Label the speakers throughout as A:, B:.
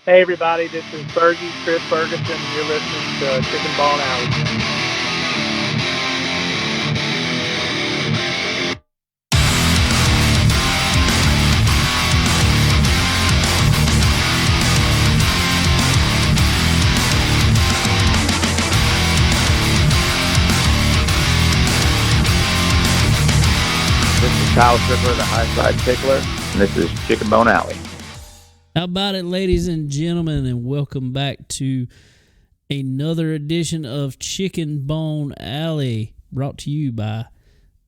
A: Hey everybody, this is Fergie, Chris Ferguson, and you're listening to Chicken Bone Alley.
B: This is Kyle Stripper, the High Side Tickler, and this is Chicken Bone Alley.
C: How about it, ladies and gentlemen, and welcome back to another edition of Chicken Bone Alley, brought to you by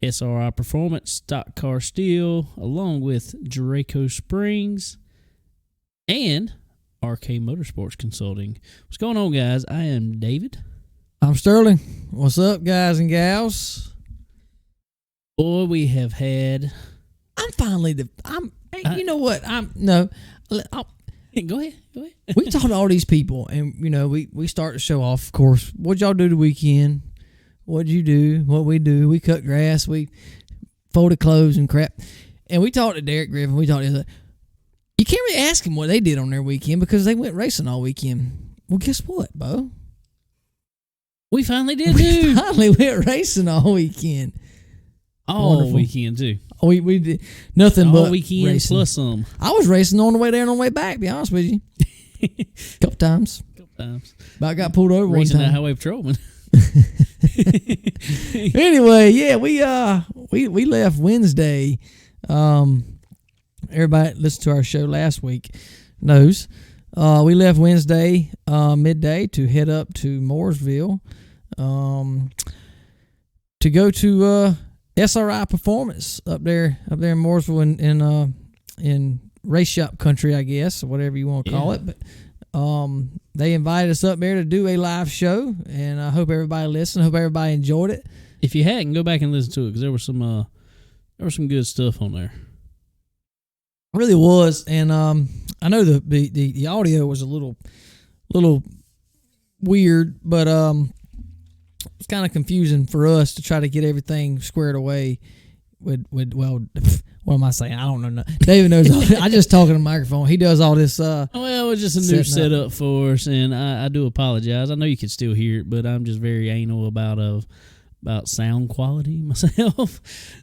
C: SRI Performance, Stock Car Steel, along with Draco Springs, and RK Motorsports Consulting. What's going on, guys? I am David.
D: I'm Sterling. What's up, guys and gals?
C: Boy, we have had...
D: you know what?
C: Go ahead.
D: We talked to all these people, and, you know, we start the show off, of course. What'd y'all do the weekend? What'd you do? What we do? We cut grass. We folded clothes and crap. And we talked to Derek Griffin. We talked to him. You can't really ask them what they did on their weekend because they went racing all weekend. Well, guess what, Bo?
C: We finally did,
D: We
C: too.
D: finally went racing all weekend.
C: All
D: Wonderful.
C: weekend, too.
D: We did nothing
C: All
D: but
C: weekend
D: racing.
C: plus some.
D: I was racing on the way there and on the way back, to be honest with you. Couple times. About got pulled over
C: Racing
D: one
C: that
D: time.
C: highway patrolman.
D: Anyway, yeah, we left Wednesday. Everybody that listened to our show last week knows. We left Wednesday midday to head up to Mooresville to go to SRI Performance up there in Mooresville in race shop country, I guess, or whatever you want to call it. But they invited us up there to do a live show, and I hope everybody listened. I hope everybody enjoyed it.
C: If you hadn't, go back and listen to it because there was some good stuff on there.
D: It really was, and I know the audio was a little weird, but it's kind of confusing for us to try to get everything squared away. With well, what am I saying? I don't know. David knows. I just talk in the microphone. He does all this.
C: Well, it was just a new setup for us, and I do apologize. I know you can still hear it, but I'm just very anal about sound quality myself.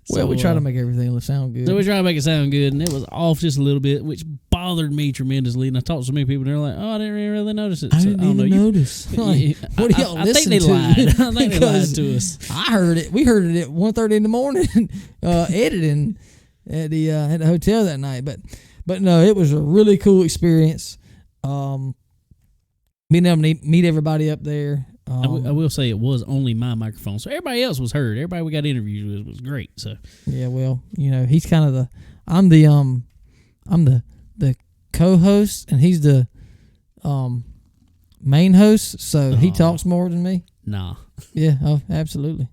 D: Well, we try to make everything sound good.
C: So we try to make it sound good, and it was off just a little bit, which bothered me tremendously. And I talked to so many people, and they're like, "Oh, I didn't really notice it."
D: I didn't even notice. Like, what are y'all listening to?
C: I think they lied to us.
D: I heard it. We heard it at 1:30 in the morning, editing at the hotel that night. But no, it was a really cool experience. Being able to meet everybody up there.
C: I will say it was only my microphone, so everybody else was heard. Everybody we got interviewed with was great. So
D: yeah, well, you know, he's kind of I'm the co-host, and he's the main host, so he talks more than me.
C: Nah.
D: Yeah, oh, absolutely.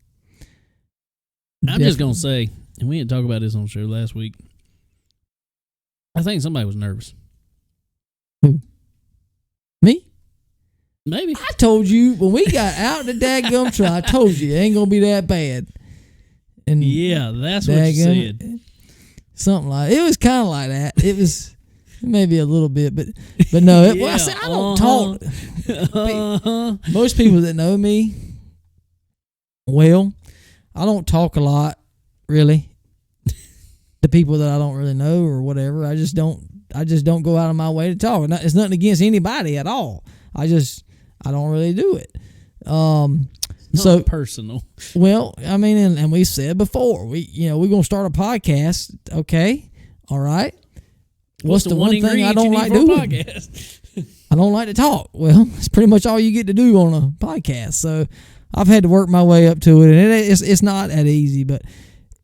C: I'm just gonna say, and we didn't talk about this on the show last week. I think somebody was nervous.
D: Who? Me?
C: Maybe.
D: I told you when we got out the dadgum truck, I told you it ain't gonna be that bad. And
C: yeah, that's what you said.
D: Something like it was kind of like that. It was maybe a little bit, but no. Well, I said I don't talk. Most people that know me, well, I don't talk a lot, really. The people that I don't really know or whatever, I just don't go out of my way to talk. It's nothing against anybody at all. I don't really do it.
C: So personal.
D: Well, I mean, and we said before, we're gonna start a podcast. Okay, all right. What's the one thing I don't like doing? I don't like to talk. Well, it's pretty much all you get to do on a podcast. So I've had to work my way up to it, and it's not that easy, but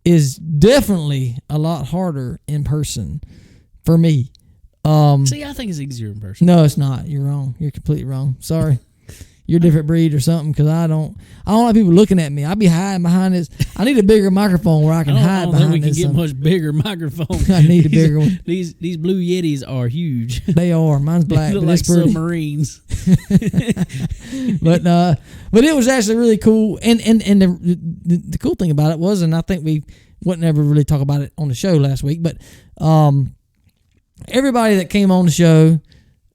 D: it's definitely a lot harder in person for me.
C: See, I think it's easier in person.
D: No, it's not. You're wrong. You're completely wrong. Sorry. You're a different breed or something, because I don't like people looking at me. I be hiding behind this. I need a bigger microphone where I can hide behind this.
C: I don't think we can get much bigger microphone.
D: I need a bigger one.
C: These Blue Yetis are huge.
D: They are. Mine's black,
C: they look
D: but
C: like
D: it's pretty.
C: Submarines.
D: But it was actually really cool, and the cool thing about it was, and I think we wouldn't ever really talk about it on the show last week, but everybody that came on the show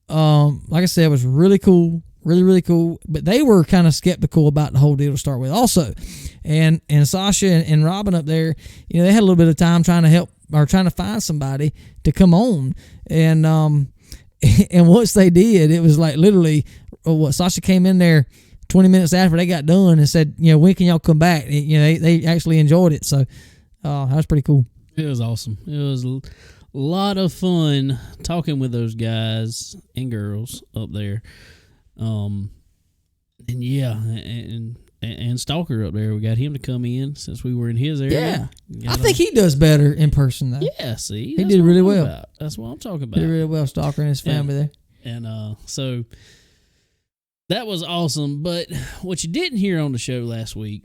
D: like I said, was really cool. Really, really cool. But they were kind of skeptical about the whole deal to start with also. And Sasha and Robin up there, they had a little bit of time trying to help or trying to find somebody to come on. And and once they did, it was like literally Sasha came in there 20 minutes after they got done and said, when can y'all come back? They actually enjoyed it. So that was pretty cool.
C: It was awesome. It was a lot of fun talking with those guys and girls up there. And Stalker up there, we got him to come in since we were in his area.
D: Yeah, I think he does better in person though.
C: Yeah, see,
D: he did really well.
C: About. That's what I'm talking about.
D: Did really well, Stalker and his family there.
C: And so that was awesome. But what you didn't hear on the show last week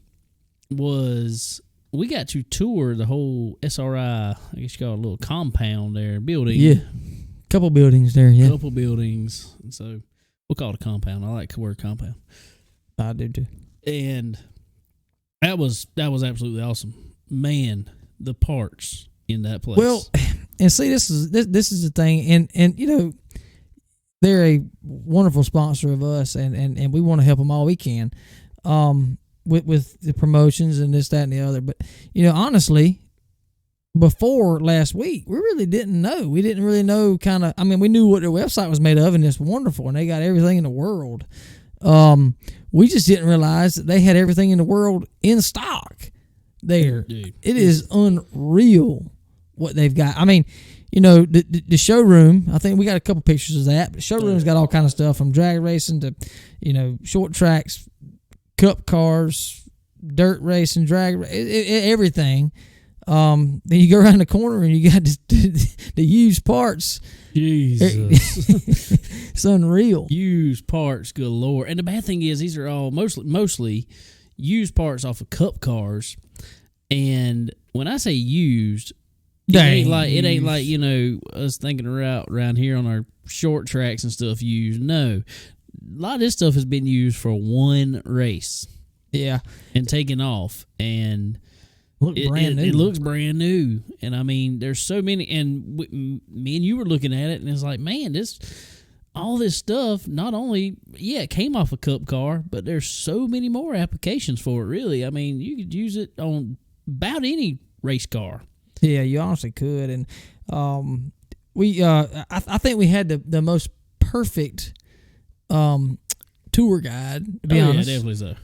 C: was we got to tour the whole SRI. I guess you call it a little compound there, building.
D: Yeah, couple buildings there. Yeah,
C: couple buildings. And so we'll call it a compound. I like the word compound.
D: I do too.
C: And that was absolutely awesome, man. The parts in that place. Well,
D: and see, this is the thing, and they're a wonderful sponsor of us, and we want to help them all we can, with the promotions and this, that, and the other. But honestly, before last week, we really didn't know. We didn't really know we knew what their website was made of, and it's wonderful, and they got everything in the world. We just didn't realize that they had everything in the world in stock there. Dude. It is unreal what they've got. I mean, the showroom, I think we got a couple pictures of that, but the showroom's got all kind of stuff from drag racing to, short tracks, cup cars, dirt racing, drag, everything. Then you go around the corner and you got the used parts.
C: Jesus.
D: It's unreal.
C: Used parts galore. And the bad thing is these are all mostly used parts off of cup cars. And when I say used, it ain't like us thinking around here on our short tracks and stuff used. No. A lot of this stuff has been used for one race.
D: Yeah.
C: And taken off. And
D: it
C: looks brand new. And I mean, there's so many, and me and you were looking at it, and it's like, man, all this stuff, not only, it came off a cup car, but there's so many more applications for it, really. I mean, you could use it on about any race car.
D: Yeah, you honestly could. And I think we had the most perfect tour guide, to be honest.
C: Yeah, definitely so.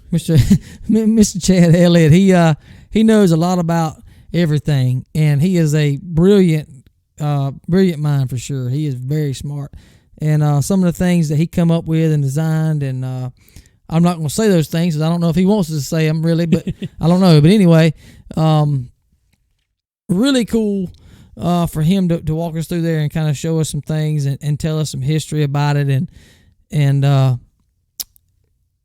D: Mr. Chad Elliott, he knows a lot about everything, and he is a brilliant mind for sure. He is very smart, and some of the things that he come up with and designed, and I'm not going to say those things because I don't know if he wants us to say them really, but I don't know. But anyway, really cool for him to walk us through there and kind of show us some things and tell us some history about it and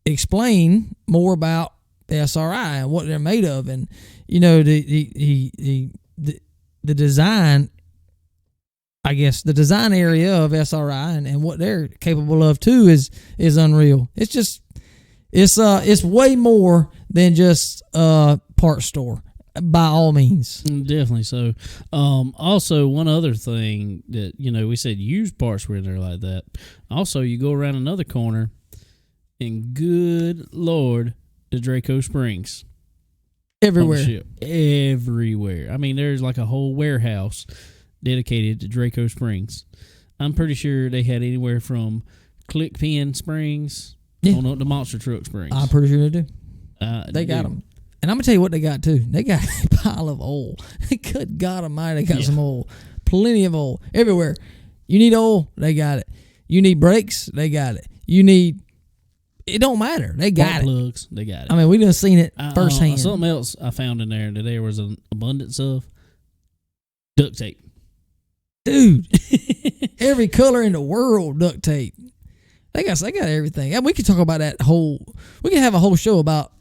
D: explain more about the SRI and what they're made of, and the design, I guess the design area of SRI and what they're capable of too is unreal. It's just it's way more than just a parts store by all means.
C: Definitely so. Also, one other thing that we said used parts were in there like that. Also, you go around another corner, and good Lord, the Draco Springs.
D: Everywhere.
C: Everywhere. I mean, there's like a whole warehouse dedicated to Draco Springs. I'm pretty sure they had anywhere from click pin springs on up to monster truck springs.
D: I'm pretty sure they do. They got them. And I'm going to tell you what they got too. They got a pile of oil. Good God Almighty, they got some oil. Plenty of oil. Everywhere. You need oil, they got it. You need brakes, they got it. You need... It don't matter. They got
C: plugs. They got it.
D: I mean, we done seen it firsthand.
C: Something else I found in there that there was an abundance of duct tape.
D: Dude, every color in the world duct tape. They got everything. And we could talk about that whole. We could have a whole show about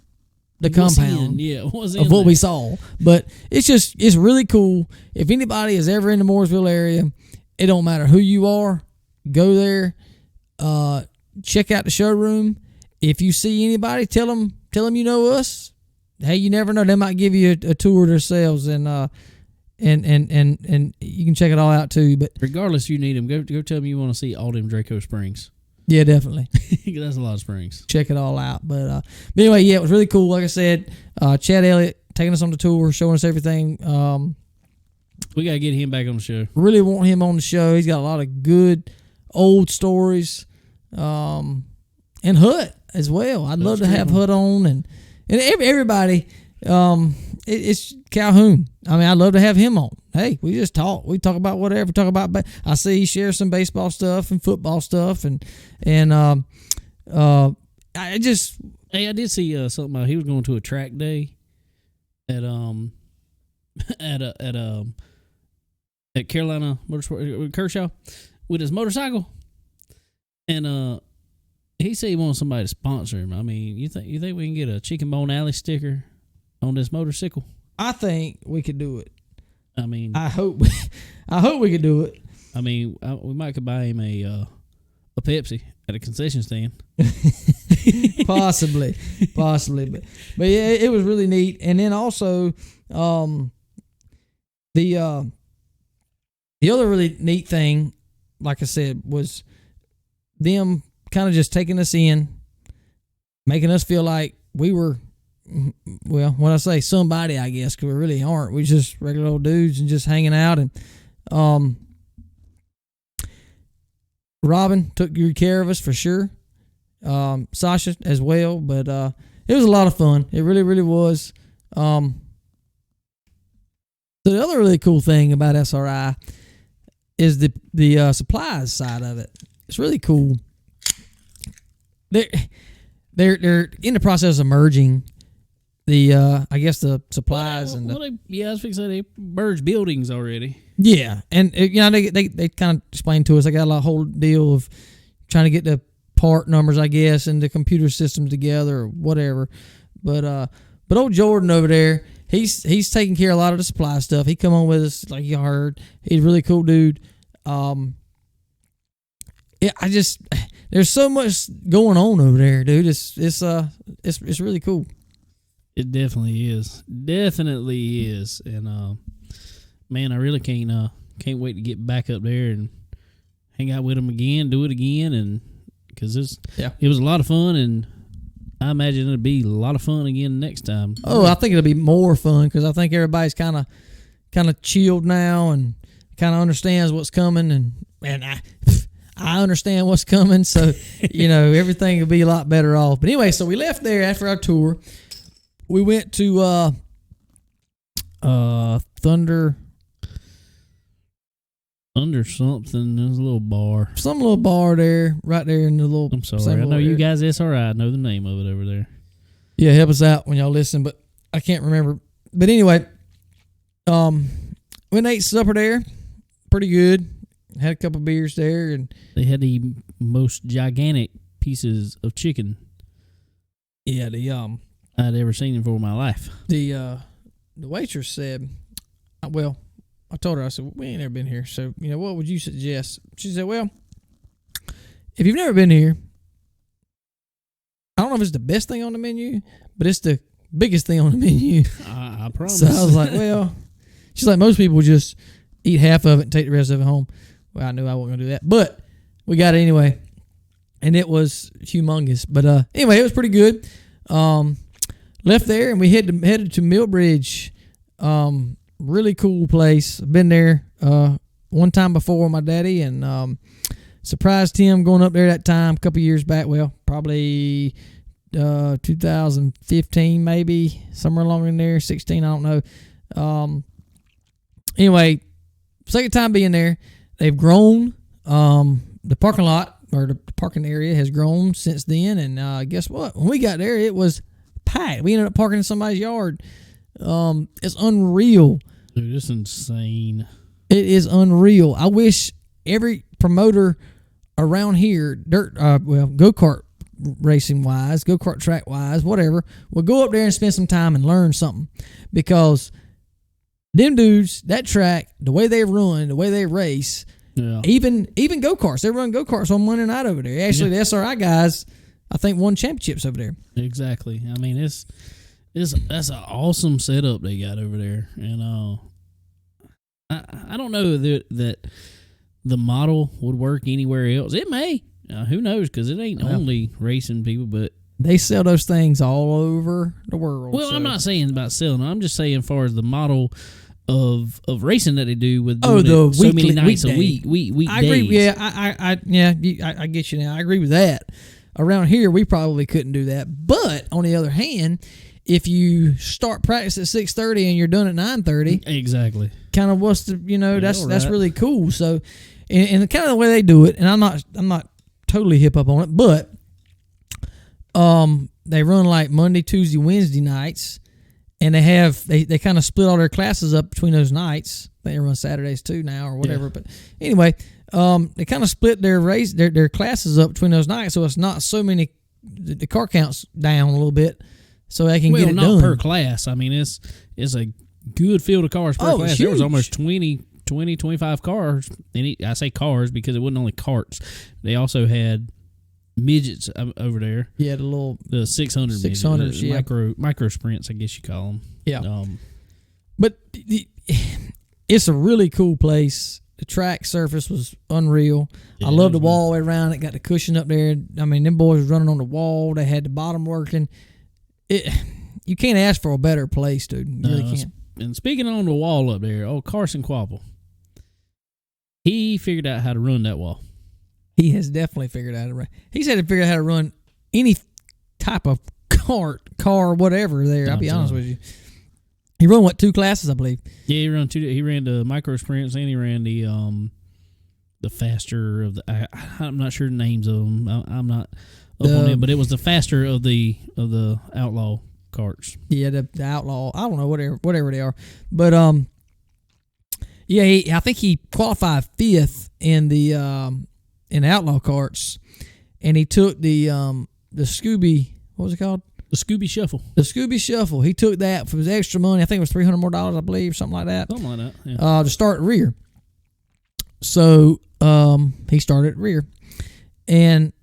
D: the compound. Of what we saw. But it's really cool. If anybody is ever in the Mooresville area, it don't matter who you are. Go there. Check out the showroom. If you see anybody, tell them you know us. Hey, you never know. They might give you a tour themselves. And and you can check it all out too. But
C: regardless, you need them. Go tell them you want to see all them Draco Springs.
D: Yeah, definitely.
C: That's a lot of springs.
D: Check it all out. But anyway, yeah, it was really cool. Like I said, Chad Elliott taking us on the tour, showing us everything.
C: We got to get him back on the show.
D: Really want him on the show. He's got a lot of good old stories. And Hut as well. I'd love to have Hut on and everybody. It's Calhoun. I mean, I'd love to have him on. Hey, we just talk. We talk about whatever. Talk about. I see he shares some baseball stuff and football stuff, and I just.
C: Hey, I did see something about he was going to a track day at Carolina Motorsport Kershaw with his motorcycle, and he said he wants somebody to sponsor him. I mean, you think we can get a Chicken Bone Alley sticker on this motorcycle?
D: I think we could do it.
C: I mean,
D: I hope we could do it.
C: I mean, we might could buy him a Pepsi at a concession stand.
D: possibly, but yeah, it was really neat. And then also, the other really neat thing, like I said, was them kind of just taking us in, making us feel like we were. Well, when I say somebody, I guess, because we really aren't. We just regular old dudes and just hanging out. And Robin took good care of us for sure. Sasha as well. But it was a lot of fun. It really, really was. So the other really cool thing about SRI is the supplies side of it. It's really cool. They're in the process of merging I guess the supplies and
C: I was fixing to say they merged buildings already.
D: Yeah, and they kind of explained to us. They got a whole deal of trying to get the part numbers, I guess, and the computer systems together or whatever. But old Jordan over there, he's taking care of a lot of the supply stuff. He come on with us, like you heard. He's a really cool dude. There's so much going on over there, dude. It's really cool.
C: It definitely is. And man, I really can't wait to get back up there and hang out with them again, do it again, and because it was a lot of fun, and I imagine it'll be a lot of fun again next time.
D: Oh, I think it'll be more fun because I think everybody's kind of chilled now and kind of understands what's coming, and I understand what's coming, so everything will be a lot better off. But anyway, so we left there after our tour. We went to Thunder something. There's a little bar. Some little bar there, right there in the little.
C: I'm sorry. I know you guys SRI know the name of it over there.
D: Yeah, help us out when y'all listen, but I can't remember. But anyway, went and ate supper there. Pretty good. Had a couple beers there, and
C: they had the most gigantic pieces of chicken.
D: Yeah,
C: I'd ever seen in for my life.
D: The waitress said, well, I told her, I said, we ain't never been here, so, what would you suggest? She said, well, if you've never been here, I don't know if it's the best thing on the menu, but it's the biggest thing on the menu.
C: I promise.
D: So I was like, well, she's like, most people just eat half of it and take the rest of it home. Well, I knew I wasn't going to do that, but we got it anyway, and it was humongous. But anyway, it was pretty good. Left there and we headed to Millbridge. Really cool place. I've been there one time before with my daddy, and surprised him going up there that time a couple years back. Well, probably 2015 maybe, somewhere along in there, 16, I don't know. Anyway, second time being there. They've grown. The parking lot or the parking area has grown since then, and guess what? When we got there, it was packed. We ended up parking in somebody's yard. It's unreal.
C: Dude, it's insane.
D: It is unreal. I wish every promoter around here, go-kart racing wise, go-kart track wise, whatever, will go up there and spend some time and learn something, because them dudes, that track, the way they run, the way they race, even go-karts, they run go-karts on Monday night over there. Actually, the SRI guys, I think, won championships over there.
C: Exactly. I mean, that's an awesome setup they got over there, and I don't know that the model would work anywhere else. It may. Who knows? Because it ain't only racing people, but
D: they sell those things all over the world.
C: Well, so. I'm not saying about selling. I'm just saying, as far as the model of racing that they do with so many nights a week.
D: I agree. Yeah, I get you now. I agree with that. Around here, we probably couldn't do that. But on the other hand, if you start practice at 6:30 and you're done at 9:30,
C: exactly.
D: Kind of what's the that's really cool. So, and kind of the way they do it, and I'm not totally hip up on it, but they run like Monday, Tuesday, Wednesday nights, and they kind of split all their classes up between those nights. I think they run Saturdays too now or whatever. Yeah. But anyway, they kind of split their classes up between those nights, so it's not so many. The car count's down a little bit, so they can get it done.
C: Not per class. I mean, it's a good field of cars per class. There was almost 20, 25 cars. And I say cars because it wasn't only carts. They also had midgets over there.
D: Yeah, the
C: 600
D: 600s, yeah.
C: Micro sprints, I guess you call them.
D: Yeah. But it's a really cool place. The track surface was unreal. Yeah, I love the wall all the way around. It got the cushion up there. I mean, them boys was running on the wall. They had the bottom working. You can't ask for a better place, dude. You really can't.
C: And speaking on the wall up there, Carson Quapple, he figured out how to run that wall.
D: He has definitely figured out how to run. He's had to figure out how to run any type of car, whatever there. I'll be honest with you. He run, 2 classes, I believe?
C: Yeah, he ran 2. He ran the micro sprints and he ran the faster of the. I'm not sure the names of them. I'm not up on it, but it was the faster of the outlaw carts.
D: Yeah, the outlaw. I don't know whatever they are, but yeah, I think he qualified 5th in the outlaw carts, and he took the Scooby. What was it called?
C: The Scooby Shuffle.
D: The Scooby Shuffle. He took that for his extra money. I think it was $300 more, I believe, something like that.
C: Something like that. Yeah.
D: To start rear. So he started rear, and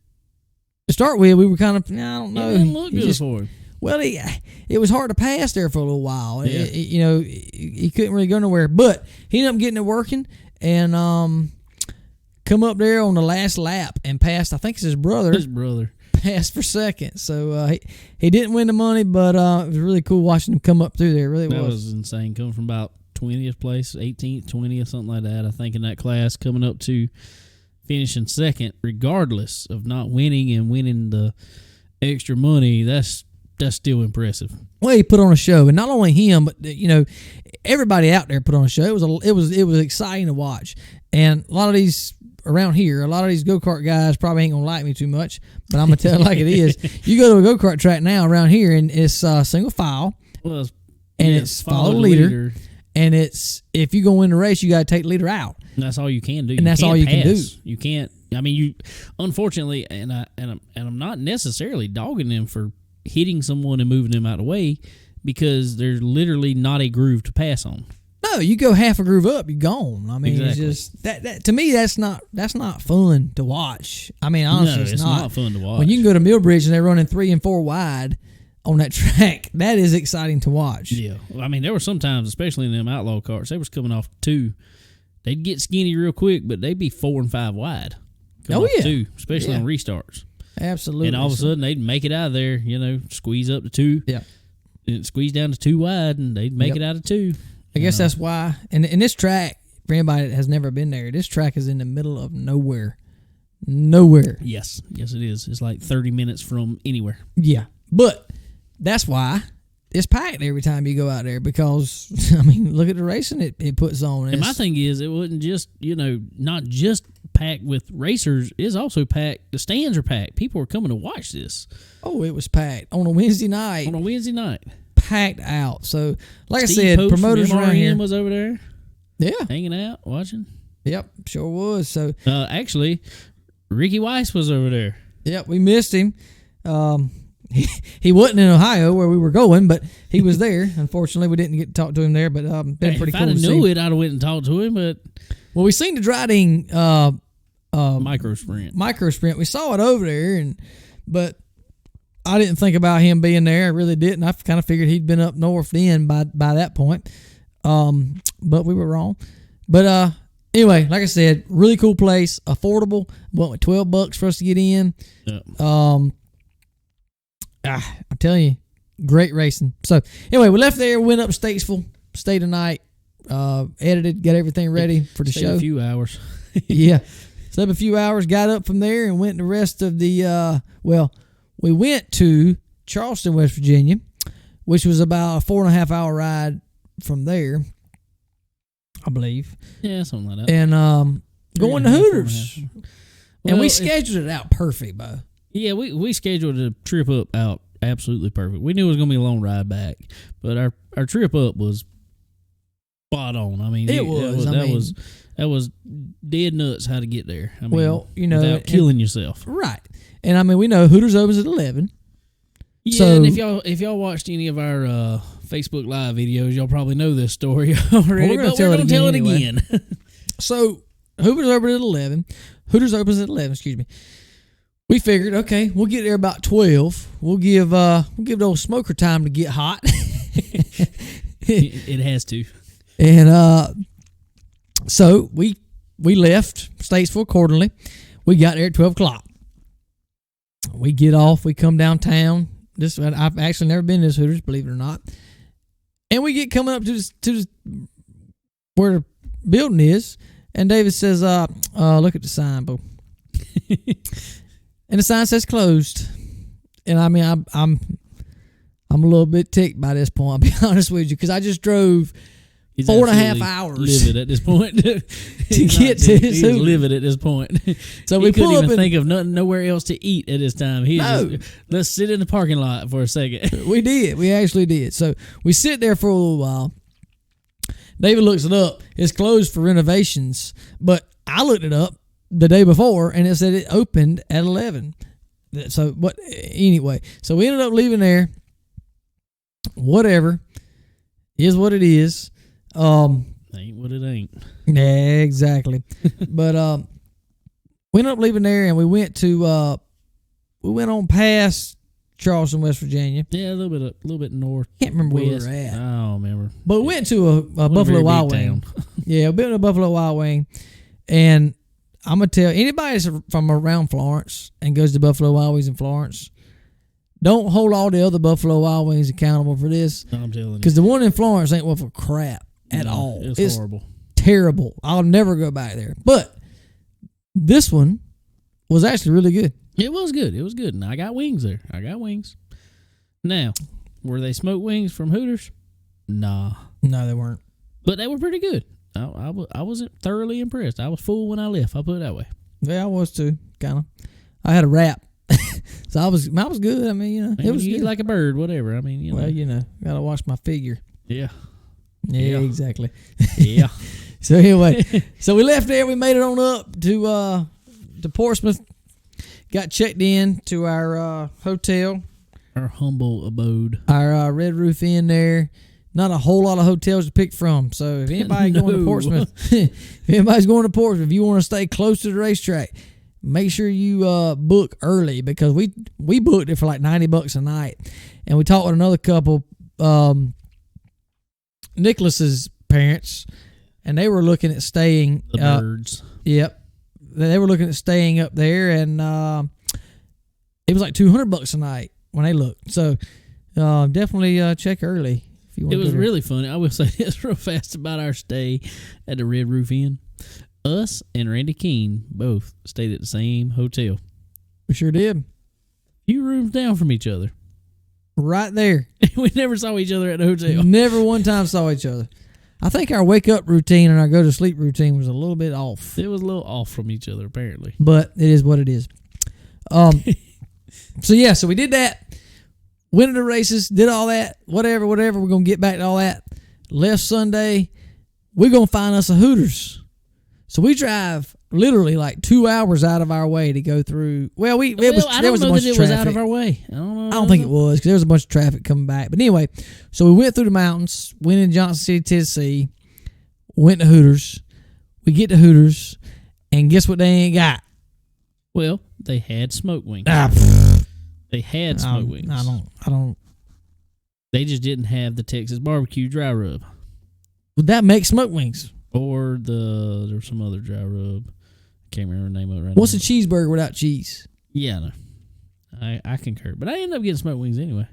D: to start with, we were kind of I don't know.
C: It didn't look good for him.
D: Well, it was hard to pass there for a little while.
C: Yeah.
D: He couldn't really go nowhere, but he ended up getting it working and come up there on the last lap and passed. I think it's his brother. Passed for second, so he didn't win the money, but it was really cool watching him come up through there. It really
C: that was insane. Coming from about 20th place, 18th, 20th, something like that. I think in that class, coming up to finishing second, regardless of not winning and winning the extra money. That's still impressive.
D: Well, he put on a show, and not only him, but everybody out there put on a show. It was exciting to watch, and a lot of these around here, a lot of these go-kart guys probably ain't gonna like me too much, but I'm gonna tell it like it is. You go to a go-kart track now around here, and it's single file, it's follow the leader, and it's if you go win the race, you got to take the leader out.
C: And that's all you can do.
D: And that's all you can do.
C: You can't. I mean, you unfortunately, and I'm not necessarily dogging them for hitting someone and moving them out of the way because there's literally not a groove to pass on.
D: No, you go half a groove up, you're gone. I mean,
C: exactly.
D: It's just that to me that's not fun to watch. I mean, honestly,
C: it's not fun to watch.
D: When you can go to Millbridge and they're running 3 and 4 wide on that track, that is exciting to watch.
C: Yeah, I mean, there were some times, especially in them outlaw carts, they was coming off 2. They'd get skinny real quick, but they'd be 4 and 5 wide.
D: Oh yeah,
C: 2, especially on restarts.
D: Absolutely.
C: And all of a sudden they'd make it out of there. Squeeze up to 2.
D: Yeah,
C: and squeeze down to 2 wide, and they'd make it out of 2.
D: I guess that's why. And this track, for anybody that has never been there, this track is in the middle of nowhere. Nowhere.
C: Yes, it is. It's like 30 minutes from anywhere.
D: Yeah, but that's why it's packed every time you go out there because, I mean, look at the racing it puts on.
C: And my thing is, it wasn't just, not just packed with racers, it's also packed. The stands are packed. People are coming to watch this.
D: Oh, it was packed on a Wednesday night. Packed out. So, like
C: Steve
D: I said,
C: Pope
D: promoters
C: from
D: around here
C: was over there.
D: Yeah.
C: Hanging out, watching.
D: Yep, sure was. So
C: actually, Ricky Weiss was over there.
D: Yep, we missed him. He wasn't in Ohio where we were going, but he was there. Unfortunately, we didn't get to talk to him there, but been pretty cool to see.
C: If I'd knew it, I'd have went and talked to him, but...
D: Well, we seen the Dryden
C: micro sprint.
D: We saw it over there, but I didn't think about him being there. I really didn't. I kind of figured he'd been up north then by that point. But we were wrong. But anyway, like I said, really cool place, affordable. Went with $12 for us to get in.
C: Yeah.
D: I'm telling you, great racing. So anyway, we left there, went up to Statesville, stayed a night, edited, got everything ready for the
C: Stayed
D: show.
C: a few hours.
D: Yeah, slept a few hours, got up from there, and went the rest of the. We went to Charleston, West Virginia, which was about a 4.5 hour ride from there, I believe.
C: Yeah, something like that.
D: And going to
C: 3.5,
D: Hooters.
C: 4.5.
D: And we
C: Well,
D: scheduled it out perfect, Bo.
C: Yeah, we scheduled a trip up out absolutely perfect. We knew it was going to be a long ride back, but our trip up was spot on. I mean, that was dead nuts how to get there. I mean,
D: Well, you know,
C: without killing yourself.
D: Right. And I mean, we know Hooters opens at 11.
C: Yeah,
D: So-
C: and if y'all watched any of our Facebook Live videos, y'all probably know this story already.
D: We're gonna
C: but
D: tell
C: we're
D: it
C: going to tell it
D: again
C: again.
D: So Hooters opens at 11. Hooters opens at 11. Excuse me. We figured, okay, we'll get there about 12. We'll give the old smoker time to get hot.
C: It has to.
D: And so we left Statesville accordingly. We got there at 12 o'clock. We get off. We come downtown. I've actually never been to this Hooters, believe it or not. And we get coming up to this where the building is, and David says, "Look at the sign, boo." And the sign says closed. And I mean, I'm a little bit ticked by this point. I'll be honest with you, because I just drove
C: He's
D: 4.5
C: absolutely
D: hours
C: livid at this point
D: to get to his
C: He's
D: Hooters.
C: livid at this point.
D: So
C: he
D: we
C: couldn't
D: pull up
C: even
D: and-
C: think of nowhere else to eat at this time. He
D: No.
C: just, let's sit in the parking lot for a second.
D: We did. We actually did. So we sit there for a little while. David looks it up. It's closed for renovations, but I looked it up the day before, and it said it opened at 11. So what? Anyway, so we ended up leaving there. Whatever is what it is.
C: Ain't what it ain't.
D: Yeah, exactly. But we ended up leaving there, and we went on past Charleston, West Virginia.
C: Yeah, a little bit north.
D: Can't remember where we
C: west.
D: were at.
C: I don't remember.
D: But we went to a
C: Wasn't
D: Buffalo
C: very
D: Wild
C: big
D: Wing.
C: town.
D: Yeah, we've been to Buffalo Wild Wing. And I'm going to tell anybody that's from around Florence and goes to Buffalo Wild Wings in Florence, don't hold all the other Buffalo Wild Wings accountable for this.
C: I'm telling you.
D: Because the one in Florence ain't worth a crap at
C: No,
D: all.
C: It's horrible.
D: Terrible. I'll never go back there. But this one was actually really good.
C: It was good. It was good. And I got wings there. I got wings. Now, were they smoked wings from Hooters? Nah.
D: No, they weren't.
C: But they were pretty good. I wasn't thoroughly impressed. I was full when I left. I'll put it that way.
D: Yeah, I was too, kind of. I had a wrap. So I was good. I mean, you know, it was
C: you eat
D: good.
C: like a bird, whatever. I mean,
D: Well, you know, got to watch my figure.
C: Yeah.
D: Yeah,
C: Yeah.
D: exactly.
C: Yeah.
D: So anyway, so we left there. We made it on up to Portsmouth. Got checked in to our hotel,
C: Our humble abode.
D: our Red Roof Inn there. Not a whole lot of hotels to pick from. So if anybody going to
C: No.
D: Portsmouth, if anybody's going to Portsmouth, if you want to stay close to the racetrack, make sure you book early, because we booked it for like $90 a night, and we talked with another couple, Nicholas's parents, and they were looking at staying.
C: The birds.
D: Yep, they were looking at staying up there, and it was like $200 a night when they looked. So definitely check early if you want.
C: It was
D: to
C: really funny. I will say this real fast about our stay at the Red Roof Inn. Us and Randy Keene both stayed at the same hotel.
D: We sure did.
C: Few rooms down from each other.
D: Right there.
C: We never saw each other at the hotel.
D: Never one time saw each other. I think our wake up routine and our go to sleep routine was a little bit off,
C: It was a little off from each other, apparently.
D: but it is what it is. So yeah, so we did that. Went to the races, did all that, whatever. We're gonna get back to all that. Left Sunday. We're gonna find us a Hooters. So we drive literally like 2 hours out of our way to go through. Well,
C: I
D: there
C: don't
D: was a
C: know
D: bunch
C: that
D: of
C: it was out of
D: traffic.
C: our way. I don't know.
D: I don't think it was, because there was a bunch of traffic coming back. But anyway, so we went through the mountains, went in Johnson City, Tennessee, went to Hooters. We get to Hooters, and guess what they ain't got?
C: Well, they had smoked wings. They had smoked wings.
D: I don't.
C: They just didn't have the Texas barbecue dry rub.
D: Would that make smoked wings?
C: Or there was some other dry rub. Can't remember the name of it right
D: What's
C: now.
D: a cheeseburger without cheese?
C: Yeah, no. I concur. But I ended up getting smoked wings anyway.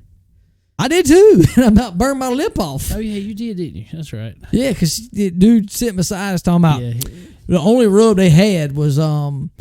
D: I did too. I about burned my lip off.
C: Oh, yeah, you did, didn't you? That's right.
D: Yeah, because the dude sitting beside us talking about
C: Yeah.
D: the only rub they had was something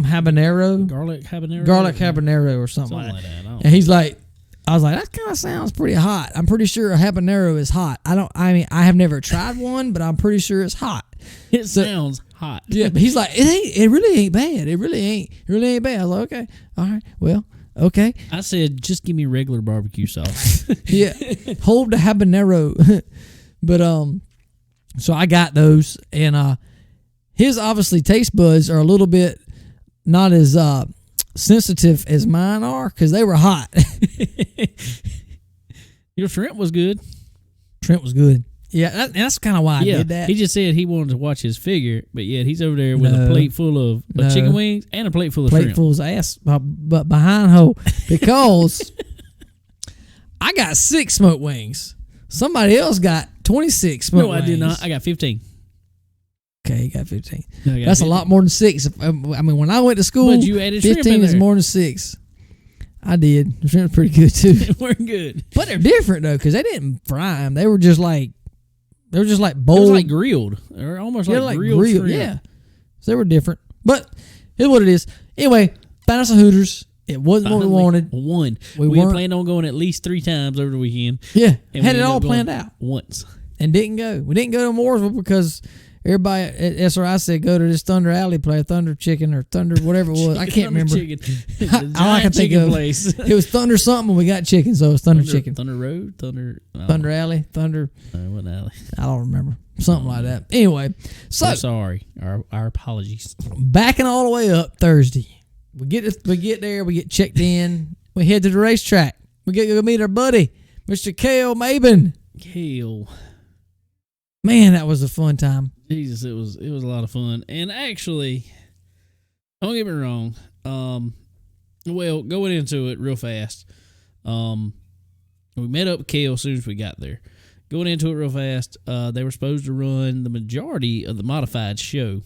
D: habanero.
C: Garlic habanero?
D: Garlic habanero or something,
C: Something
D: like
C: like
D: that.
C: that.
D: And he's like, I was like, that kind of sounds pretty hot. I'm pretty sure a habanero is hot. I have never tried one, but I'm pretty sure it's hot.
C: It sounds hot.
D: Yeah, but he's like, it really ain't bad. It really ain't bad. I was like, okay, all right, well, okay.
C: I said, just give me regular barbecue sauce.
D: Yeah, hold the habanero. But so I got those, and his obviously taste buds are a little bit not as sensitive as mine are because they were hot.
C: Your shrimp was good.
D: Shrimp was good. Yeah, that's kind of why I did that.
C: He just said he wanted to watch his figure, but yet he's over there with a plate full of chicken wings and a plate full of shrimp.
D: Full of ass, but behind hole because I got 6 smoked wings. Somebody else got 26 smoked wings.
C: No, I did not. I got 15.
D: Okay, you got 15.
C: No, I got
D: That's
C: 15.
D: a lot more than 6. I mean, when I went to school,
C: But you added shrimp
D: 15
C: in
D: is
C: there.
D: more than 6. I did. The shrimp's pretty good too.
C: They weren't good.
D: But they're different though, because they didn't fry them. They were just like bold.
C: It was like grilled. Or almost like grilled shrimp.
D: Yeah. So they were different. But it's what it is. Anyway, found us some Hooters. It wasn't what we wanted.
C: One.
D: We
C: We
D: weren't-
C: planned on going at least 3 times over the weekend.
D: Yeah.
C: And
D: Had
C: we
D: it
C: ended
D: all
C: up going
D: planned out.
C: Once.
D: And didn't go. We didn't go to Mooresville because everybody at SRI said go to this Thunder Alley place, Thunder Chicken or Thunder whatever it was. I can't remember.
C: Chicken.
D: All I can think of.
C: Place.
D: It was Thunder something and we got chicken, so it was Thunder Chicken.
C: Thunder Road? Thunder
D: Alley. Thunder.
C: What alley?
D: I don't remember. Something like that. Anyway, so
C: I'm sorry. Our apologies.
D: backing all the way up Thursday. We get there, we get checked in, we head to the racetrack. We get to go meet our buddy, Mr. Kale Maben.
C: Kale.
D: Man, that was a fun time.
C: Jesus, it was a lot of fun. And actually, don't get me wrong. Well, going into it real fast. We met up with Kale as soon as we got there. Going into it real fast, they were supposed to run the majority of the modified show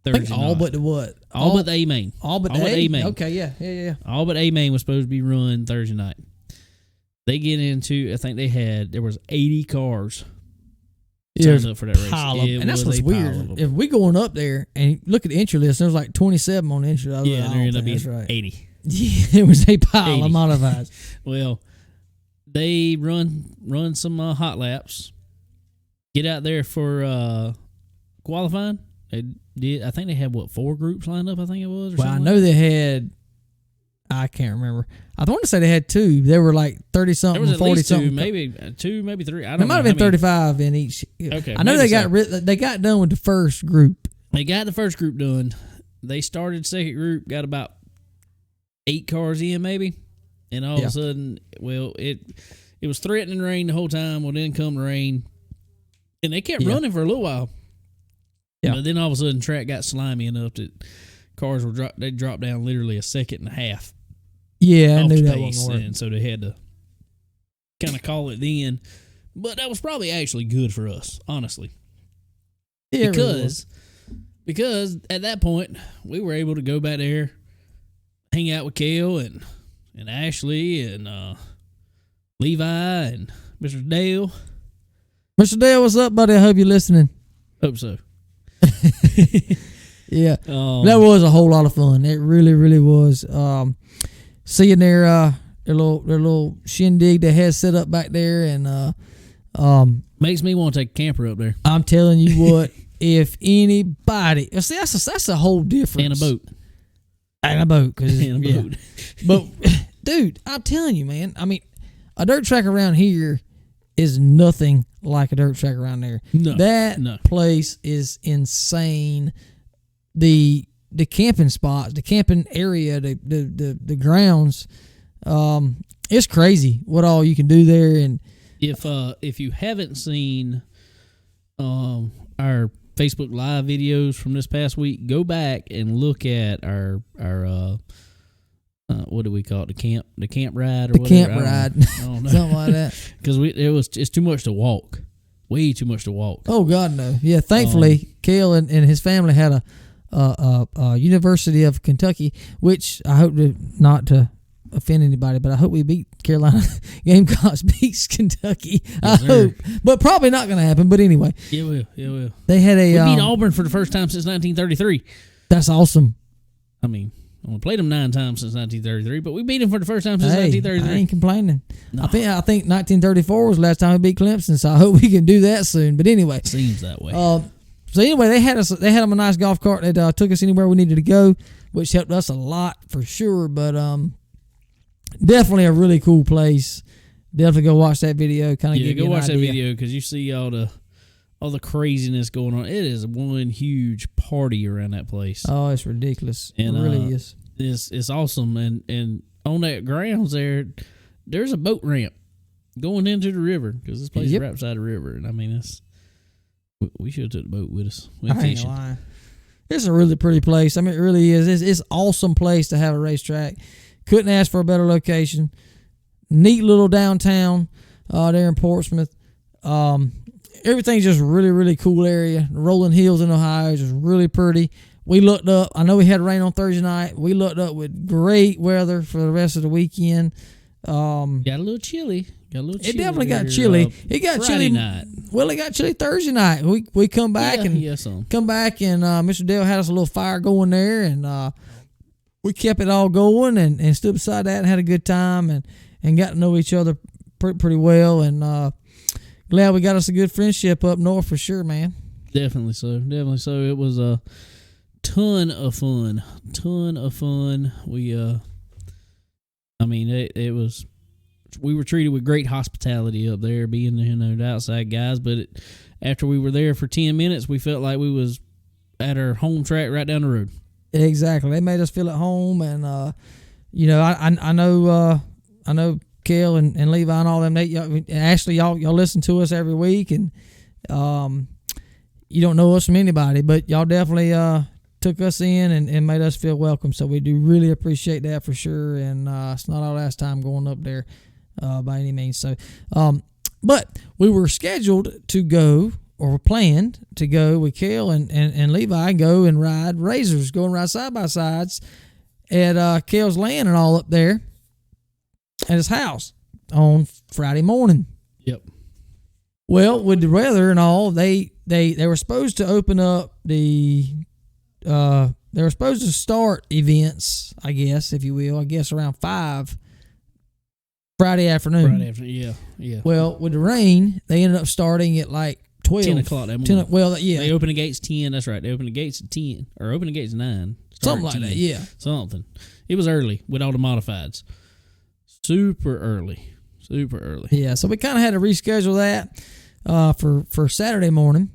D: I
C: Thursday
D: think all
C: night.
D: but the what?
C: All but the A main.
D: All but
C: all but
D: A?
C: A main.
D: Okay, yeah.
C: All but A main was supposed to be run Thursday night. They get into, I think there was 80 cars signed up for that race.
D: Pile of,
C: It
D: and that's
C: was
D: what's
C: a pile of
D: weird.
C: them.
D: If we going up there and look at the entry list, there's like 27 on the entry. I was
C: Yeah,
D: like,
C: there
D: I
C: ended
D: don't
C: up
D: think
C: being
D: that's right.
C: 80.
D: Yeah, it was a pile
C: 80.
D: of modifieds.
C: Well, they run some hot laps. Get out there for qualifying. They did. I think they had 4 groups lined up. I think it was. Or
D: Well, I
C: something
D: know
C: like
D: they had. I can't remember. I want to say they had 2. They were like 30
C: that.
D: something,
C: There was at
D: 40
C: least 2,
D: something.
C: maybe 2, maybe 3. I
D: There
C: don't know.
D: might have been 35 in each.
C: Okay,
D: I know
C: maybe
D: they got done with the first group.
C: They got the first group done. They started second group. Got about 8 cars in, maybe, and all of a sudden, well, it was threatening rain the whole time. Well, then come rain, and they kept running for a little while.
D: Yeah.
C: But then all of a sudden, track got slimy enough that cars were they dropped down literally a second and a half.
D: Yeah, I
C: off
D: knew
C: the
D: that
C: pace,
D: wasn't working.
C: and so they had to kind of call it then. But that was probably actually good for us, honestly,
D: Yeah, it really was.
C: because at that point we were able to go back there, hang out with Kale and Ashley and Levi and Mr. Dale.
D: Mr. Dale, what's up, buddy? I hope you're listening.
C: Hope so.
D: Yeah, that was a whole lot of fun. It really, really was. Seeing their little shindig they had set up back there, and
C: makes me want to take a camper up there
D: I'm telling you what, if anybody, see, that's a whole difference.
C: and a boat.
D: And a boat, cause
C: And a boat.
D: But dude, I'm telling you, man. I mean, a dirt track around here is nothing like a dirt track around there.
C: No,
D: That
C: no.
D: place is insane. The camping spots, the camping area, the grounds, it's crazy what all you can do there. And
C: If you haven't seen our Facebook Live videos from this past week, go back and look at our what do we call it, the camp ride or
D: the
C: whatever.
D: camp ride,
C: I don't know.
D: something like that.
C: Because it's too much to walk. way too much to walk.
D: Oh God, no. Yeah, thankfully, Kale and his family had a University of Kentucky, which I hope not to offend anybody, but I hope we beat Carolina. Gamecocks beats Kentucky.
C: Yes,
D: I hope, but probably not going to happen. But anyway,
C: Yeah, it will.
D: they had
C: We beat Auburn for the first time since 1933.
D: That's awesome.
C: I mean, we played them 9 times since 1933, but we beat them for the first time since
D: Hey,
C: 1933.
D: I ain't complaining.
C: No.
D: I think 1934 was the last time we beat Clemson, so I hope we can do that soon. But anyway,
C: Seems that way.
D: so anyway, they had them a nice golf cart that took us anywhere we needed to go, which helped us a lot for sure. But definitely a really cool place. Definitely go watch that video. Kind of
C: Go watch that video because you see all the craziness going on. It is one huge party around that place.
D: Oh, it's ridiculous.
C: And,
D: it really is.
C: It's awesome. And on that grounds there's a boat ramp going into the river because this place is right beside the river. And I mean, we should have took the boat with us. We went fishing.
D: It's a really pretty place. I mean, it really is. It's awesome place to have a racetrack. Couldn't ask for a better location. Neat little downtown there in Portsmouth. Everything's just really, really cool area. Rolling Hills in Ohio is just really pretty. We looked up. I know we had rain on Thursday night. We looked up with great weather for the rest of the weekend.
C: Got a little chilly.
D: It definitely got chilly. It got
C: Friday
D: chilly.
C: night.
D: Well, it got chilly Thursday night. We come back and Mr. Dale had us a little fire going there, and we kept it all going and stood beside that and had a good time and got to know each other pretty well, and glad we got us a good friendship up north for sure, man.
C: Definitely so. It was a ton of fun. We I mean, it was. We were treated with great hospitality up there, being the outside guys. But after we were there for 10 minutes, we felt like we was at our home track right down the road.
D: Exactly, they made us feel at home, and I know Kel and Levi and all them. Ashley, y'all listen to us every week, and you don't know us from anybody, but y'all definitely took us in and made us feel welcome. So we do really appreciate that for sure. And it's not our last time going up there by any means. So, but we were scheduled to go, or planned to go with Kel and Levi, go and ride razors, go and ride side by sides at Kel's land and all up there at his house on Friday morning.
C: Yep.
D: Well, with the weather and all, they were supposed to open up they were supposed to start events, I guess, if you will, around 5 Friday afternoon.
C: Yeah.
D: Well, with the rain, they ended up starting at like 12.
C: 10 o'clock that morning.
D: They
C: opened the gates 10. That's right. They opened the gates at 10. Or opened the gates at 9.
D: Something like
C: 10.
D: that, yeah.
C: Something. It was early with all the modifieds. Super early.
D: Yeah, so we kind of had to reschedule that for Saturday morning,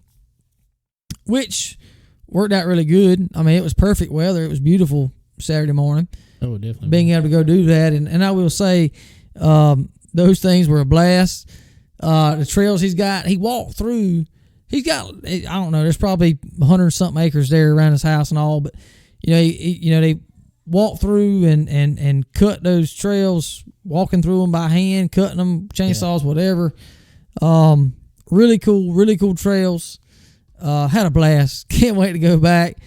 D: which worked out really good. I mean, it was perfect weather. It was beautiful Saturday morning.
C: Oh, definitely.
D: Being able to go do that. And I will say, those things were a blast. The trails he walked through, I don't know, there's probably 100-something acres there around his house and all, but, they walked through and cut those trails, walking through them by hand, cutting them, chainsaws, whatever. Really cool trails. Had a blast. Can't wait to go back.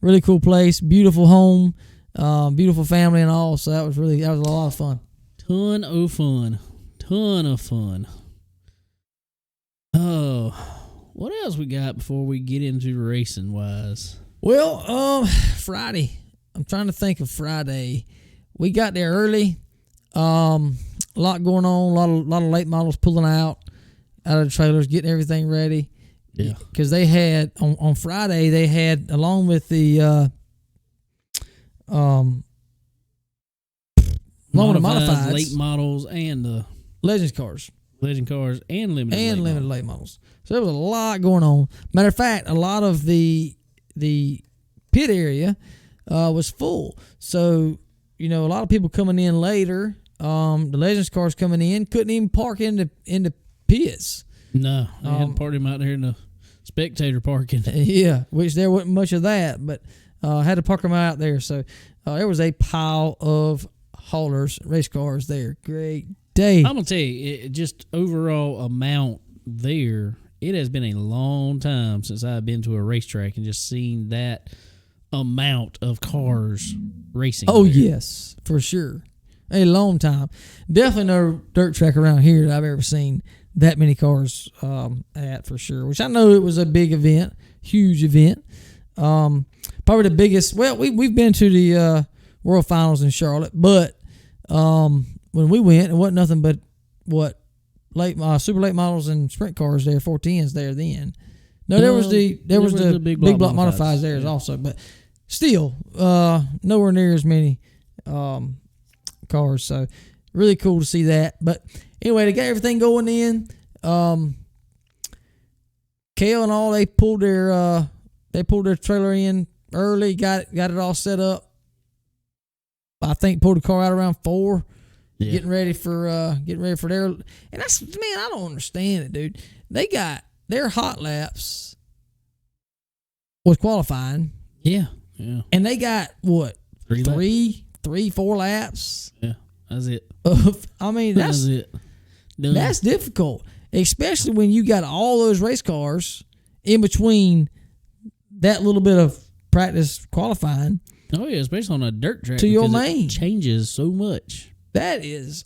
D: Really cool place, beautiful home, beautiful family and all. So that was a lot of fun.
C: Ton of fun. Oh, what else we got before we get into racing wise?
D: Well, Friday. I'm trying to think of Friday. We got there early. A lot going on. A lot of late models pulling out of the trailers, getting everything ready.
C: Yeah,
D: because they had on Friday, they had, along with the modifieds,
C: late models, and the
D: legend cars
C: and limited
D: late models. So there was a lot going on. Matter of fact, a lot of the pit area was full. So a lot of people coming in later. The legends cars coming in couldn't even park in the pits.
C: No, they had parked him out there in the spectator parking.
D: Yeah, which there wasn't much of that, but had to park them out there. So there was a pile of haulers, race cars there. Great day.
C: I'm gonna tell you, just overall amount there it has been a long time since I've been to a racetrack and just seen that amount of cars racing.
D: Oh,
C: there.
D: yes, for sure. A long time. Definitely no dirt track around here that I've ever seen that many cars at, for sure. Which I know it was a big event, huge event. Probably the biggest. Well, we've been to the World Finals in Charlotte, but when we went, it wasn't nothing but super late models and sprint cars there, 410s there then. No, there was the big block modifieds there also, but still nowhere near as many cars. So really cool to see that. But anyway, they got everything going in. Kale and all, they pulled their trailer in early, got it all set up. I think pulled the car out around 4. Yeah. Getting ready for their, and that's, man, I don't understand it, dude. They got their hot laps was qualifying.
C: Yeah.
D: And they got what? 4 laps.
C: Yeah, that's it.
D: I mean, that's
C: it. Done.
D: That's difficult, especially when you got all those race cars in between that little bit of practice qualifying.
C: Oh yeah, especially on a dirt track
D: to your main.
C: It changes so much.
D: That's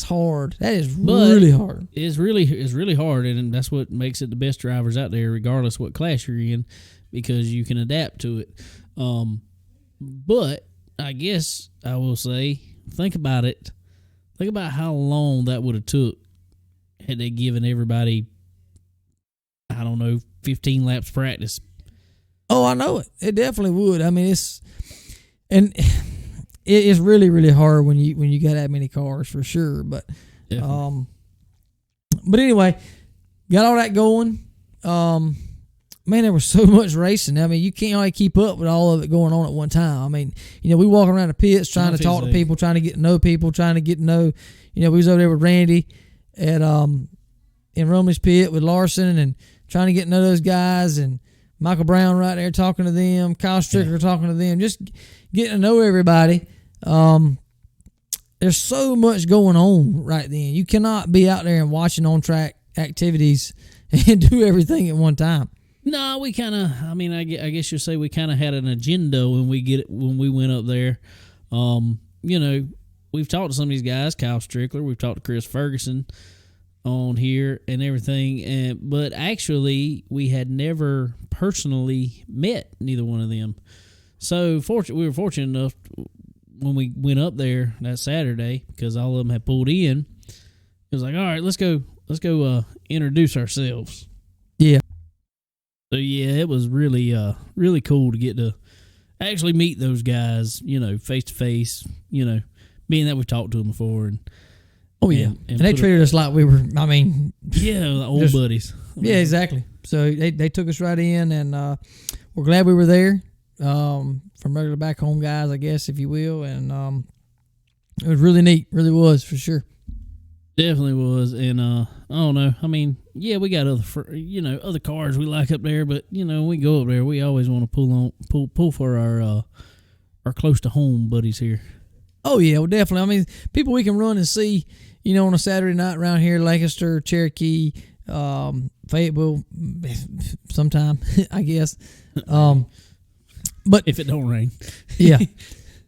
D: hard. That is really hard.
C: It's really hard, and that's what makes it the best drivers out there, regardless what class you're in, because you can adapt to it. But I guess I will say, think about it. Think about how long that would have took had they given everybody, I don't know, 15 laps practice.
D: Oh, I know it. It definitely would. I mean, it's really, really hard when you got that many cars, for sure. But but anyway, got all that going. Man, there was so much racing. I mean, you can't only keep up with all of it going on at one time. I mean, we walk around the pits trying to talk to people, trying to get to know people, trying to get to know. We was over there with Randy at in Romney's pit with Larson and trying to get to know those guys, and Michael Brown right there talking to them, Kyle Stricker talking to them, just getting to know everybody. There's so much going on right then. You cannot be out there and watching on-track activities and do everything at one time.
C: No, we kind of. I mean, I guess you'll say we kind of had an agenda when we went up there. We've talked to some of these guys, Kyle Strickler. We've talked to Chris Ferguson on here and everything, but actually we had never personally met neither one of them. So we were fortunate enough when we went up there that Saturday, because all of them had pulled in. It was like, all right, let's go introduce ourselves.
D: Yeah.
C: So yeah, it was really really cool to get to actually meet those guys, face to face, being that we've talked to them before. And
D: they treated us like we were, I mean,
C: old buddies.
D: Yeah, exactly. So they took us right in, and we're glad we were there. From regular back home guys, I guess, if you will, and it was really neat. Really was, for sure.
C: Definitely was, and I don't know. I mean, yeah, we got other cars we like up there, but when we go up there, we always want to pull for our close to home buddies here.
D: Oh yeah, well, definitely. I mean, people we can run and see, on a Saturday night around here, Lancaster, Cherokee, Fayetteville, sometime, I guess. But
C: if it don't rain,
D: yeah.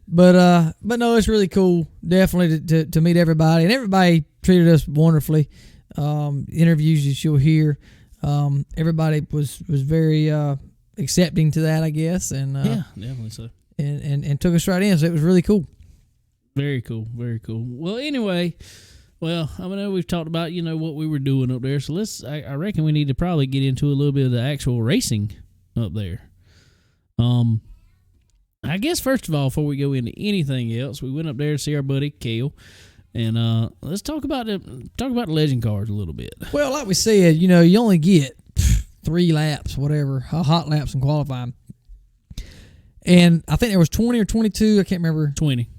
D: But no, it's really cool. Definitely to meet everybody, and everybody treated us wonderfully. Interviews you'll hear, everybody was very accepting to that, I guess, and
C: yeah, definitely so.
D: And took us right in, so it was really cool.
C: Very cool, very cool. Well, anyway, I know we've talked about what we were doing up there, so I reckon we need to probably get into a little bit of the actual racing up there. I guess first of all, before we go into anything else, we went up there to see our buddy Kale, and let's talk about the legend cars a little bit. Well,
D: like we said, you only get 3 laps, whatever, hot laps in qualifying, and I think there was 20 or 22. I can't remember.
C: 20.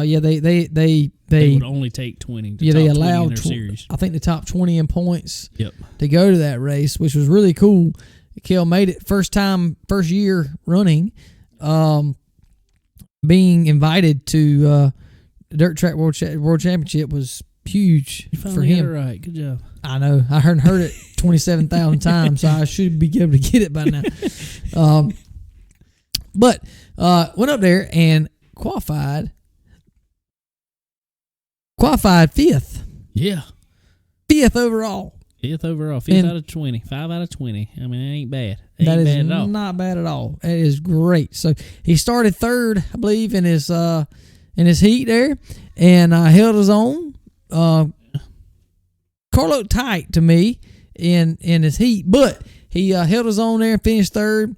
D: Yeah, they
C: would only take 20.
D: They allowed
C: their series.
D: I think the top 20 in points.
C: Yep.
D: To go to that race, which was really cool. Kale made it first year running. Being invited to the Dirt Track World Championship was huge
C: You
D: for
C: finally got it
D: him.
C: right. Good job.
D: I know. I heard it 27,000 times, so I should be able to get it by now. But went up there and qualified fifth.
C: Yeah.
D: Fifth overall.
C: Fifth overall. Fifth
D: And-
C: out of 20. 5 out of 20. I mean, it ain't bad. It
D: That
C: ain't
D: is
C: bad at all.
D: not bad at all. It is great. So he started third, I believe, in his heat there, and held his own. Car looked tight to me in his heat, but he held his own there and finished third.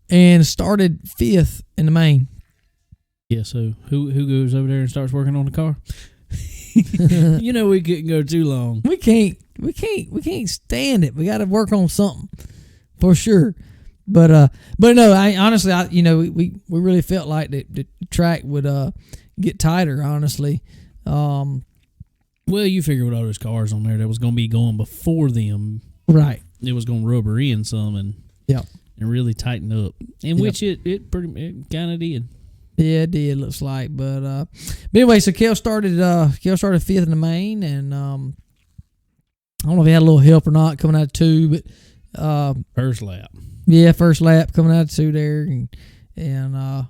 D: And started fifth in the main.
C: Yeah, so who goes over there and starts working on the car? You know we couldn't go too long.
D: We can't stand it. We got to work on something for sure. But no, honestly, we really felt like the track would get tighter. Honestly,
C: Well, you figure with all those cars on there that was going to be going before them,
D: right?
C: it was going to rubber in some and really tighten up, and which it kind of did.
D: Yeah, it did. Looks like, but anyway, so Kel started fifth in the main, and I don't know if he had a little help or not coming out of two, but
C: First lap.
D: yeah, first lap coming out of two there, and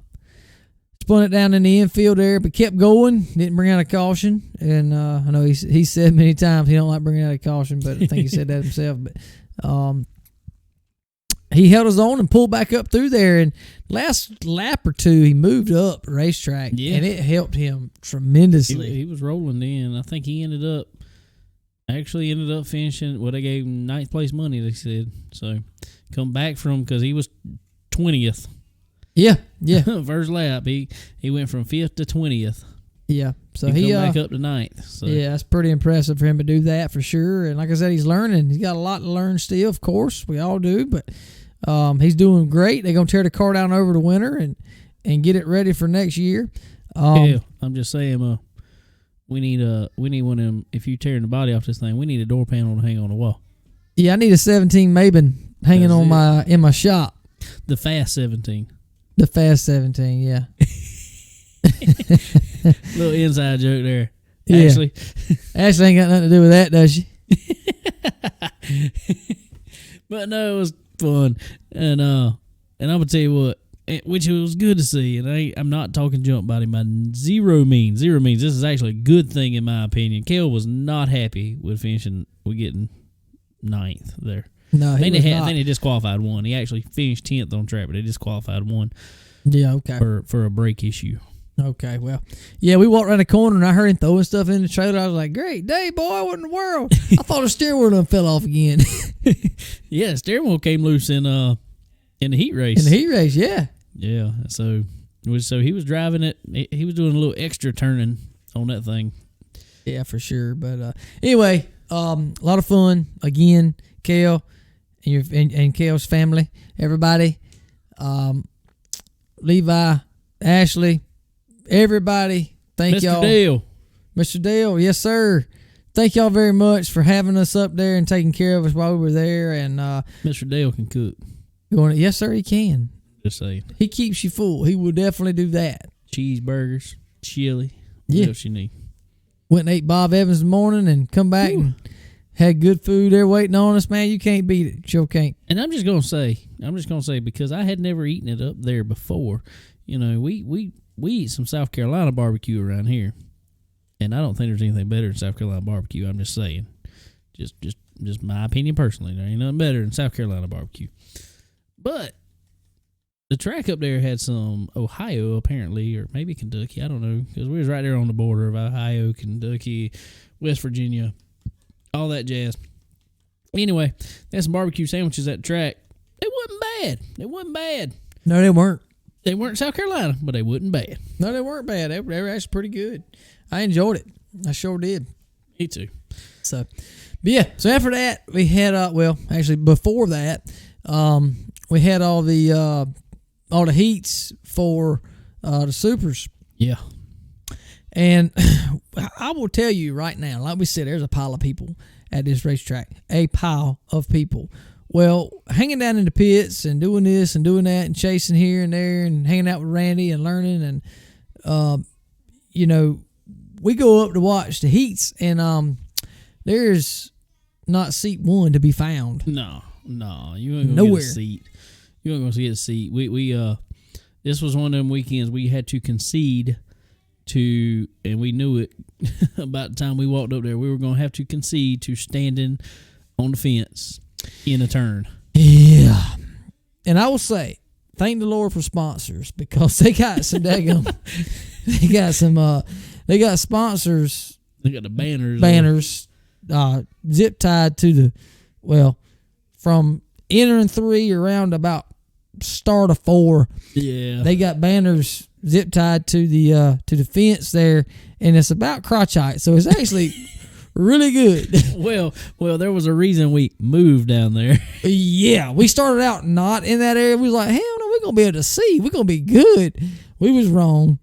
D: spun it down in the infield there, but kept going. Didn't bring out a caution, and I know he said many times he don't like bringing out a caution, but I think he said that himself. But he held his own and pulled back up through there, and last lap or two he moved up the racetrack, and it helped him tremendously.
C: He was rolling in. I think he ended up finishing. Well, they gave him 9th place money. They said so. Come back from because he was 20th.
D: Yeah.
C: First lap, he went from 5th to 20th.
D: Yeah. So
C: he
D: he
C: come back up to 9th. So.
D: Yeah, that's pretty impressive for him to do that for sure. And like I said, he's learning. He's got a lot to learn still, of course. We all do, but he's doing great. They're gonna tear the car down over the winter and get it ready for next year.
C: I'm just saying, we need one of them. If you tearing the body off this thing, we need a door panel to hang on the wall.
D: Yeah, I need a 17 Maben hanging in my shop.
C: The Fast 17.
D: The Fast 17, yeah.
C: Little inside joke there.
D: Yeah.
C: Actually,
D: Ashley ain't got nothing to do with that, does she?
C: but no, it was fun, and I'm gonna tell you what, which it was good to see. And I'm not talking jump body by zero means. This is actually a good thing in my opinion. Kel was not happy with finishing. With getting 9th there.
D: No,
C: I think they disqualified one. He actually finished 10th on track, but they disqualified one.
D: Yeah, okay.
C: For a brake issue.
D: Okay, well, yeah, we walked around the corner and I heard him throwing stuff in the trailer. I was like, "Great day, boy! What in the world?" I thought the steering wheel done fell off again.
C: Yeah, the steering wheel came loose in the heat race.
D: In the heat race, yeah.
C: Yeah, so he was driving it. He was doing a little extra turning on that thing.
D: Yeah, for sure. But anyway, a lot of fun again, Kel and Kel's family, everybody, Levi, Ashley, everybody. Thank y'all, Mr. Dale. Yes, sir. Thank y'all very much for having us up there and taking care of us while we were there. And
C: Mr. Dale can cook.
D: Yes, sir, he can.
C: Just saying.
D: He keeps you full. He will definitely do that.
C: Cheeseburgers, chili. What
D: Yeah.
C: else you need?
D: Went and ate Bob Evans in the morning and come back and had good food there waiting on us, man. You can't beat it. Sure can't.
C: And I'm just gonna say because I had never eaten it up there before. You know, we eat some South Carolina barbecue around here, and I don't think there's anything better than South Carolina barbecue. I'm just saying, just my opinion personally. There ain't nothing better than South Carolina barbecue. But the track up there had some Ohio apparently, or maybe Kentucky. I don't know, because we was right there on the border of Ohio, Kentucky, West Virginia, all that jazz. Anyway, they had some barbecue sandwiches at the track. They wasn't bad.
D: No, they weren't.
C: They weren't South Carolina, but they wasn't bad.
D: No, they weren't bad. They were actually pretty good. I enjoyed it. I sure did.
C: Me too.
D: So, but yeah. So after that, we had actually before that, we had all the heats for the supers.
C: Yeah.
D: And I will tell you right now, like we said, there's a pile of people at this racetrack. A pile of people. Well, hanging down in the pits and doing this and doing that and chasing here and there and hanging out with Randy and learning and we go up to watch the heats, and there's not seat one to be found.
C: No, you ain't gonna get a seat. You ain't gonna get a seat. We this was one of them weekends we had to concede to, and we knew it about the time we walked up there. We were gonna have to concede to standing on the fence in a turn.
D: Yeah, and I will say, thank the Lord for sponsors, because they got some daggum. They got sponsors.
C: They got the
D: banners, zip tied to from entering 3 around about start of 4.
C: Yeah,
D: they got banners zip tied to the fence there, and it's about crotch height, so it's actually really good.
C: Well, there was a reason we moved down there.
D: Yeah, we started out not in that area. We was like, hell no, we're gonna be able to see. We're gonna be good. We was wrong.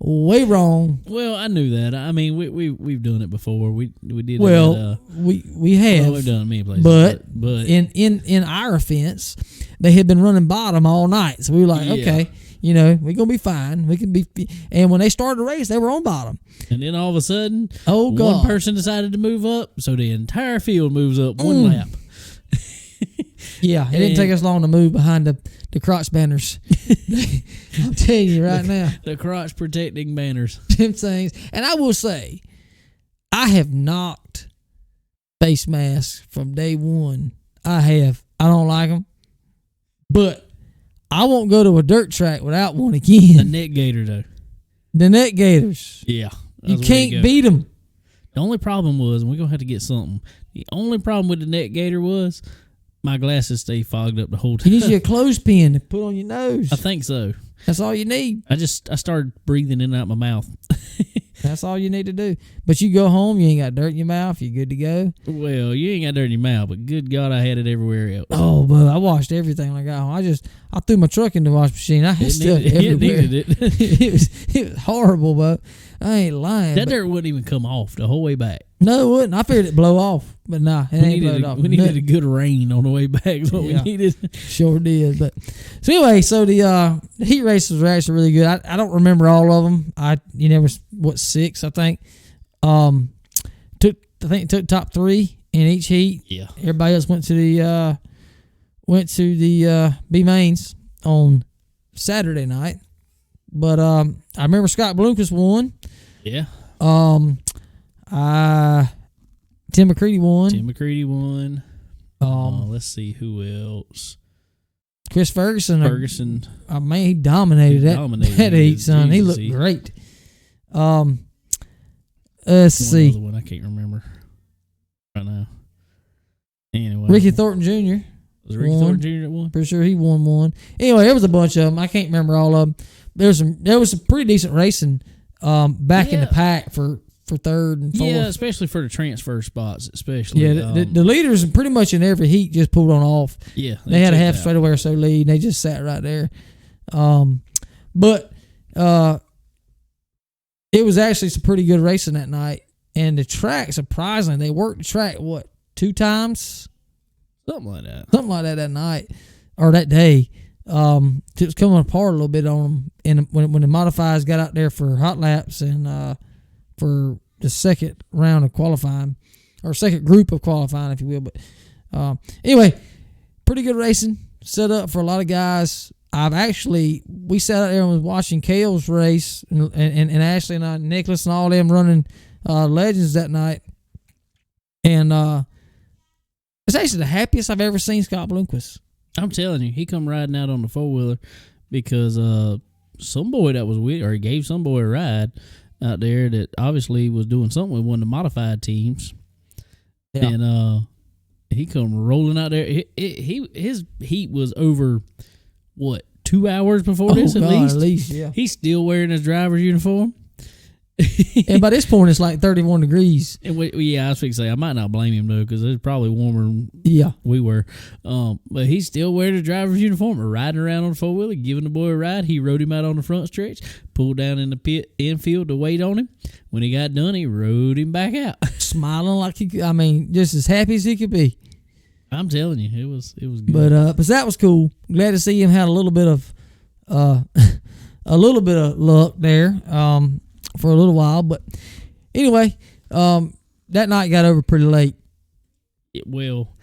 D: Way wrong.
C: Well, I knew that. I mean, we've done it before. We did.
D: Well, we have.
C: Well, we've done it many places.
D: But in our offense, they had been running bottom all night, so we were like, okay, we're gonna be fine. We can be. And when they started the race, they were on bottom.
C: And then all of a sudden,
D: one
C: person decided to move up, so the entire field moves up one lap.
D: Yeah, it didn't take us long to move behind the crotch banners. I'm telling you right now.
C: The crotch protecting banners.
D: Them things. And I will say, I have knocked face masks from day one. I have. I don't like them. But I won't go to a dirt track without one again.
C: The net gator, though.
D: The net gators.
C: Yeah.
D: You can't beat them.
C: The only problem was, and we're going to have to get something. The only problem with the net gator was my glasses stay fogged up the whole time.
D: You need your clothespin to put on your nose.
C: I think so.
D: That's all you need.
C: I started breathing in and out my mouth.
D: That's all you need to do. But you go home, you ain't got dirt in your mouth, you're good to go.
C: Well, you ain't got dirt in your mouth, but good God, I had it everywhere else.
D: Oh, but I washed everything when I got home. I threw my truck in the wash machine. I had stuff everywhere.
C: It needed it.
D: It was horrible, but I ain't lying.
C: That dirt wouldn't even come off the whole way back.
D: No, it wouldn't. I figured it'd blow off, but nah, it ain't blowed off.
C: We needed a good rain on the way back is what we needed.
D: Sure did. But so anyway, the heat races were actually really good. I don't remember all of them. There was 6, I think. Took top 3 in each heat.
C: Yeah.
D: Everybody else went to the B mains on Saturday night. But I remember Scott Bloomquist won.
C: Yeah.
D: Tim McCready
C: won. Let's see who else.
D: Chris Ferguson. Man, he
C: dominated
D: that heat, son. He looked great. Let's see.
C: One I can't remember right now. Anyway,
D: Ricky Thornton Jr.
C: Was Ricky Thornton Jr. that won?
D: Pretty sure he won one. Anyway, there was a bunch of them. I can't remember all of them. There was some pretty decent racing back in the pack for third and fourth.
C: Yeah, especially for the transfer spots, especially.
D: Yeah, the leaders pretty much in every heat just pulled on off.
C: Yeah.
D: They had a half straightaway or so lead, and they just sat right there. But it was actually some pretty good racing that night. And the track, surprisingly, they worked the track, 2 times?
C: Something like
D: that night, or that day. It was coming apart a little bit on them. And when the modifieds got out there for hot laps and for the second round of qualifying, or second group of qualifying, if you will. But anyway, pretty good racing. Set up for a lot of guys. We sat out there and was watching Kale's race, and Ashley and Nicholas and all them running Legends that night. And it's actually the happiest I've ever seen Scott Bloomquist.
C: I'm telling you, he come riding out on the 4-wheeler because some boy that was with, or he gave some boy a ride out there that obviously was doing something with one of the modified teams. Yeah. And he come rolling out there. His heat was over, 2 hours before this at least?
D: At least, yeah.
C: He's still wearing his driver's uniform.
D: And by this point, it's like 31 degrees.
C: And I was fixing to say, I might not blame him, though, because it's probably warmer than we were. But he's still wearing his driver's uniform and riding around on the 4-wheeler, giving the boy a ride. He rode him out on the front stretch, pulled down in the pit infield to wait on him. When he got done, he rode him back out.
D: Smiling like just as happy as he could be.
C: I'm telling you, it was good.
D: But that was cool. Glad to see him had a little bit of luck there. for a little while. But anyway, that night got over pretty late.
C: Well,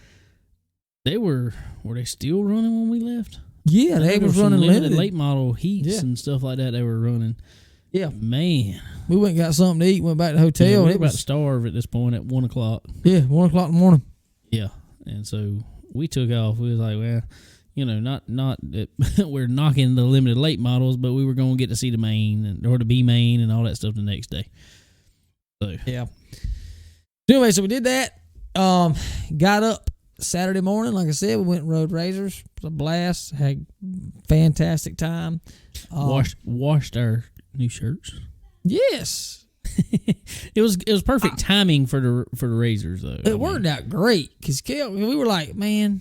C: were they still running when we left?
D: Yeah, they was running limited
C: late model heats and stuff like that. They were running.
D: Yeah,
C: man.
D: We went and got something to eat. Went back to the hotel.
C: Yeah, we
D: and
C: were
D: it
C: about
D: was
C: to starve at this point at 1 o'clock.
D: Yeah, 1 o'clock in the morning.
C: Yeah, and so we took off. We was like, well, not that we're knocking the limited late models, but we were going to get to see the main or the B main and all that stuff the next day. So
D: yeah. Anyway, so we did that. Got up Saturday morning, like I said, we went and rode Razors. It was a blast. Had fantastic time.
C: Washed our new shirts.
D: Yes.
C: It was perfect timing for the Razors though.
D: It worked out great because we were like, man,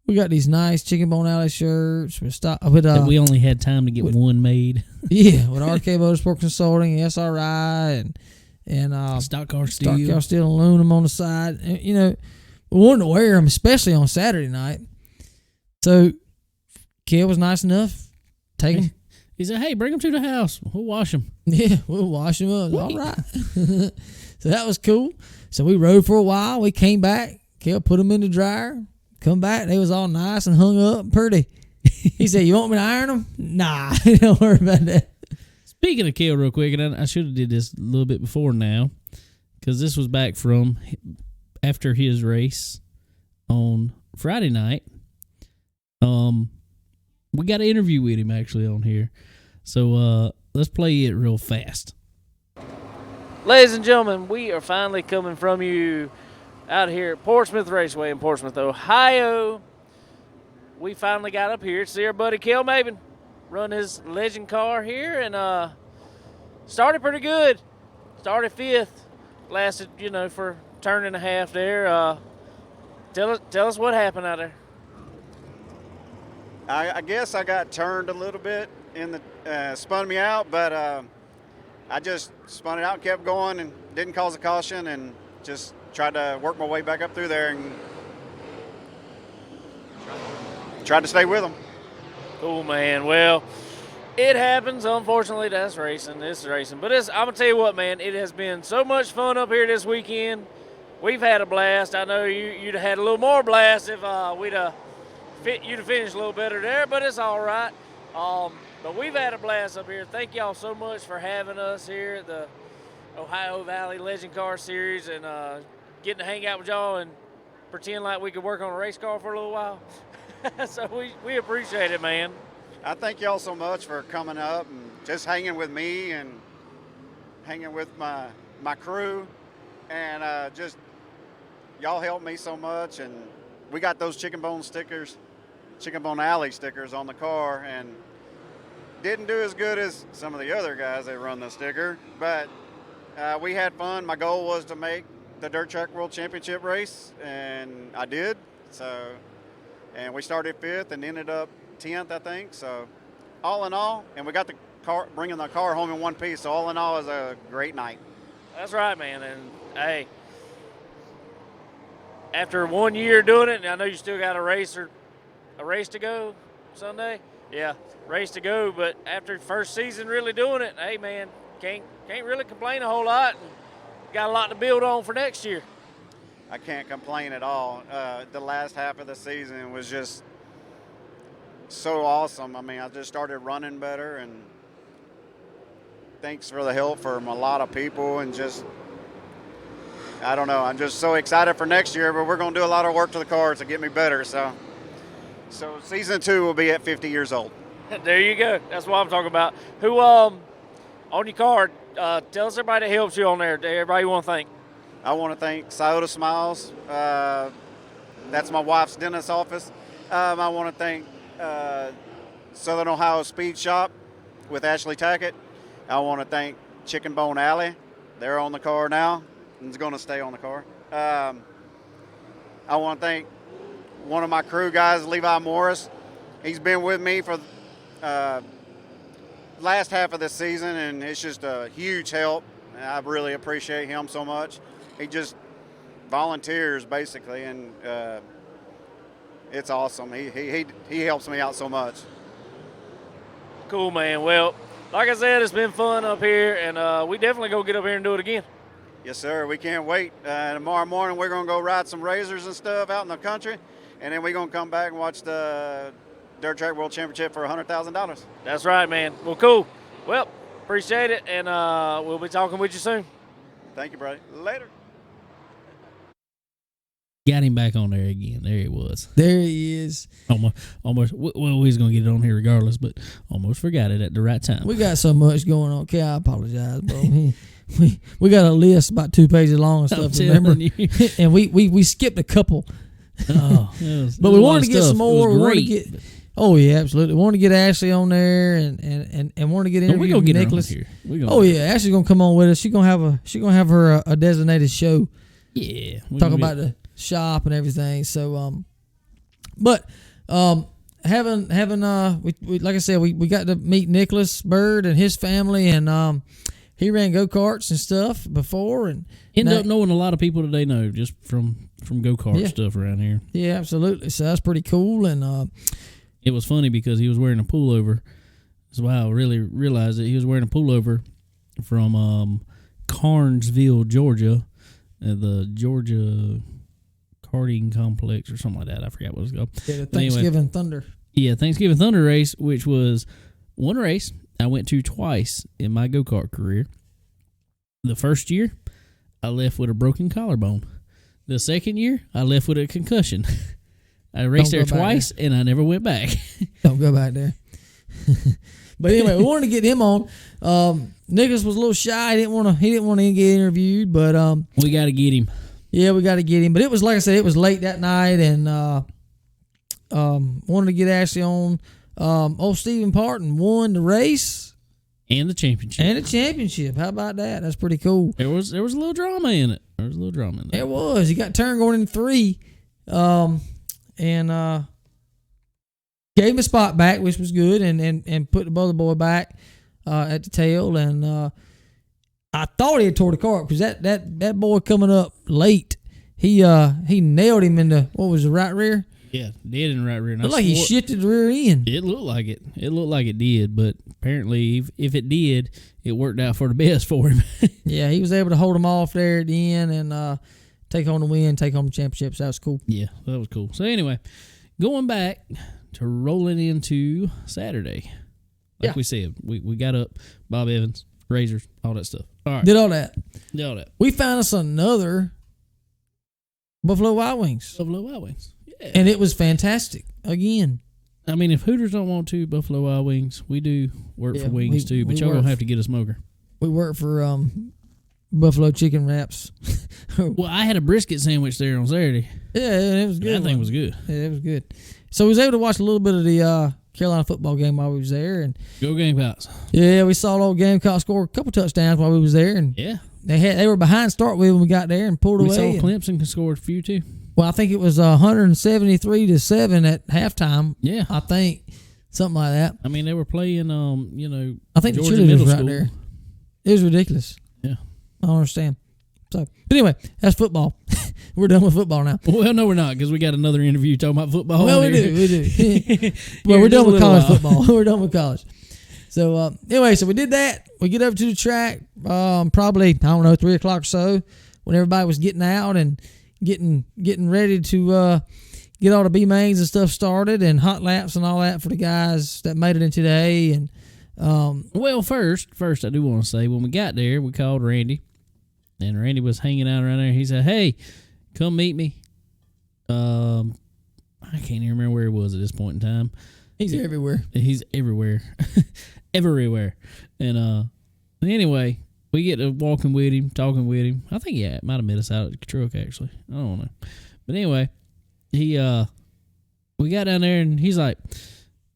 D: we got these nice Chicken Bone Alley shirts.
C: That we only had time to get one made.
D: Yeah, with RK Motorsport Consulting, SRI, and
C: Stock Car Steel
D: aluminum on the side. And, we wanted to wear them, especially on Saturday night. So, Kel was nice enough. Take them.
C: He said, hey, bring them to the house. We'll wash them.
D: Yeah, we'll wash them up. All right. So that was cool. So we rode for a while. We came back. Kel put them in the dryer. Come back. They was all nice and hung up and pretty. He said, you want me to iron them? Nah, don't worry about that.
C: Speaking of Kel real quick, and I should have did this a little bit before now, because this was back from after his race on Friday night. We got an interview with him actually on here. So let's play it real fast. Ladies and gentlemen, we are finally coming from you out here at Portsmouth Raceway in Portsmouth, Ohio. We finally got up here to see our buddy Kel Maben run his legend car here, and started pretty good. Started fifth, lasted, for a turn and a half there. Tell us what happened out there.
E: I guess I got turned a little bit in the spun me out, but I just spun it out, kept going, and didn't cause a caution, and just tried to work my way back up through there and tried to stay with them.
C: Cool, man. Well, it happens. Unfortunately, that's racing. This is racing. But I'm going to tell you what, man, it has been so much fun up here this weekend. We've had a blast. I know you'd have had a little more blast if you'd have finished a little better there, but it's all right. But we've had a blast up here. Thank y'all so much for having us here at the Ohio Valley Legend Car Series and getting to hang out with y'all and pretend like we could work on a race car for a little while. So we appreciate it, man.
E: I thank y'all so much for coming up and just hanging with me and hanging with my crew. And just y'all helped me so much. And we got those Chicken Bone Alley stickers on the car, and didn't do as good as some of the other guys that run the sticker. But we had fun. My goal was to make the Dirt Track World Championship race, and I did. And we started fifth and ended up 10th, I think. So all in all, and we got bringing the car home in one piece. So all in all, it was a great night.
C: That's right, man. And hey, after 1 year doing it, and I know you still got a race to go Sunday. Yeah, race to go. But after first season really doing it, hey man, can't really complain a whole lot. And got a lot to build on for next year.
E: I can't complain at all. The last half of the season was just so awesome. I mean, I just started running better, and thanks for the help from a lot of people, and just, I don't know, I'm just so excited for next year, but we're going to do a lot of work to the car to get me better. So season 2 will be at 50 years old.
C: There you go. That's what I'm talking about. Who, on your card, tell us everybody that helps you on there. Everybody you want to thank.
E: I want to thank Scioto Smiles. That's my wife's dentist office. I want to thank Southern Ohio Speed Shop with Ashley Tackett. I want to thank Chicken Bone Alley. They're on the car now, and it's going to stay on the car. I want to thank one of my crew guys, Levi Morris. He's been with me for last half of this season, and it's just a huge help. I really appreciate him so much. He just volunteers basically, and it's awesome. He helps me out so much.
C: Cool, man. Well,
F: like I said, it's been fun up here, and we definitely go get up here and do it again.
E: Yes, sir. We can't wait. Tomorrow morning we're going to go ride some razors and stuff out in the country, and then we're going to come back and watch the Dirt Track World Championship for $100,000.
F: That's right, man. Well, cool. Well, appreciate it, and we'll be talking with you soon.
E: Thank you, buddy. Later.
C: Got him back on there again. There he was.
D: There he is.
C: Almost. Well, we was gonna get it on here regardless, but almost forgot it at the right time.
D: We got so much going on. Okay, I apologize, bro. we got a list about 2 pages long and stuff. Remember, and we skipped a couple.
C: Oh,
D: but we wanted to get some more. We wanted to
C: great.
D: get. Oh yeah, absolutely. We wanted to get Ashley on there and wanted to get interviewed
C: we gonna
D: with
C: get
D: Nicholas.
C: her on here.
D: Oh yeah, Ashley's gonna come on with us. She's gonna have her a designated show.
C: Yeah,
D: Talk about the shop and everything. So having we like I said, we got to meet Nicholas Bird and his family, and he ran go-karts and stuff before, and
C: ended up knowing a lot of people that they know just from go-kart stuff around here.
D: Yeah, absolutely. So that's pretty cool. And
C: it was funny because he was wearing a pullover. That's why I really realized that he was wearing a pullover from Carnesville, Georgia, the Georgia karting complex or something like that. I forgot what it was called.
D: Yeah, the Thanksgiving Thunder.
C: Yeah, Thanksgiving Thunder race, which was one race I went to twice in my go-kart career. The first year, I left with a broken collarbone. The second year, I left with a concussion. I raced there twice, and I never went back.
D: Don't go back there. But anyway, we wanted to get him on. Nicholas was a little shy. He didn't want to get interviewed, but
C: we got to get him.
D: Yeah, we got to get him. But it was, like I said, it was late that night, and wanted to get Ashley on. Old Stephen Parton won the race
C: and the championship.
D: How about that? That's pretty cool.
C: There was a little drama in it.
D: There was. He got turned going in 3, and gave him a spot back, which was good, and put the other boy back at the tail. And I thought he had tore the car because that boy coming up late, he nailed him in the, what was the right rear?
C: Yeah, dead in the right rear.
D: Looked like he shifted the rear end.
C: It looked like it. It looked like it did, but apparently, if it did, it worked out for the best for him.
D: Yeah, he was able to hold him off there at the end and take home the win, take home the championship. So that was cool.
C: Yeah, that was cool. So anyway, going back to rolling into Saturday, like we said, we got up, Bob Evans, razors, all that stuff. All right,
D: did all that.
C: We
D: found us another Buffalo Wild Wings.
C: Yeah.
D: And it was fantastic again.
C: I mean, if Hooters don't want to, Buffalo Wild Wings, we do work for wings too, but y'all going to have to get a smoker.
D: We work for Buffalo Chicken Wraps.
C: Well, I had a brisket sandwich there on Saturday.
D: Yeah, it was good.
C: That thing was good.
D: Yeah, it was good. So we was able to watch a little bit of the Carolina football game while we was there. And
C: go Gamecocks.
D: Yeah, we saw old Gamecocks score a couple touchdowns while we was there. And
C: yeah.
D: They were behind start with when we got there and pulled away.
C: We saw Clemson scored a few too.
D: Well, I think it was 173-7 at halftime.
C: Yeah,
D: I think something like that.
C: I mean, they were playing,
D: I think
C: Georgia
D: the cheerleaders
C: middle
D: right
C: school.
D: there. It was ridiculous.
C: Yeah,
D: I don't understand. So, but anyway, that's football. We're done with football now.
C: Well, no, we're not because we got another interview talking about football.
D: Well, we do. Well, we're done with college football. We're done with college. So anyway, so we did that. We get over to the track, probably 3 o'clock or so, when everybody was getting out and getting ready to get all the B mains and stuff started and hot laps and all that for the guys that made it in today. And
C: well, first I do want to say when we got there, we called Randy, and Randy was hanging out around there. He said, "Hey, come meet me." I can't even remember where he was at this point in time.
D: He's everywhere.
C: He's everywhere, everywhere. And anyway, we get to walking with him, talking with him. I think might have met us out at the truck actually. I don't know, but anyway, we got down there and he's like,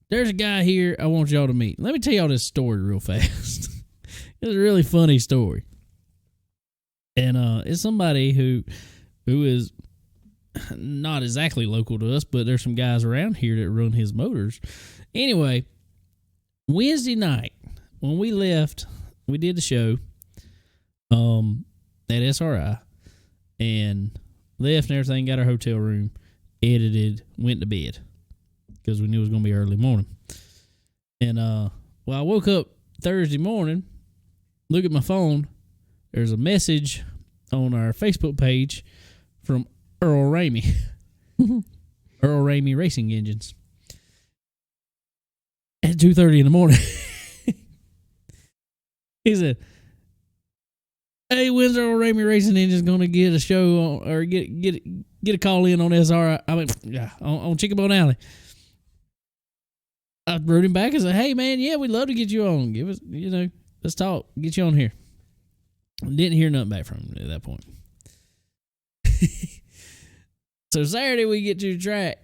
C: "There's a guy here I want y'all to meet. Let me tell y'all this story real fast." It's a really funny story, and it's somebody who is not exactly local to us, but there's some guys around here that run his motors. Anyway, Wednesday night when we left, we did the show at SRI and left and everything, got our hotel room, edited, went to bed because we knew it was going to be early morning. And I woke up Thursday morning, look at my phone. There's a message on our Facebook page from Earl Ramey. Earl Ramey Racing Engines. At 2:30 in the morning. He said, "Hey, when's Earl Ramey Racing Engines going to get a show on, or get a call in on SR? I mean, yeah, on Chicken Bone Alley?" I wrote him back and said, "Hey, man, yeah, we'd love to get you on. Give us, let's talk. Get you on here." Didn't hear nothing back from him at that point. So Saturday we get to the track.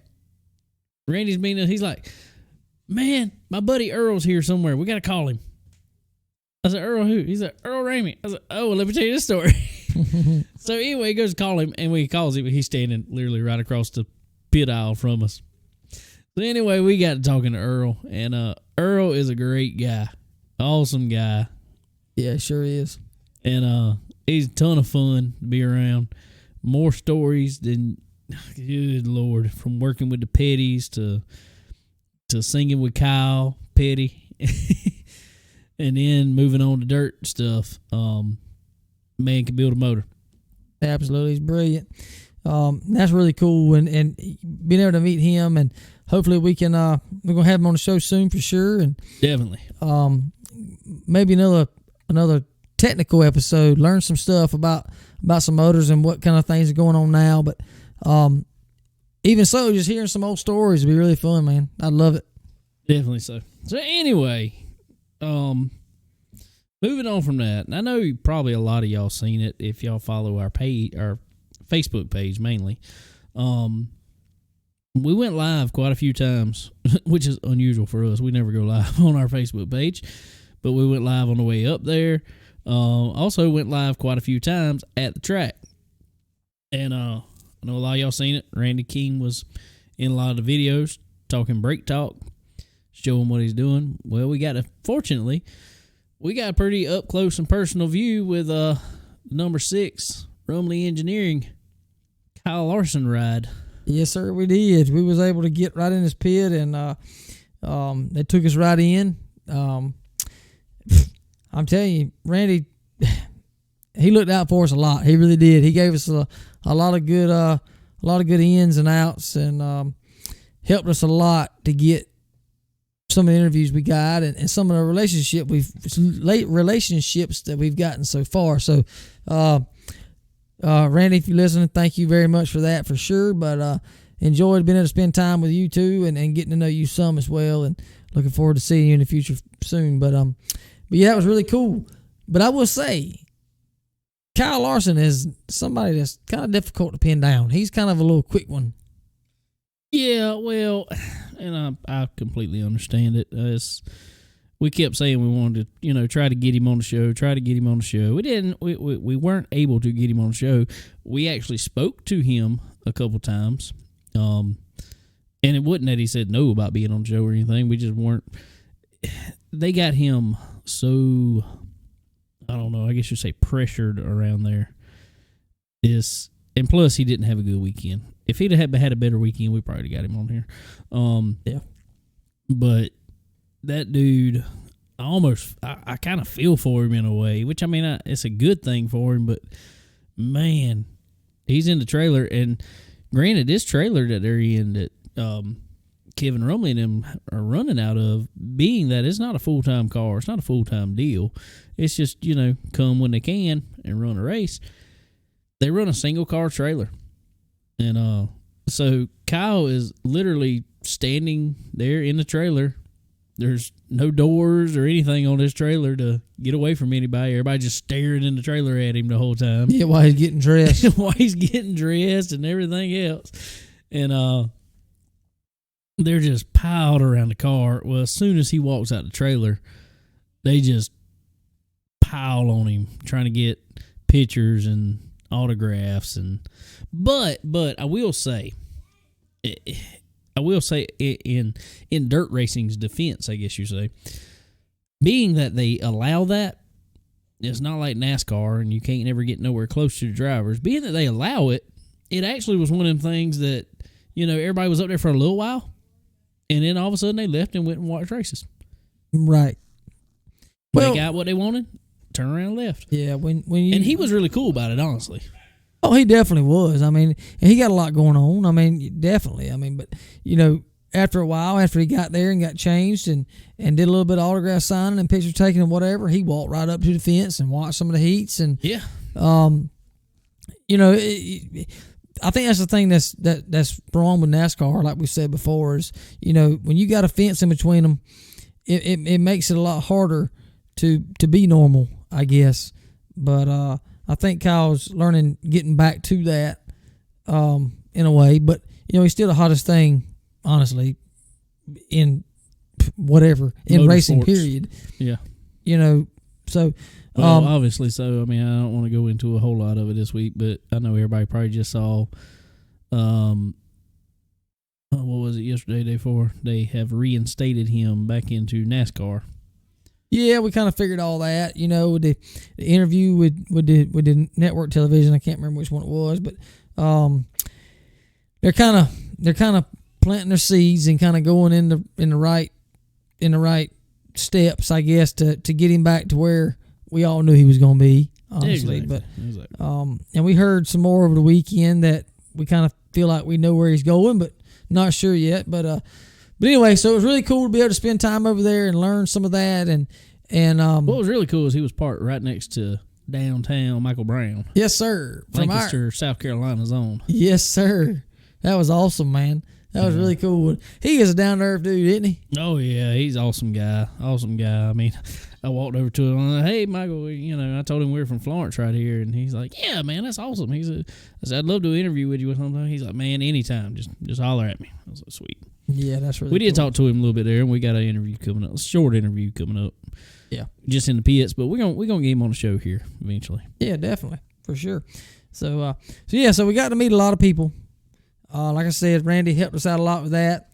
C: Randy's meeting us. He's like, "Man, my buddy Earl's here somewhere. We got to call him." I said, "Earl who?" He said, "Earl Ramey." I said, "Oh, well, let me tell you this story." So anyway, he goes to call him, and when he calls him, he's standing literally right across the pit aisle from us. So anyway, we got to talking to Earl, and Earl is a great guy. Awesome guy.
D: Yeah, sure is.
C: And he's a ton of fun to be around. More stories than, good Lord, from working with the Petties to singing with Kyle Petty. And then moving on to dirt stuff. Man can build a motor.
D: Absolutely. He's brilliant. That's really cool. And being able to meet him, and hopefully we're going to have him on the show soon for sure. And
C: definitely.
D: Maybe another technical episode, learn some stuff about some motors and what kind of things are going on now. But even so, just hearing some old stories would be really fun, man. I'd love it.
C: Definitely so. So anyway, moving on from that, and I know probably a lot of y'all seen it if y'all follow our page, our Facebook page mainly. We went live quite a few times, which is unusual for us. We never go live on our Facebook page, but we went live on the way up there. Also went live quite a few times at the track. And I know a lot of y'all seen it. Randy King was in a lot of the videos talking brake talk, showing what he's doing. Well, fortunately, we got a pretty up close and personal view with number 6 Rumley Engineering Kyle Larson ride.
D: Yes, sir, we did. We was able to get right in his pit, and they took us right in. I'm telling you, Randy, he looked out for us a lot. He really did. He gave us a lot of good ins and outs, and helped us a lot to get some of the interviews we got, and some of the relationships that we've gotten so far. So, Randy, if you're listening, thank you very much for that, for sure. But enjoyed being able to spend time with you too, and getting to know you some as well, and looking forward to seeing you in the future soon. But yeah, that was really cool. But I will say, Kyle Larson is somebody that's kind of difficult to pin down. He's kind of a little quick one.
C: Yeah, well, and I completely understand it. We kept saying we wanted to, try to get him on the show. We didn't. We weren't able to get him on the show. We actually spoke to him a couple times, and it wasn't that he said no about being on the show or anything. We just weren't. They got him so, I don't know, I guess you'd say pressured around there. And plus he didn't have a good weekend. If he'd had a better weekend, we probably got him on here.
D: Yeah.
C: But that dude, I kind of feel for him in a way, which I mean, it's a good thing for him, but man, he's in the trailer, and granted, this trailer that they're in that Kevin Rumley and them are running out of, being that it's not a full-time car, it's not a full-time deal, it's just, come when they can and run a race. They run a single-car trailer. And so Kyle is literally standing there in the trailer. There's no doors or anything on this trailer to get away from anybody. Everybody just staring in the trailer at him the whole time.
D: Yeah, while he's getting dressed.
C: While he's getting dressed and everything else. And they're just piled around the car. Well, as soon as he walks out the trailer, they just pile on him, trying to get pictures and autographs. But I will say in dirt racing's defense, I guess you say, being that they allow that, it's not like NASCAR and you can't ever get nowhere close to the drivers. Being that they allow it, it actually was one of them things that, everybody was up there for a little while, and then all of a sudden they left and went and watched races.
D: Right.
C: They got what they wanted, turn around and left.
D: Yeah, when you
C: And he was really cool about it, honestly.
D: Oh, he definitely was. I mean, and he got a lot going on. I mean, definitely. I mean, but after a while, after he got there and got changed and did a little bit of autograph signing and picture taking and whatever, he walked right up to the fence and watched some of the heats. And
C: yeah,
D: I think that's the thing that's wrong with NASCAR. Like we said before, is when you got a fence in between them, it makes it a lot harder to be normal, I guess. But I think Kyle's getting back to that in a way. But he's still the hottest thing, honestly, in whatever in
C: Motorsports.
D: Racing. Period.
C: Yeah.
D: So.
C: Well, obviously so. I mean, I don't want to go into a whole lot of it this week, but I know everybody probably just saw, what was it, yesterday, day before? They have reinstated him back into NASCAR.
D: Yeah, we kind of figured all that, with the interview with the network television. I can't remember which one it was, but they're kind of planting their seeds and kind of going in the right steps, I guess, to get him back to where we all knew he was going to be, honestly.
C: Exactly.
D: And we heard some more over the weekend that we kind of feel like we know where he's going, but not sure yet. But anyway, so it was really cool to be able to spend time over there and learn some of that. And
C: what was really cool is he was parked right next to downtown Michael Brown.
D: Yes, sir.
C: Lancaster, South Carolina's own.
D: Yes, sir. That was awesome, man. That was really cool. He is a down-to-earth dude, isn't he?
C: Oh, yeah. He's an awesome guy. Awesome guy. I mean, I walked over to him and I'm like, hey, Michael, I told him we were from Florence right here. And he's like, yeah, man, that's awesome. I said, I'd love to interview with you or something. He's like, man, anytime. Just holler at me. I was like, sweet.
D: Yeah, that's really
C: We did
D: cool.
C: talk to him a little bit there, and we got an interview coming up. A short interview coming up.
D: Yeah.
C: Just in the pits, but we're gonna get him on the show here eventually.
D: Yeah, definitely. For sure. So we got to meet a lot of people. Like I said, Randy helped us out a lot with that.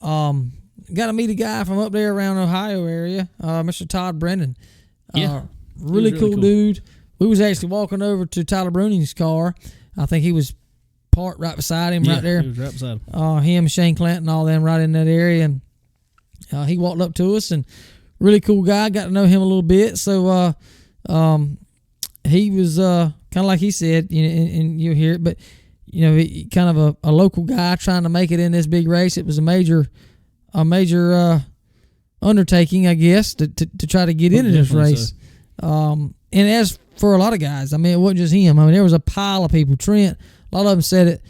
D: Got to meet a guy from up there around Ohio area, Mr. Todd Brennan. Really cool dude. We was actually walking over to Tyler Bruning's car. I think he was parked right beside him, right there.
C: He was right beside him.
D: Him, Shane Clanton, all them right in that area. And he walked up to us, and really cool guy. Got to know him a little bit. So he was kind of like he said, and you'll hear it, but he, kind of a local guy trying to make it in this big race. It was a major undertaking, I guess, to try to get into this race. So. And as for a lot of guys, I mean, it wasn't just him. I mean, there was a pile of people. Trent, a lot of them said it.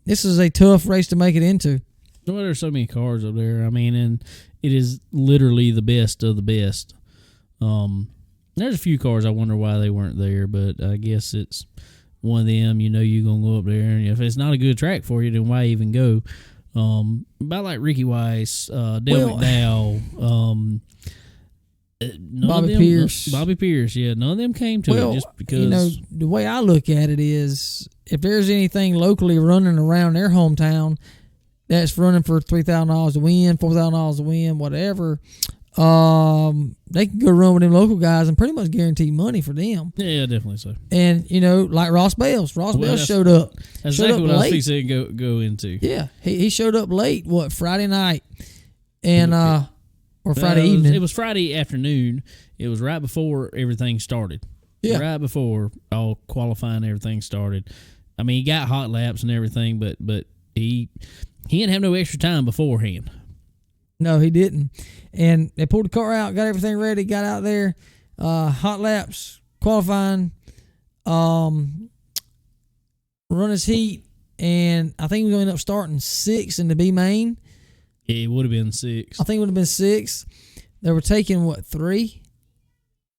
D: This is a tough race to make it into.
C: Well, there's so many cars up there. I mean, and it is literally the best of the best. There's a few cars I wonder why they weren't there, but I guess it's one of them. You're going to go up there, and if it's not a good track for you, then why even go? About like Ricky Weiss, Dale McDowell,
D: Bobby
C: Pierce. Yeah, none of them came to it just because.
D: The way I look at it is, if there's anything locally running around their hometown that's running for $3,000 to win, $4,000 to win, whatever, they can go run with them local guys and pretty much guarantee money for them.
C: Yeah, definitely so.
D: And like Ross Bales. Ross Bales showed up.
C: That's exactly what I was fixing to go into.
D: Yeah, he showed up late. Friday night, and or Friday evening.
C: It was Friday afternoon. It was right before everything started.
D: Yeah,
C: right before all qualifying, everything started. I mean, he got hot laps and everything, but he didn't have no extra time beforehand.
D: No, he didn't. And they pulled the car out, got everything ready, got out there, hot laps, qualifying, run his heat, and I think he was going to end up starting 6 in the B main.
C: Yeah, it would have been 6.
D: I think it would have been 6. They were taking, 3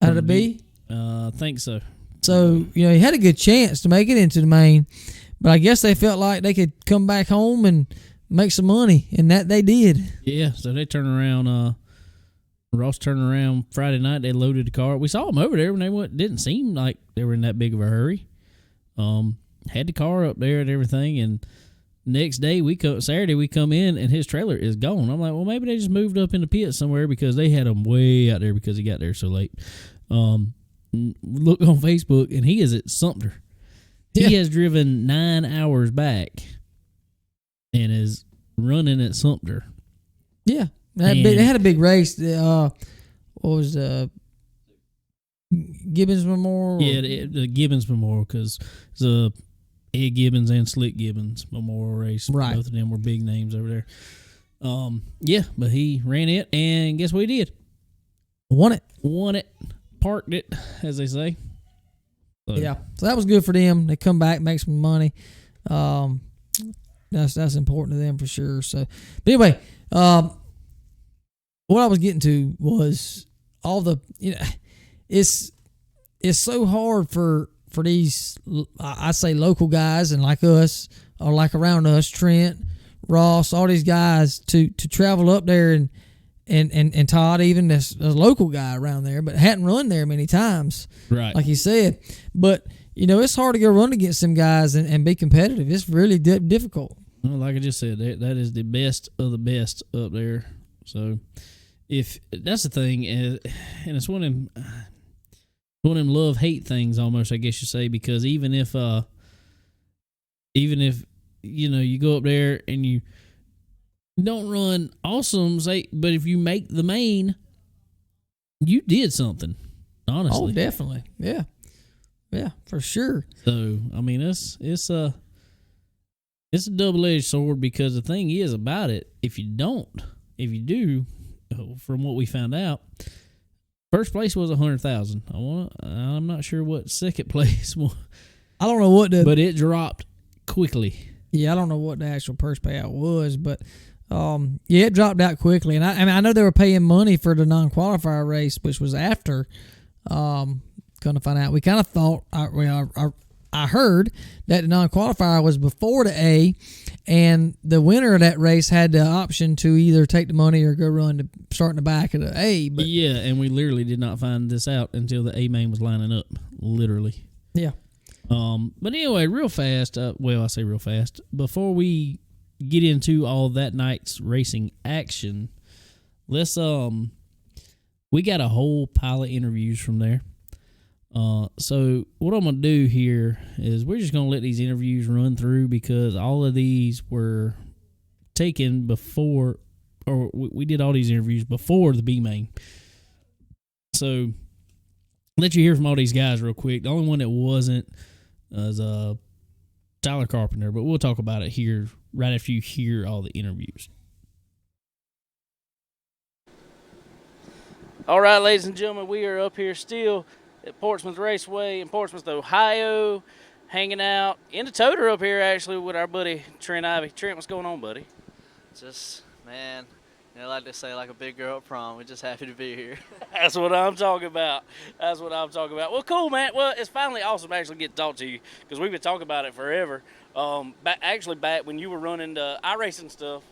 D: out of the B?
C: I think so.
D: So, he had a good chance to make it into the main, but I guess they felt like they could come back home and make some money, and that they did.
C: Yeah, so they turned around. Ross turned around Friday night. They loaded the car. We saw them over there, and they didn't seem like they were in that big of a hurry. Had the car up there and everything, and next day Saturday we come in and his trailer is gone. I'm like, well, maybe they just moved up in the pit somewhere because they had him way out there because he got there so late. Look on Facebook, and he is at Sumter. He has driven 9 hours back and is running at Sumter.
D: Yeah. They had a big race. What was Gibbons Memorial.
C: Yeah, the Gibbons Memorial, because the Ed Gibbons and Slick Gibbons Memorial race.
D: Right.
C: Both of them were big names over there. Yeah, but he ran it, and guess what he did?
D: Won it.
C: Parked it, as they say. So,
D: yeah, so that was good for them. They come back, make some money. That's important to them for sure. So, but anyway, what I was getting to was all the it's so hard for these I say local guys and like us or like around us, Trent, Ross, all these guys to travel up there and Todd, even as a local guy around there, but hadn't run there many times,
C: right?
D: Like you said. But it's hard to go run against them guys and be competitive. It's really difficult.
C: Well, like I just said, that is the best of the best up there. So, if that's the thing, and it's one of them love-hate things almost, I guess you say, because even if you go up there and you don't run awesome, but if you make the main, you did something, honestly.
D: Oh, definitely. Yeah, for sure.
C: So, I mean, it's a double-edged sword, because the thing is about it, if you do, from what we found out, first place was 100,000. I'm not sure what second place was.
D: I don't know what
C: but it dropped quickly.
D: Yeah, I don't know what the actual purse payout was, but it dropped out quickly. And I know they were paying money for the non-qualifier race, which was after. Going to find out, we kind of thought I heard that the non-qualifier was before the A, and the winner of that race had the option to either take the money or go run to start in the back of the A. But
C: yeah, and we literally did not find this out until the A main was lining up, literally.
D: Yeah.
C: But anyway, real fast. I say real fast. Before we get into all that night's racing action, let's we got a whole pile of interviews from there. So what I'm going to do here is we're just going to let these interviews run through, because all of these were taken before, or we did all these interviews before the B main. So let you hear from all these guys real quick. The only one that wasn't was Tyler Carpenter, but we'll talk about it here right after you hear all the interviews. All right, ladies and gentlemen, we are up here still at Portsmouth Raceway in Portsmouth, Ohio, hanging out in the toter up here, actually, with our buddy Trent Ivy. Trent, what's going on, buddy?
G: Just, man, like they say, like a big girl at prom. We're just happy to be here.
F: That's what I'm talking about. Well, cool, man. Well, it's finally awesome to actually get to talk to you, because we've been talking about it forever. Back when you were running the iRacing stuff.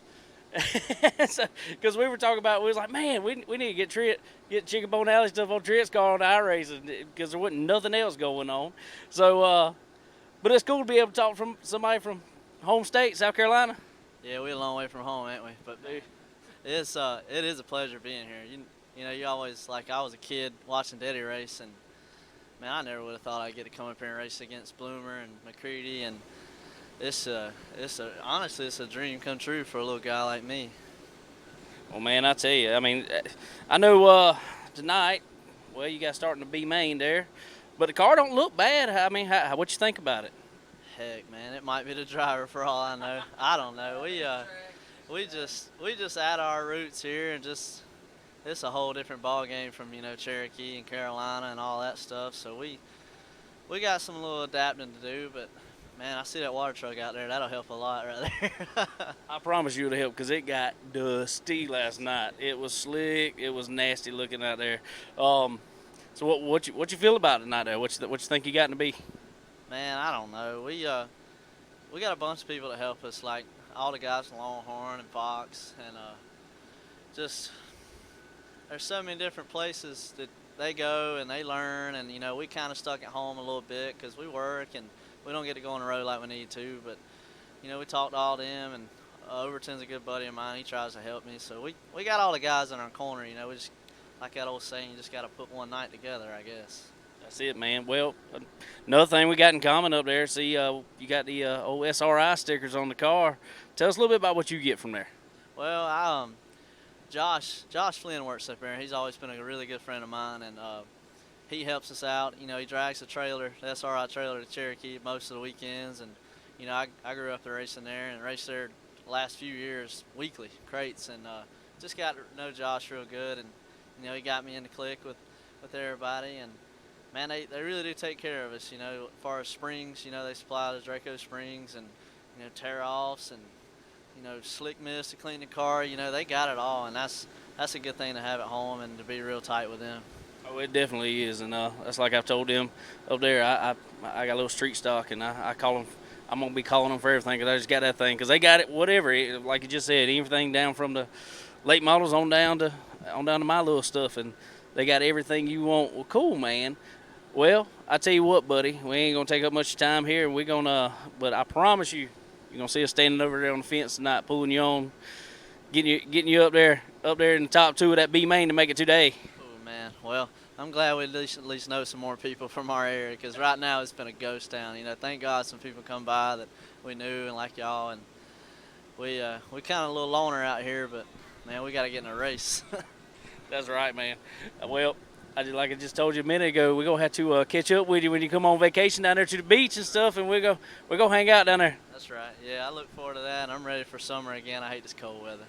F: Because we were talking about, we was like, man, we need to get Chicken Bone Alley stuff on Trent's car on iRacing, because there wasn't nothing else going on. So, but it's cool to be able to talk from somebody from home state, South Carolina.
G: Yeah, we're a long way from home, ain't we? But it is a pleasure being here. You always, like, I was a kid watching Daddy race, and man, I never would have thought I'd get to come up here and race against Bloomer and McCready, and honestly, it's a dream come true for a little guy like me.
F: Well, man, I tell you, I mean, I know tonight, well, you got starting to be main there, but the car don't look bad. I mean, what you think about it?
G: Heck, man, it might be the driver for all I know. I don't know. We just add our roots here, and just it's a whole different ball game from Cherokee and Carolina and all that stuff. So we got some little adapting to do, but. Man, I see that water truck out there. That'll help a lot right there.
F: I promise you it'll help, because it got dusty last night. It was slick. It was nasty looking out there. So what you feel about it tonight there? What you think you got to be?
G: Man, I don't know. We got a bunch of people to help us, like all the guys from Longhorn and Fox, and just there's so many different places that they go and they learn, and we kind of stuck at home a little bit because we work and we don't get to go on the road like we need to, but we talked to all them, and Overton's a good buddy of mine. He tries to help me, so we got all the guys in our corner. We just, like that old saying, you just got to put one night together, I guess.
F: That's it, man. Well, another thing we got in common up there, see, you got the old SRI stickers on the car. Tell us a little bit about what you get from there.
G: Well, Josh Flynn works up there. He's always been a really good friend of mine, and he helps us out. You know, he drags the trailer, the SRI trailer to Cherokee most of the weekends. And, you know, I grew up racing there and raced there the last few years weekly, crates. And just got to know Josh real good. And, you know, he got me in the click with everybody. And, man, they really do take care of us, you know, as far as springs. You know, they supply the Draco springs and, you know, tear-offs and, you know, slick mist to clean the car. You know, they got it all, and that's a good thing to have at home and to be real tight with them.
F: Oh, it definitely is, and that's like I've told them up there. I got a little street stock, and I call them. I'm gonna be calling them for everything because I just got that thing because they got it. Whatever, like you just said, everything down from the late models on down to my little stuff, and they got everything you want. Well, cool, man. Well, I tell you what, buddy, we ain't gonna take up much time here. We're gonna, but I promise you, you're gonna see us standing over there on the fence tonight, pulling you on, getting you up there in the top 2 of that B main to make it today.
G: Oh man, well, I'm glad we at least know some more people from our area because right now it's been a ghost town. You know, thank God some people come by that we knew and like y'all, and we kind of a little loner out here, but man, we got to get in a race.
F: That's right, man. Well, like I just told you a minute ago, we're gonna have to catch up with you when you come on vacation down there to the beach and stuff, and we're gonna hang out down there.
G: That's right. Yeah, I look forward to that, and I'm ready for summer again. I hate this cold weather.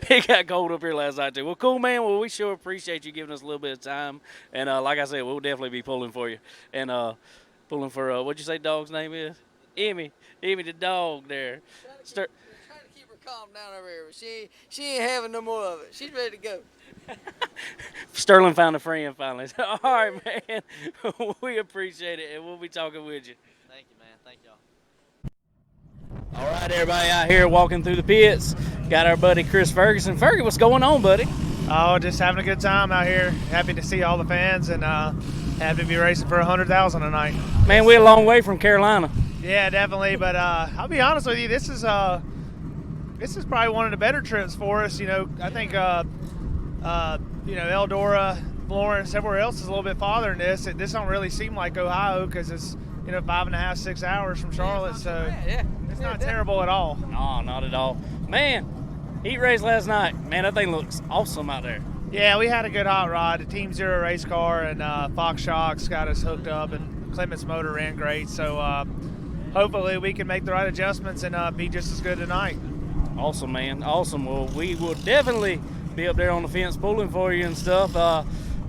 F: It got cold up here last night too. Well, cool, man. Well, we sure appreciate you giving us a little bit of time, and like I said, we'll definitely be pulling for you, and pulling for what'd you say dog's name is? Emmy the dog there.
H: Trying to keep her calm down over here, but she ain't having no more of it. She's ready to go.
F: Sterling found a friend finally. All right, man. We appreciate it, and we'll be talking with you.
G: Thank you, man. Thank y'all.
F: All right, everybody out here walking through the pits. Got our buddy Chris Ferguson. Fergie, what's going on, buddy?
I: Oh, just having a good time out here. Happy to see all the fans and happy to be racing for 100,000 tonight.
F: Man, we're a long way from Carolina.
I: Yeah, definitely. But I'll be honest with you, this is probably one of the better trips for us. You know, I think you know, Eldora, Florence, everywhere else is a little bit farther than this. This don't really seem like Ohio because it's, you know, 5.5, 6 hours from Charlotte. So it's not terrible at all.
F: No, not at all. Man, heat race last night. Man, that thing looks awesome out there.
I: Yeah, we had a good hot rod. The Team Zero race car and Fox Shocks got us hooked up, and Clement's motor ran great. So hopefully we can make the right adjustments and be just as good tonight.
F: Awesome, man. Awesome. Well, we will definitely be up there on the fence pulling for you and stuff.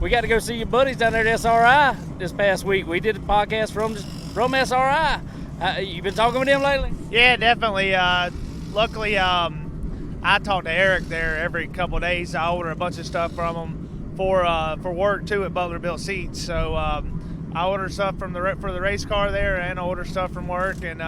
F: We got to go see your buddies down there at SRI this past week. We did a podcast from SRI. You been talking with them lately?
I: Yeah, definitely. Luckily, I talk to Eric there every couple of days. I order a bunch of stuff from him for work too at Butler Built Seats. So I order stuff for the race car there, and I order stuff from work, and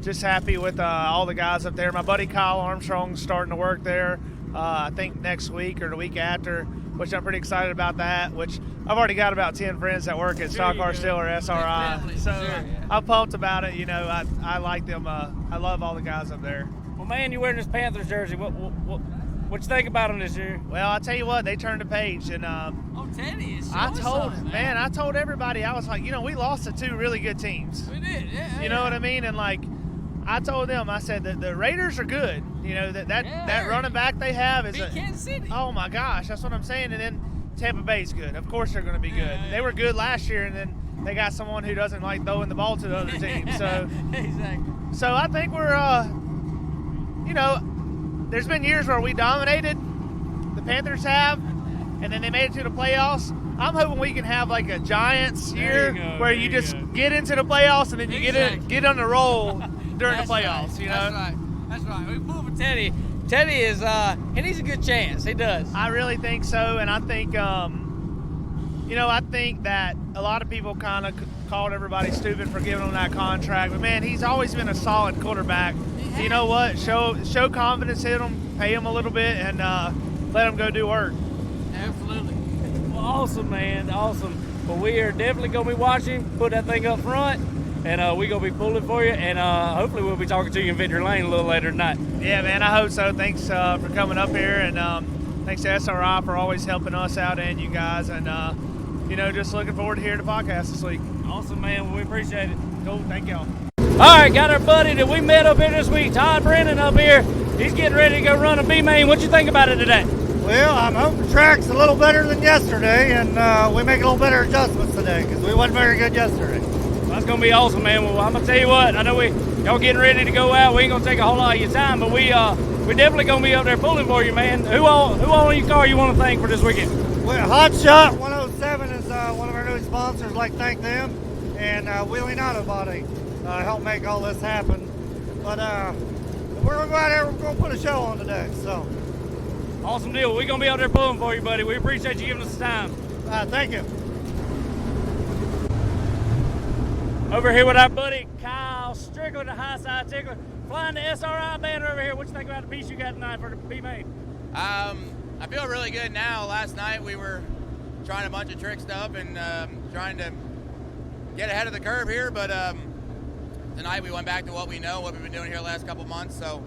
I: just happy with all the guys up there. My buddy Kyle Armstrong's starting to work there. I think next week or the week after, which I'm pretty excited about that, which I've already got about 10 friends that work at Stock Car Still or SRI. So I'm pumped about it. You know, I like them. I love all the guys up there.
F: Well, man, you're wearing this Panthers jersey. What you think about them this year?
I: Well, I'll tell you what, they turned the page. And
H: Teddy is
I: I told everybody, I was like, you know, we lost to 2 really good teams.
H: We did, yeah.
I: You know what I mean? And like, I told them, I said that the Raiders are good. You know, that running back they have is
H: Kansas City.
I: Oh my gosh, that's what I'm saying. And then Tampa Bay's good. Of course they're going to be good. They were good last year, and then they got someone who doesn't like throwing the ball to the other team. So
H: Exactly.
I: So I think we're, you know, there's been years where we dominated. The Panthers have, and then they made it to the playoffs. I'm hoping we can have like a Giants year where you just get into the playoffs and then you get on the roll during the playoffs.
H: Right.
I: You know,
H: that's right. We pull for Teddy. Teddy is he needs a good chance. He does.
I: I really think so, and I think, you know, I think that a lot of people kind of called everybody stupid for giving him that contract. But man, he's always been a solid quarterback. You know what? Show confidence in him, pay him a little bit, and let him go do work.
H: Absolutely.
F: Well, awesome, man. Awesome. Well, we are definitely going to be watching. Put that thing up front, and we're going to be pulling for you. And hopefully we'll be talking to you in Victory Lane a little later tonight.
I: Yeah, man, I hope so. Thanks for coming up here, and thanks to SRI for always helping us out and you guys. And, you know, just looking forward to hearing the podcast this week.
F: Awesome, man. Well, we appreciate it.
I: Cool. Thank y'all.
F: All right, got our buddy that we met up here this week, Todd Brennan up here. He's getting ready to go run a B-Main. What you think about it today?
J: Well, I'm hoping the track's a little better than yesterday, and we make a little better adjustments today because we wasn't very good yesterday.
F: Well, that's going to be awesome, man. Well, I'm going to tell you what. I know y'all getting ready to go out. We ain't going to take a whole lot of your time, but we definitely going to be up there pulling for you, man. Who all in your car you want to thank for this weekend?
J: Well, Hot Shot 107 is one of our new sponsors. I'd like to thank them, and Wheeling Auto Body helped make all this happen. But we're going to go out there. We're going to put a show on today. So.
F: Awesome deal. We're going to be out there pulling for you, buddy. We appreciate you giving us the time.
J: Thank you.
F: Over here with our buddy Kyle Strickler, the high side tickler, flying the SRI banner over here. What you think about the piece you got tonight for the B-Main?
B: I feel really good now. Last night we were trying a bunch of trick stuff and trying to get ahead of the curve here, but tonight we went back to what we know, what we've been doing here the last couple months, so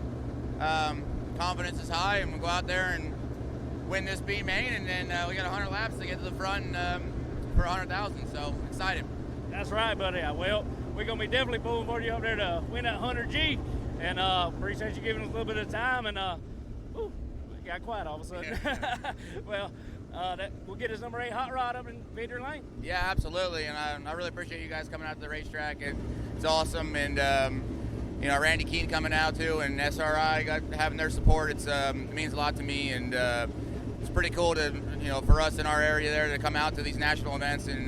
B: confidence is high, and we'll go out there and win this B-Main, and then we got 100 laps to get to the front and, for 100,000, so excited. That's right, buddy. Well, we're going to be definitely pulling for you up there to win that 100G, and appreciate you giving us a little bit of time, and it got quiet all of a sudden. Yeah. Well, we'll get his number 8 hot rod up in Victory Lane.
K: Yeah, absolutely, and I really appreciate you guys coming out to the racetrack. It's awesome, and Randy Keene coming out too, and SRI having their support. It means a lot to me, and it's pretty cool to for us in our area there to come out to these national events and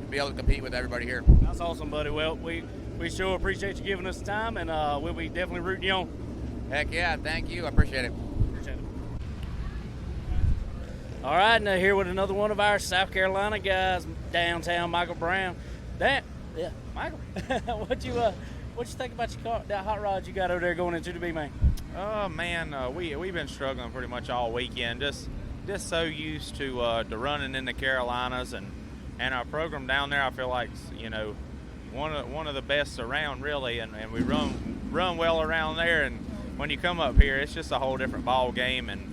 K: be able to compete with everybody here.
F: That's awesome, buddy. Well, we sure appreciate you giving us time, and we'll be definitely rooting you on.
K: Heck yeah, thank you. I appreciate it.
F: All right, now here with another one of our South Carolina guys, downtown Michael Brown. Michael, what you think about your car, that hot rod you got over there going into the B-Main?
L: Oh man, we've been struggling pretty much all weekend. Just so used to running in the Carolinas, and our program down there, I feel like one of the best around really, and we run well around there. And when you come up here, it's just a whole different ball game, and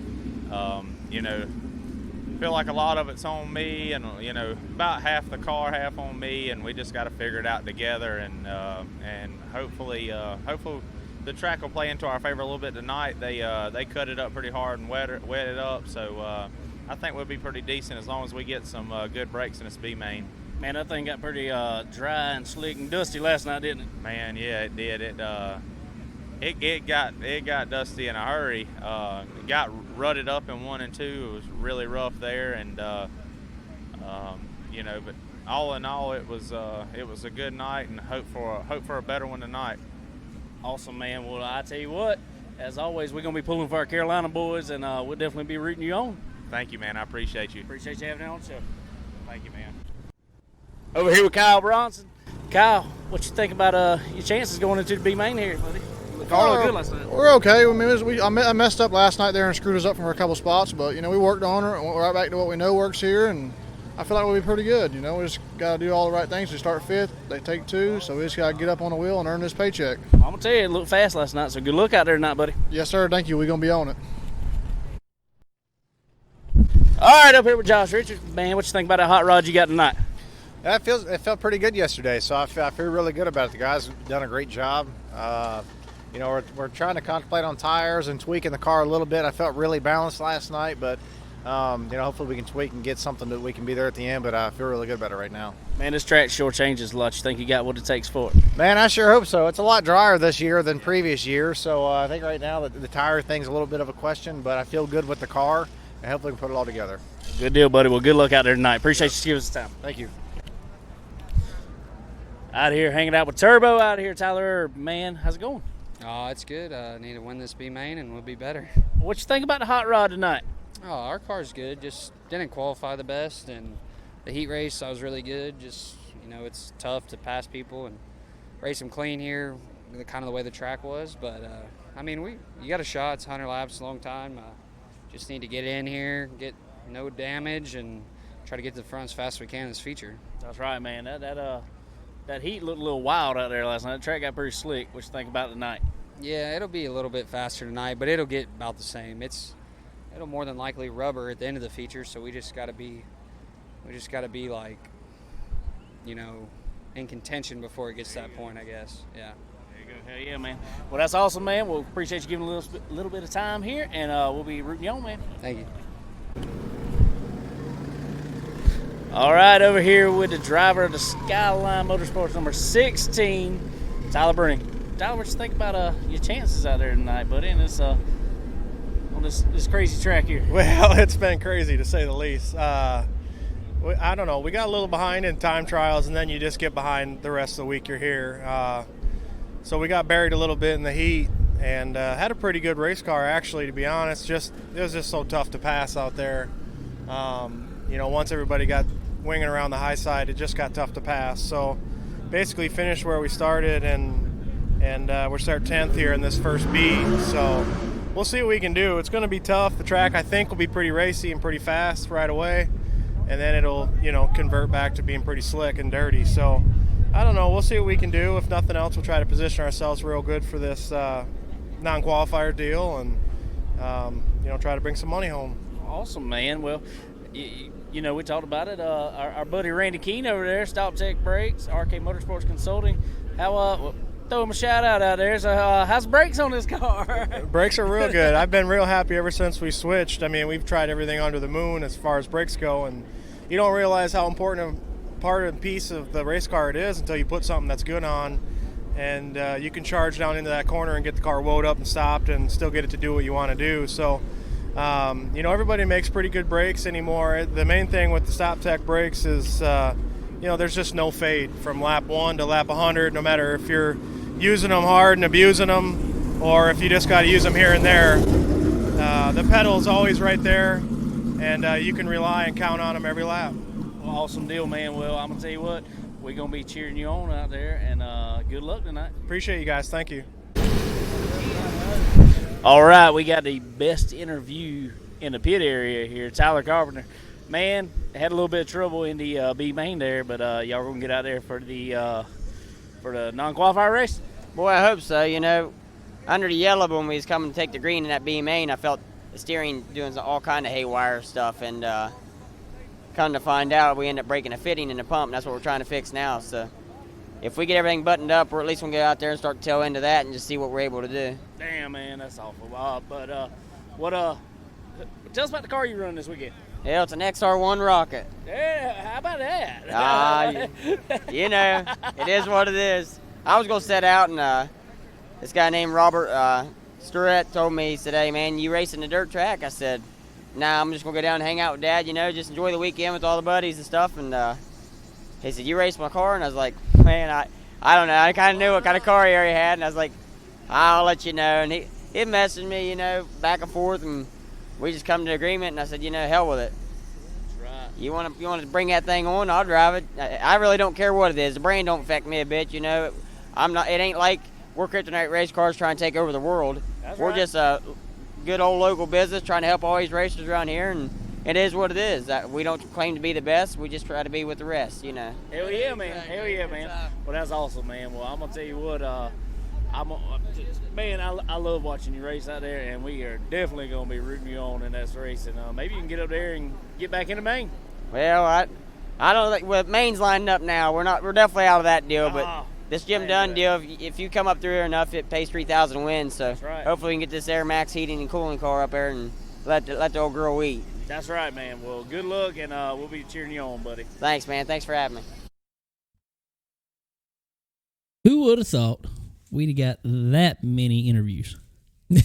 L: feel like a lot of it's on me, and about half the car, half on me, and we just got to figure it out together, and hopefully the track will play into our favor a little bit tonight. They cut it up pretty hard and wet it up, so I think we'll be pretty decent as long as we get some good breaks in this B-Main.
F: Man, that thing got pretty dry and slick and dusty last night, didn't it?
L: Man, yeah, it did. It got dusty in a hurry. It got rutted up in 1 and 2. It was really rough there, and but all in all, it was a good night, and hope for a better one tonight.
F: Awesome, man. Well, I tell you what, as always, we're gonna be pulling for our Carolina boys, and we'll definitely be rooting you on.
L: Thank you, man. I appreciate you.
F: Appreciate you having me on the show.
L: Thank you, man.
F: Over here with Kyle Bronson. Kyle, what you think about your chances going into the B-Main here, buddy? The car looked good last night.
M: We're okay. I messed up last night there and screwed us up from a couple spots, but we worked on it and went right back to what we know works here, and I feel like we'll be pretty good. We just got to do all the right things. We start 5th, they take 2, so we just got to get up on the wheel and earn this paycheck.
F: I'm gonna tell you, it looked fast last night, so good luck out there tonight, buddy.
M: Yes, sir. Thank you. We're gonna be on it.
F: All right, up here with Josh Richards. Man, what you think about that hot rod you got tonight?
N: It felt pretty good yesterday, so I feel really good about it. The guys have done a great job. We're trying to contemplate on tires and tweaking the car a little bit. I felt really balanced last night, but hopefully we can tweak and get something that we can be there at the end, but I feel really good about it right now.
F: Man, this track sure changes a lot. You think you got what it takes for it?
N: Man, I sure hope so. It's a lot drier this year than previous years, so I think right now the tire thing's a little bit of a question, but I feel good with the car, and hopefully we can put it all together.
F: Good deal, buddy. Well, good luck out there tonight. Appreciate you giving us the time.
N: Thank you.
F: Out here hanging out with Turbo out here, Tyler Erb. Man, how's it going?
O: Oh, it's good. I need to win this B-Main and we'll be better.
F: What you think about the hot rod tonight?
O: Oh, our car's good. Just didn't qualify the best, and the heat race I was really good. Just it's tough to pass people and race them clean here, kind of the way the track was. But you got a shot. It's 100 laps, a long time. Just need to get in here, get no damage, and try to get to the front as fast as we can in this feature.
F: That's right, man. That heat looked a little wild out there last night. The track got pretty slick. What you think about tonight?
O: Yeah, it'll be a little bit faster tonight, but it'll get about the same. It'll more than likely rubber at the end of the feature, so we just got to be like, in contention before it gets to that point, I guess. Yeah.
F: There you go. Hell yeah, man. Well, that's awesome, man. We'll appreciate you giving a little bit of time here, and we'll be rooting you on, man.
O: Thank you.
F: All right, over here with the driver of the Skyline Motorsports number 16, Tyler Bruni. Tyler, what you think about your chances out there tonight, buddy, and this on this crazy track here?
P: Well, it's been crazy to say the least. I don't know. We got a little behind in time trials, and then you just get behind the rest of the week you're here. So we got buried a little bit in the heat, and had a pretty good race car, actually, to be honest. It was just so tough to pass out there. Once everybody got winging around the high side, it just got tough to pass. So basically finished where we started, and we're starting 10th here in this first B. So we'll see what we can do. It's going to be tough. The track, I think, will be pretty racy and pretty fast right away, and then it'll, convert back to being pretty slick and dirty. So I don't know. We'll see what we can do. If nothing else, we'll try to position ourselves real good for this non-qualifier deal, and try to bring some money home.
F: Awesome, man. Well, we talked about it. Our buddy Randy Keene over there, Stop Tech Brakes, RK Motorsports Consulting. Throw him a shout out there. So, how's the brakes on this car?
P: Brakes are real good. I've been real happy ever since we switched. I mean, we've tried everything under the moon as far as brakes go, and you don't realize how important a part and piece of the race car it is until you put something that's good on, and you can charge down into that corner and get the car woed up and stopped and still get it to do what you want to do. So, everybody makes pretty good brakes anymore. The main thing with the Stop Tech brakes is, there's just no fade from lap 1 to lap 100, no matter if you're using them hard and abusing them or if you just got to use them here and there. The pedal's always right there, and you can rely and count on them every lap.
F: Well, awesome deal, man. Well, I'm going to tell you what, we're going to be cheering you on out there, and good luck tonight.
P: Appreciate you guys. Thank you.
F: All right, we got the best interview in the pit area here, Tyler Carpenter. Man, had a little bit of trouble in the B main there, but y'all are going to get out there for the non-qualifier race?
Q: Boy, I hope so. Under the yellow when we was coming to take the green in that B main, I felt the steering doing all kind of haywire stuff, and come to find out, we ended up breaking a fitting in the pump, and that's what we're trying to fix now. So if we get everything buttoned up, we're at least going to get out there and start to tail into that and just see what we're able to do.
F: Damn, man, that's awful. Tell us about the car you run this weekend.
Q: Yeah, it's an XR1 Rocket.
F: Yeah, how about that?
Q: It is what it is. I was going to set out, and this guy named Robert Sturett told me, he said, "Hey, man, you racing the dirt track?" I said, "Nah, I'm just going to go down and hang out with Dad, just enjoy the weekend with all the buddies and stuff." And he said, "You race my car?" And I was like, "Man, I don't know. I kind of knew what kind of car he already had." And I was like, "I'll let you know." And he messaged me, back and forth, and we just come to an agreement. And I said, hell with it.
F: That's right.
Q: You want to bring that thing on? I'll drive it. I really don't care what it is. The brand don't affect me a bit. I'm not. It ain't like we're Kryptonite race cars trying to take over the world. We're
F: right.
Q: just a good old local business trying to help all these racers around here, and it is what it is. We don't claim to be the best. We just try to be with the rest.
F: Hell yeah, man. Hell yeah, man. Well, that's awesome, man. Well, I'm gonna tell you what. I love watching you race out there, and we are definitely going to be rooting you on in that race. And maybe you can get up there and get back into Maine.
Q: Well, I don't think with Maine's lining up now. We're definitely out of that deal. But this Jim Dunn deal, if you come up through here enough, it pays 3,000 to win. So
F: right.
Q: Hopefully we can get this Air Max heating and cooling car up there and let the old girl eat.
F: That's right, man. Well, good luck, and we'll be cheering you on, buddy.
Q: Thanks, man. Thanks for having me.
C: Who would have thought we'd have got that many interviews?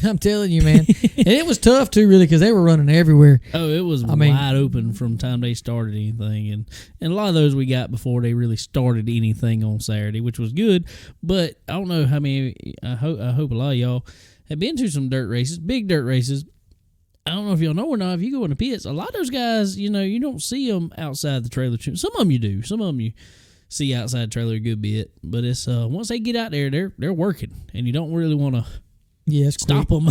D: I'm telling you, man. And it was tough, too, really, because they were running everywhere.
C: Oh, it was wide open from the time they started anything. And a lot of those we got before they really started anything on Saturday, which was good. But I don't know how many, I hope a lot of y'all have been to some dirt races, big dirt races. I don't know if y'all know or not, if you go in the pits, a lot of those guys, you don't see them outside the trailer. Some of them you do. Some of them you see outside the trailer a good bit. But it's once they get out there, they're working. And you don't really want to stop them.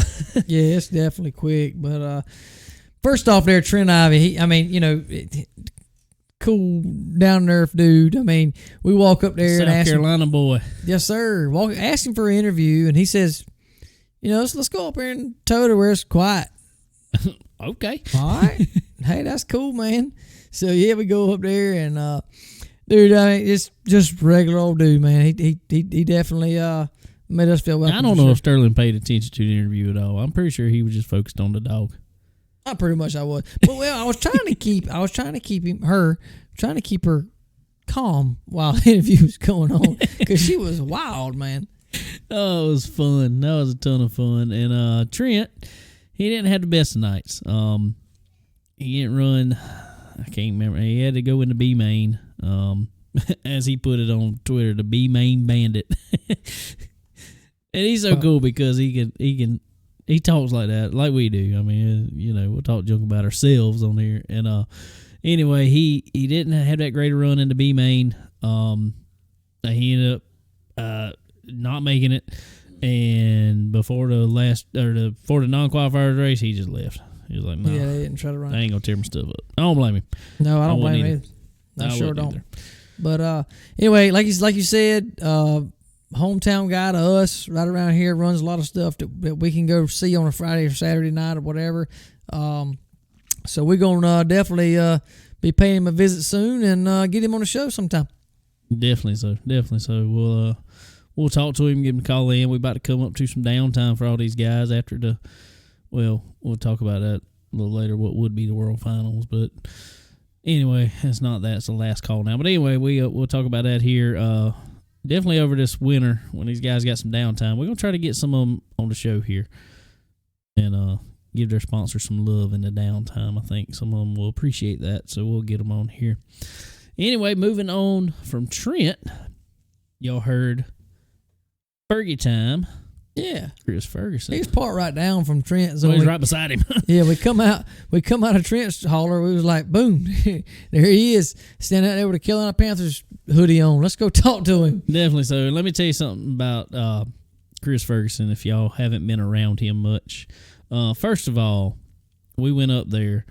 D: Yeah, it's definitely quick. But first off there, Trent Ivey, cool, down to earth dude. We walk up there and ask
C: Carolina boy.
D: Yes, sir. Ask him for an interview, and he says, let's go up there and tow to where it's quiet.
C: Okay.
D: All right. Hey, that's cool, man. So, yeah, we go up there, and, dude, it's just regular old dude, man. He definitely made us feel welcome.
C: I don't know if Sterling paid attention to the interview at all. I'm pretty sure he was just focused on the dog.
D: Pretty much I was. But, I was trying to keep trying to keep her calm while the interview was going on because she was wild, man.
C: Oh, it was fun. That was a ton of fun. And Trent, he didn't have the best of nights. He didn't run. I can't remember. He had to go into B main. As he put it on Twitter, the B main bandit. And he's so cool because he talks like that, like we do. I mean, we'll talk junk about ourselves on here. And anyway, he didn't have that great a run into B main. He ended up not making it, and before the non-qualifiers race, he just left. He was like, "No,
D: yeah, they didn't try to run.
C: I ain't gonna tear my stuff up." I don't blame him.
D: No, I don't blame him. I sure don't. Either. But anyway, like you said, hometown guy to us, right around here, runs a lot of stuff that we can go see on a Friday or Saturday night or whatever. So we're gonna definitely be paying him a visit soon and get him on the show sometime.
C: Definitely so. We'll talk to him, give him a call in. We're about to come up to some downtime for all these guys after we'll talk about that a little later, what would be the World Finals. But anyway, it's not that. It's the last call now. But anyway, we'll talk about that here. Definitely over this winter when these guys got some downtime. We're going to try to get some of them on the show here and give their sponsors some love in the downtime. I think some of them will appreciate that, so we'll get them on here. Anyway, moving on from Trent, y'all heard Fergie time.
D: Yeah,
C: Chris Ferguson.
D: He's parked right down from Trent. So
C: he's right beside him.
D: Yeah, we come out of Trent's hauler. We was like, boom, there he is, standing out there with a Carolina Panthers hoodie on. Let's go talk to him.
C: Definitely. So let me tell you something about Chris Ferguson. If y'all haven't been around him much, first of all, we went up there,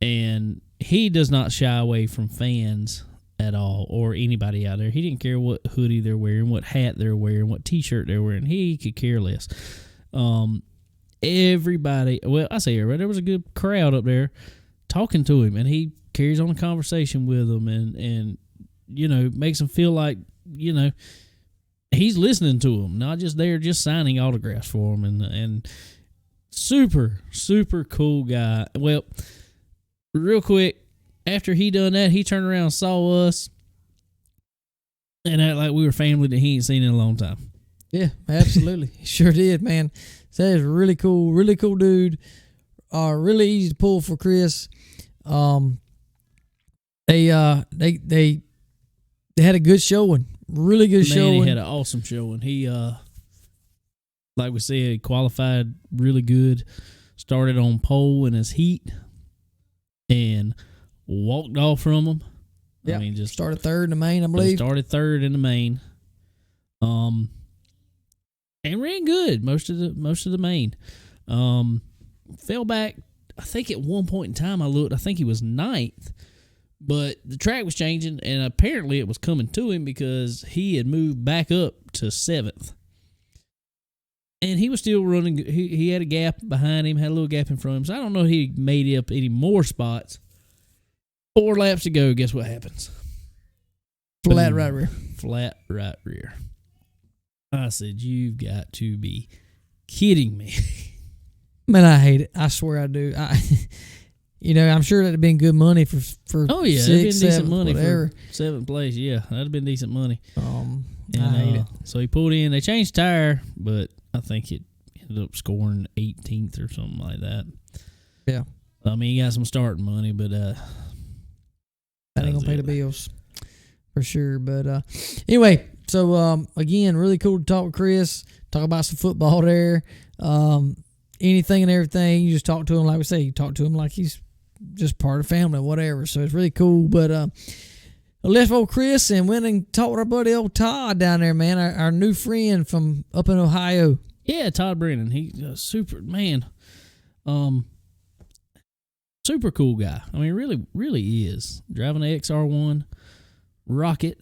C: and he does not shy away from fans at all, or anybody out there. He didn't care what hoodie they're wearing, what hat they're wearing, what t-shirt they're wearing. He could care less. Everybody, well, I say everybody, there was a good crowd up there talking to him, and he carries on a conversation with them and makes them feel like, he's listening to them, not just there, just signing autographs for them, and super, super cool guy. Well, real quick, after he done that, he turned around and saw us and act like we were family that he ain't seen in a long time.
D: Yeah, absolutely. He sure did, man. So that is really cool dude. Really easy to pull for Chris. They had a good showing. Really good showing.
C: He had an awesome showing. He like we said, qualified really good. Started on pole in his heat and walked off from him.
D: Yeah, just started third in the main, I believe.
C: Started third in the main. And ran good most of the main. Fell back. I think at one point in time I looked. I think he was ninth, but the track was changing, and apparently it was coming to him because he had moved back up to seventh. And he was still running. He had a gap behind him, had a little gap in front of him. So I don't know if he made up any more spots. 4 laps to go. Guess what happens?
D: Flat right rear.
C: Flat right rear. I said, you've got to be kidding me.
D: Man, I hate it. I swear I do. I'm sure that'd have been good money for
C: oh yeah,
D: 6,
C: it'd been
D: 7,
C: decent money
D: whatever.
C: for 7th place. Yeah, that'd have been decent money.
D: I hate it.
C: So he pulled in. They changed tire, but I think it ended up scoring 18th or something like that.
D: Yeah.
C: I mean, he got some starting money, but
D: that ain't gonna pay the bills for sure. But anyway, so again, really cool to talk with Chris. Talk about some football there. Anything and everything. You just talk to him like we say. You talk to him like he's just part of the family, whatever. So it's really cool. But I left old Chris and went and talked with our buddy old Todd down there, man. Our new friend from up in Ohio.
C: Yeah, Todd Brennan. He's a super man. Super cool guy. I mean, really, really is. Driving an XR1 Rocket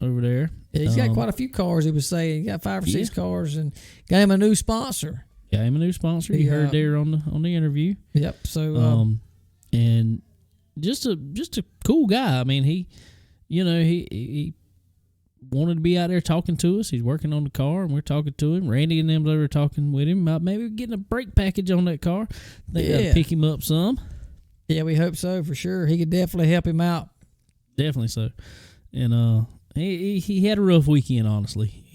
C: over there.
D: Yeah, he's got quite a few cars, he was saying. He got 5 or 6 cars and got him a new sponsor.
C: Got him a new sponsor. You heard there on the interview.
D: Yep. So
C: and just a cool guy. I mean, he wanted to be out there talking to us. He's working on the car, and we're talking to him. Randy and them were talking with him about maybe getting a brake package on that car. They got to pick him up some.
D: Yeah, we hope so for sure. He could definitely help him out
C: Definitely so. And he had a rough weekend, honestly.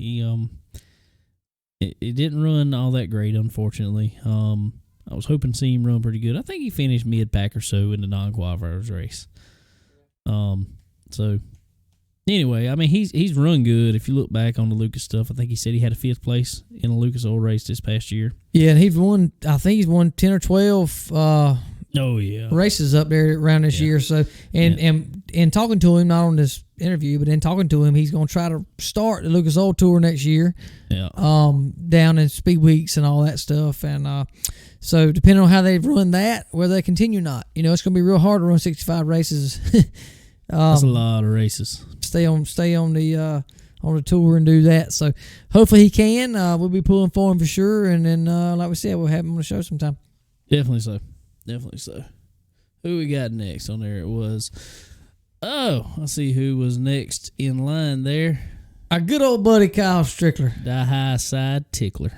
C: It didn't run all that great, unfortunately. I was hoping to see him run pretty good. I think he finished mid-pack or so in the non-qualifiers race. So anyway, I mean, he's run good. If you look back on the Lucas stuff, I think he said he had a 5th place in a Lucas Oil race this past year.
D: Yeah, and I think he's won 10 or 12 races up there around this year. So and talking to him, not on this interview, but in talking to him, he's going to try to start the Lucas Oil Tour next year.
C: Yeah.
D: Down in Speed Weeks and all that stuff. And so depending on how they've run that, whether they continue or not, it's going to be real hard to run 65 races.
C: That's a lot of races.
D: Stay on the tour and do that. So hopefully he can. We'll be pulling for him for sure. And then, like we said, we'll have him on the show sometime.
C: Definitely so. Who we got next on there? It was, I see who was next in line there.
D: Our good old buddy Kyle Strickler.
C: The high side tickler.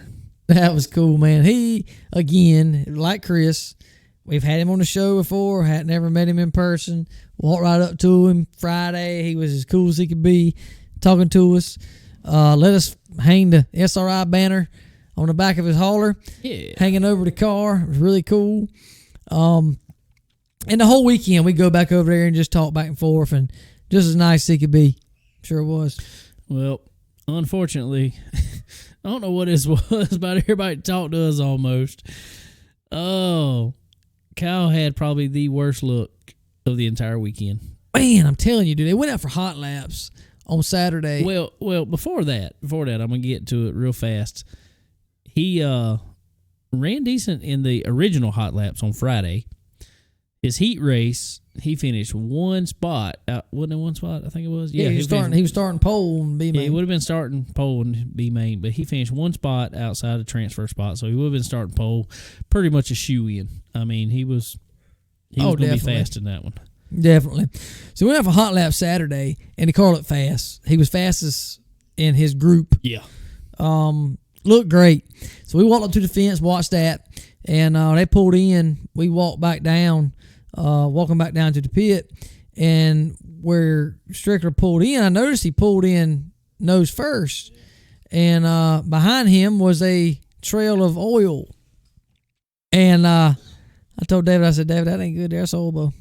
D: That was cool, man. He, again, like Chris, we've had him on the show before, had never met him in person. Walked right up to him Friday. He was as cool as he could be, talking to us. Let us hang the SRI banner on the back of his hauler, hanging over the car. It was really cool. And the whole weekend, we go back over there and just talk back and forth, and just as nice as he could be. Sure it was.
C: Well, unfortunately, I don't know what this was, but everybody talked to us almost. Oh, Kyle had probably the worst look of the entire weekend.
D: Man, I'm telling you, dude, they went out for hot laps on Saturday.
C: Well, before that, I'm gonna get to it real fast. He ran decent in the original hot laps on Friday. His heat race, he finished one spot. Wasn't it one spot? I think it was.
D: Yeah, he was starting pole and B main.
C: Yeah, he would have been starting pole and B main, but he finished one spot outside the transfer spot, so he would have been starting pole, pretty much a shoe in. I mean, he was going to be fast in that one.
D: Definitely. So we went out for hot lap Saturday, and the car looked fast. He was fastest in his group.
C: Yeah.
D: Looked great. So we walked up to the fence, watched that, and they pulled in. We walked back down, walking back down to the pit, and where Strickler pulled in, I noticed he pulled in nose first, and behind him was a trail of oil. And I told David, I said, David, that ain't good. That's elbow.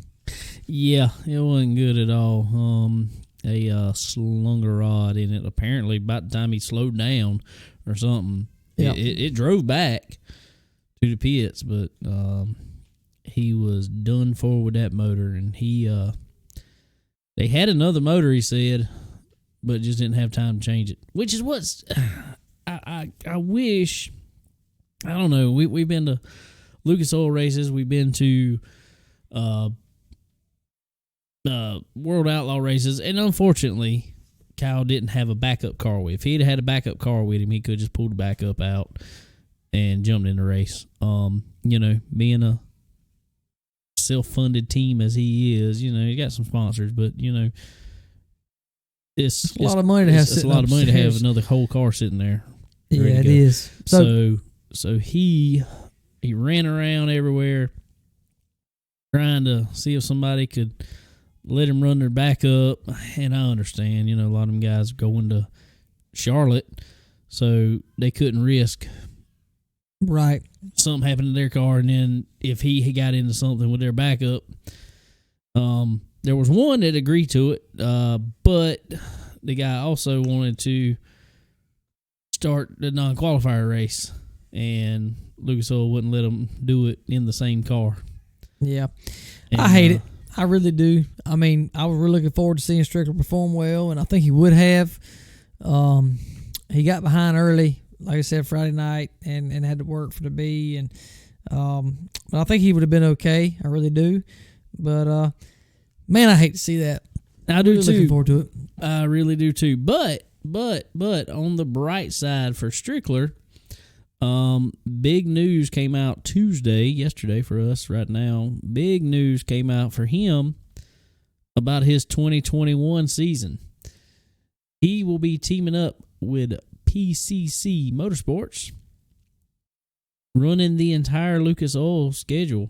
C: Yeah, it wasn't good at all. A slung a rod in it. Apparently, by the time he slowed down or something, it drove back to the pits, but he was done for with that motor. And they had another motor, he said, but just didn't have time to change it. Which is what's I wish. I don't know. We've been to Lucas Oil races. We've been to World Outlaw races, and unfortunately, Kyle didn't have a backup car with. If he'd had a backup car with him, he could just pulled the backup out and jumped in the race. Being a self-funded team as he is, he got some sponsors, but it's
D: a lot of money to have.
C: It's a lot of money to have another whole car sitting there.
D: Yeah, it is.
C: So he ran around everywhere trying to see if somebody could let him run their backup. And I understand, a lot of them guys are going to Charlotte, so they couldn't risk something happening to their car. And then if he got into something with their backup, there was one that agreed to it, but the guy also wanted to start the non-qualifier race, and Lucas Oil wouldn't let him do it in the same car.
D: Yeah. And I hate it. I really do. I mean, I was really looking forward to seeing Strickler perform well, and I think he would have. He got behind early, like I said, Friday night, and had to work for the B. And but I think he would have been okay. I really do. But, man, I hate to see that.
C: I do,
D: really
C: too.
D: Looking forward to it.
C: I really do, too. But on the bright side for Strickler, big news came out yesterday for us right now. Big news came out for him about his 2021 season. He will be teaming up with PCC Motorsports, running the entire Lucas Oil schedule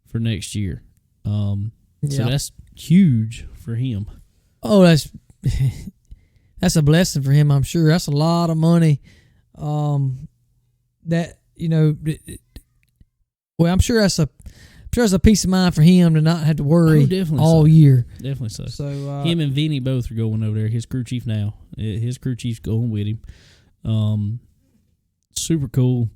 C: for next year. So huge for him.
D: Oh, that's a blessing for him, I'm sure. That's a lot of money. That well, I'm sure that's a peace of mind for him to not have to worry all year.
C: Definitely so.
D: So
C: him and Vinny both are going over there. His crew chief now. His crew chief's going with him. Super cool.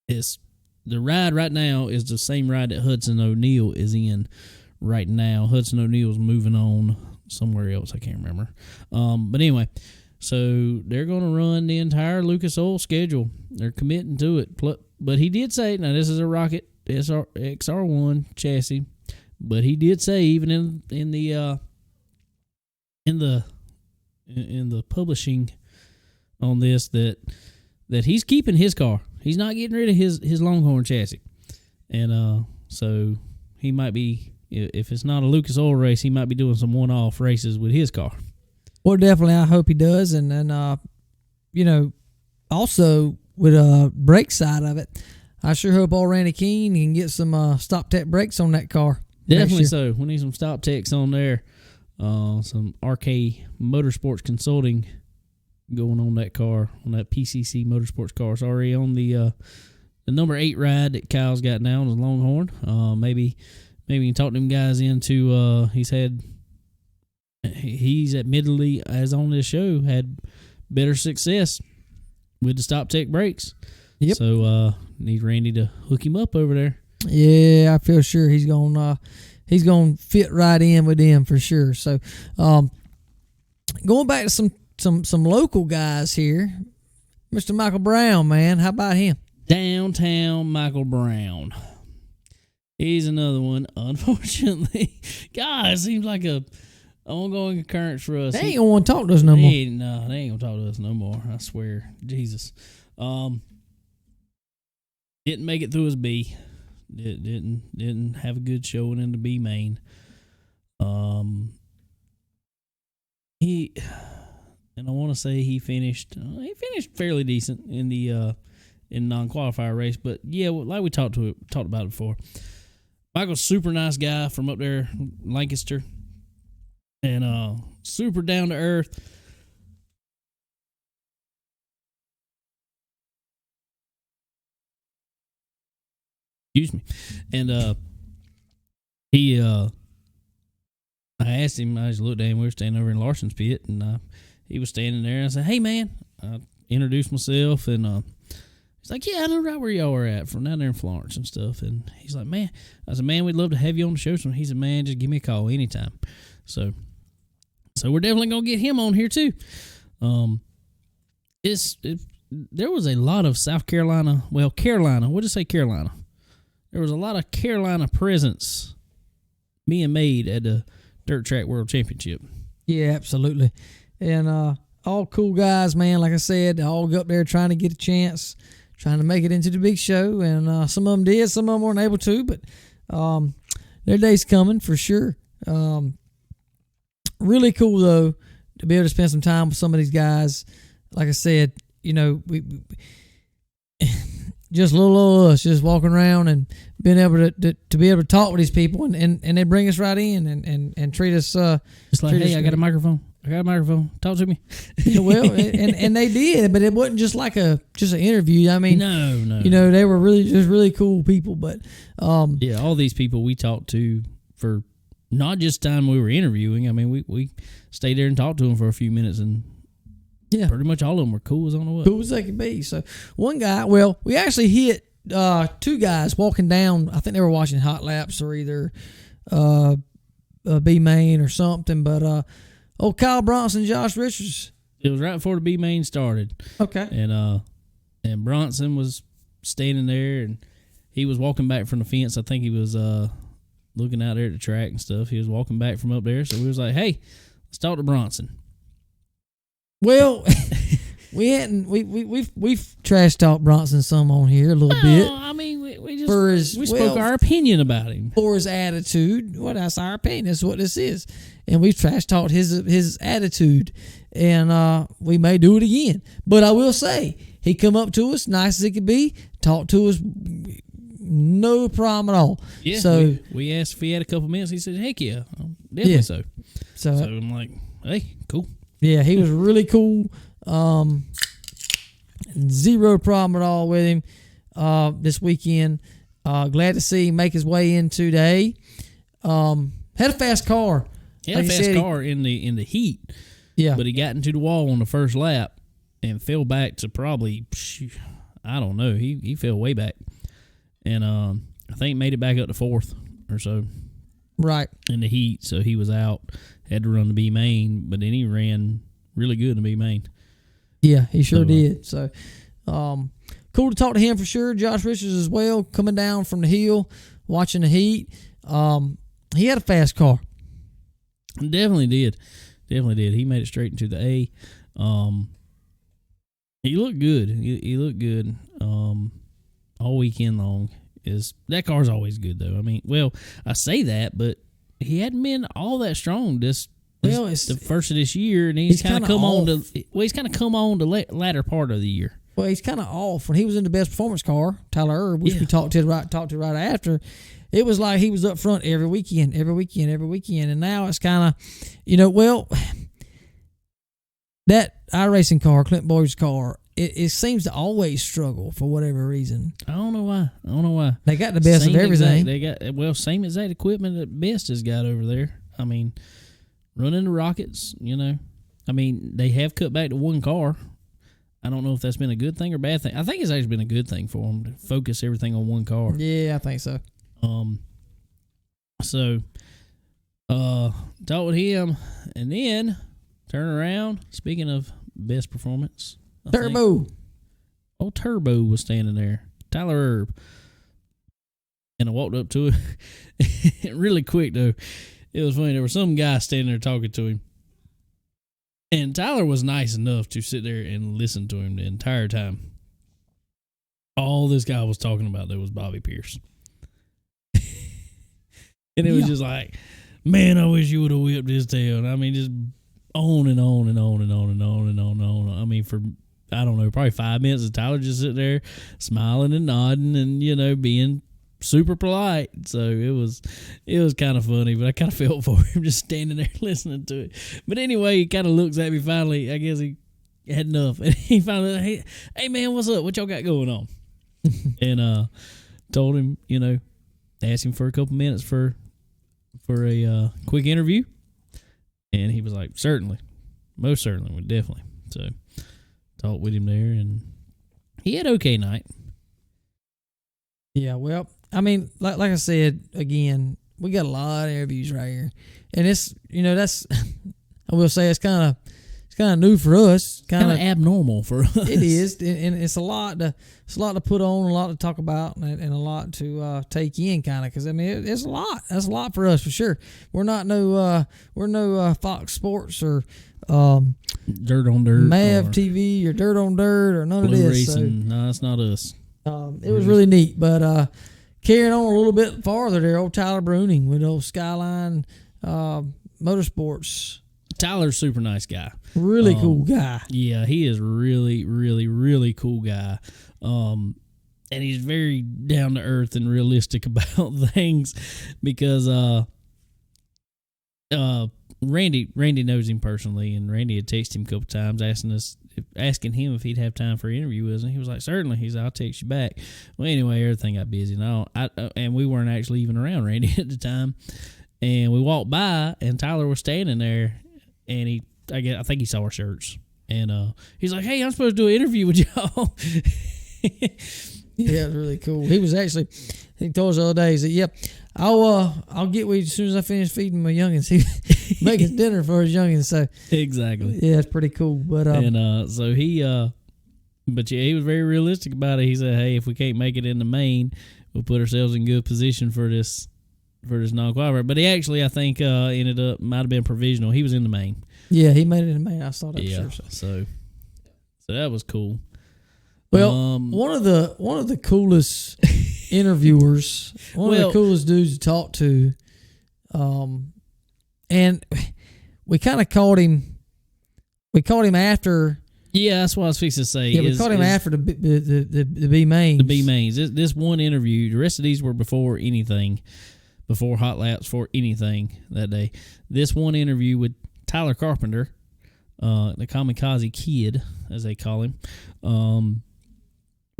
C: It's the ride right now is the same ride that Hudson O'Neal is in right now. Hudson O'Neal's moving on somewhere else. I can't remember. But anyway, so they're going to run the entire Lucas Oil schedule. They're committing to it. But he did say, now this is a Rocket XR1 chassis, but he did say even in the publishing on this that he's keeping his car. He's not getting rid of his Longhorn chassis. And so he might be, if it's not a Lucas Oil race, he might be doing some one-off races with his car.
D: Well, definitely, I hope he does. And then, also with brake side of it, I sure hope old Randy Keene can get some Stop Tech brakes on that car.
C: Definitely so. We need some Stop Techs on there. Some RK Motorsports Consulting going on that car, on that PCC Motorsports car. It's already on the number 8 ride that Kyle's got now on his Longhorn. Maybe we can talk them guys into. He's admittedly, as on this show, had better success with the Stop Tech brakes.
D: Yep.
C: So need Randy to hook him up over there.
D: Yeah, I feel sure he's gonna fit right in with them for sure. So, going back to some local guys here, Mr. Michael Brown, man, how about him?
C: Downtown Michael Brown. He's another one. Unfortunately, God, it seems like a ongoing occurrence for us.
D: They ain't gonna want to talk to us no more.
C: No, they ain't gonna talk to us no more. I swear, Jesus. Didn't make it through his B. Didn't have a good showing in the B main. And I want to say he finished fairly decent in the in non-qualifier race, but yeah, like we talked about it before. Michael's super nice guy from up there, Lancaster, and super down to earth. Excuse me. And I asked him, I just looked at him, we were standing over in Larson's pit, and he was standing there, and I said, "Hey, man." I introduced myself, and he's like, "Yeah, I know right where y'all are at, from down there in Florence and stuff." And he's like, "Man," I said, "Man, we'd love to have you on the show." So he said, "Man, just give me a call anytime." So we're definitely going to get him on here, too. There was a lot of South Carolina, Carolina, we'll just say Carolina. There was a lot of Carolina presence being made at the Dirt Track World Championship.
D: Yeah, absolutely. And all cool guys, man. Like I said, they all go up there trying to get a chance, trying to make it into the big show. And some of them did, some of them weren't able to, but their day's coming for sure. Really cool, though, to be able to spend some time with some of these guys. Like I said, we just little old us just walking around and being able to be able to talk with these people, and they bring us right in and treat us.
C: It's like, "Hey, I got a microphone. Talk to me."
D: Well, and they did, but it wasn't just like just an interview. I mean,
C: no.
D: They were really cool people. But
C: yeah, all these people we talked to for not just time we were interviewing. I mean, we stayed there and talked to them for a few minutes, and yeah, pretty much all of them were cool as on the way.
D: Cool as they could be. So one guy, we actually hit 2 guys walking down. I think they were watching hot laps or either B main or something. But old Kyle Bronson, Josh Richards.
C: It was right before the B main started.
D: Okay.
C: And Bronson was standing there, and he was walking back from the fence. I think he was looking out there at the track and stuff. He was walking back from up there, so we was like, "Hey, let's talk to Bronson."
D: Well, we've trash talked Bronson some on here a little bit.
C: I mean, we spoke our opinion about him
D: for his attitude. Well, that's our opinion. That's what this is, and we've trash talked his attitude, and we may do it again. But I will say, he come up to us nice as it could be, talked to us, no problem at all.
C: Yeah.
D: So
C: we asked if he had a couple minutes. He said, "Heck yeah, definitely
D: Yeah.
C: so."
D: So
C: I'm like, "Hey, cool."
D: yeah, he was really cool. Zero problem at all with him this weekend. Glad to see him make his way in today. Had a fast car.
C: He had
D: Like
C: a
D: you
C: fast
D: said,
C: car in the heat.
D: Yeah.
C: But he got into the wall on the first lap and fell back to probably, I don't know. He fell way back. And I think made it back up to fourth or so.
D: Right.
C: In the heat. So he was out. Had to run the B main. But then he ran really good in the B main.
D: Yeah, he sure did. So, cool to talk to him for sure. Josh Richards as well, coming down from the hill, watching the heat. He had a fast car.
C: Definitely did. He made it straight into the A. He looked good. He looked good all weekend long. That car's always good, though. I mean, well, I say that, but he hadn't been all that strong it's the first of this year, and he's kind of come on the latter part of the year.
D: Well, he's kind of off. When he was in the best performance car, Tyler Erb, which we talked to right after, it was like he was up front every weekend. And now it's kind of, that iRacing car, Clint Boyd's car, it seems to always struggle for whatever reason.
C: I don't know why.
D: They got the best of everything.
C: They got same exact equipment that Best has got over there. I mean, running the Rockets, I mean, they have cut back to one car. I don't know if that's been a good thing or bad thing. I think it's actually been a good thing for them to focus everything on one car.
D: Yeah, I think so.
C: So, talk with him, and then turn around. Speaking of best performance,
D: Turbo.
C: Old Turbo was standing there. Tyler Erb. And I walked up to him really quick, though. It was funny. There was some guy standing there talking to him. And Tyler was nice enough to sit there and listen to him the entire time. All this guy was talking about, though, was Bobby Pierce. And it was just like, man, I wish you would have whipped his tail. And I mean, just on and on and on and on and on and on and on. I mean, for, I don't know, probably 5 minutes, and Tyler just sitting there smiling and nodding and, being super polite. So it was kind of funny, but I kind of felt for him just standing there listening to it. But anyway, he kind of looks at me finally. I guess he had enough. And he finally, hey man, what's up? What y'all got going on? And told him, asked him for a couple minutes for a quick interview. And he was like, certainly. Most certainly, would definitely. So talked with him there, and he had okay night.
D: Yeah, well, I mean, like I said, again, we got a lot of interviews right here. And it's, that's, I will say it's kind of new for us.
C: Kind of abnormal for us.
D: It is, and it's a lot to put on, a lot to talk about, and a lot to take in, kind of. Because I mean, it's a lot. That's a lot for us for sure. We're no Fox Sports or
C: Dirt on Dirt,
D: Mav TV or Dirt on Dirt or none of this.
C: Racing. So, no, that's not us.
D: It was really neat, but carrying on a little bit farther there, old Tyler Bruning with old Skyline Motorsports.
C: Tyler's a super nice guy.
D: Really cool guy.
C: Yeah, he is really, really, really cool guy. And he's very down to earth and realistic about things because Randy knows him personally, and Randy had texted him a couple times asking him if he'd have time for an interview with us, and he was like, certainly. He's like, I'll text you back. Well, anyway, everything got busy, and we weren't actually even around Randy at the time, and we walked by, and Tyler was standing there, and I think he saw our shirts, and he's like, hey, I'm supposed to do an interview with y'all.
D: Yeah, it was really cool. He was actually, he told us the other day, he said, yep, I'll get with you as soon as I finish feeding my youngins. He making dinner for his youngins. So
C: exactly.
D: Yeah, it's pretty cool. But
C: so he but yeah, he was very realistic about it. He said, hey, if we can't make it in the main, we'll put ourselves in good position for this non-qualifier. But he actually, I think, ended up, might have been provisional. He was in the main.
D: Yeah, he made it in the main. I saw that for sure.
C: So that was cool.
D: Well, one of the coolest interviewers, one of the coolest dudes to talk to, and we kind of caught him. We caught him after
C: Yeah, that's what I was fixing to say.
D: Yeah, we caught him after the B mains.
C: The B mains. This one interview, the rest of these were before anything, before hot laps, for anything that day. This one interview with Tyler Carpenter, the Kamikaze Kid, as they call him,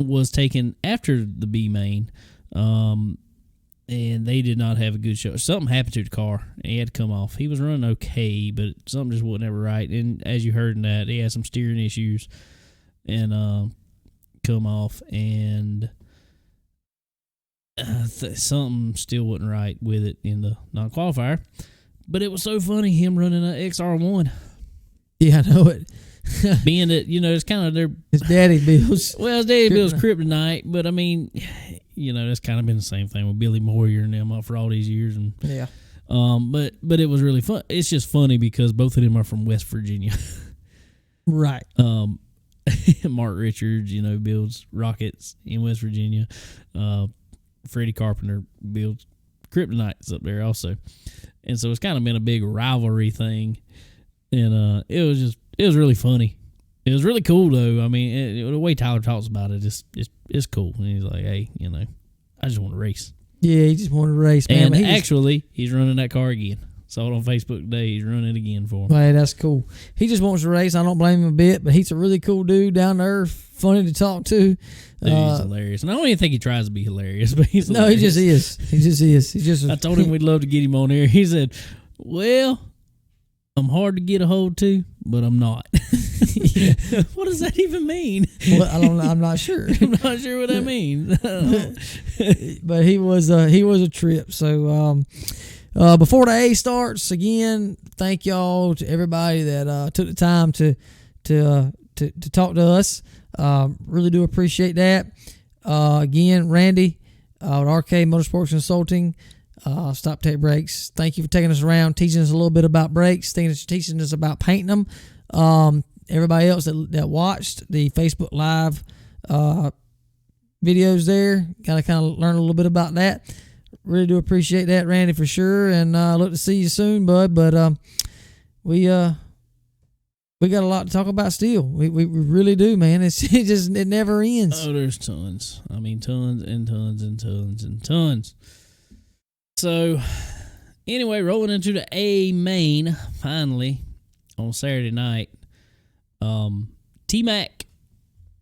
C: was taken after the B main, and they did not have a good show. Something happened to the car. He had to come off. He was running okay, but something just wasn't ever right. And as you heard in that, he had some steering issues and come off, and something still wasn't right with it in the non-qualifier. But it was so funny, him running an XR1.
D: Yeah, I know it.
C: Being that, it's kind of their...
D: His daddy Bill's...
C: Well, his daddy Bill's kryptonite, but I mean... that's kind of been the same thing with Billy Moyer and them for all these years, and
D: yeah.
C: But it was really fun. It's just funny because both of them are from West Virginia,
D: right?
C: Mark Richards, builds rockets in West Virginia. Freddie Carpenter builds kryptonites up there also, and so it's kind of been a big rivalry thing, and it was really funny. It was really cool though. I mean, the way Tyler talks about it, it's cool. And he's like, hey, I just want to race.
D: Yeah, he just wanted to race, man.
C: And actually, he's running that car again. Saw it on Facebook today. He's running it again for him.
D: Hey, that's cool. He just wants to race. I don't blame him a bit, but he's a really cool dude, down to earth, funny to talk to.
C: Dude, he's hilarious. And I don't even think he tries to be hilarious, but he's hilarious.
D: No, he just is. He just is.
C: I told him we'd love to get him on here. He said, well, I'm hard to get a hold to, but I'm not. What does that even mean?
D: Well, I'm not sure.
C: I'm not sure what that means.
D: But he was a trip. So before the A starts, again, thank y'all to everybody that took the time to talk to us. Really do appreciate that. Again, Randy with RK Motorsports Consulting. Stop Take Brakes. Thank you for taking us around, teaching us a little bit about brakes, teaching us about painting them. Everybody else that watched the Facebook Live videos there, got to kind of learn a little bit about that. Really do appreciate that, Randy, for sure, and look to see you soon, bud. But we got a lot to talk about still. We really do, man. It never ends.
C: Oh, there's tons. I mean, tons and tons and tons and tons. So, anyway, rolling into the A main finally on Saturday night. T-Mac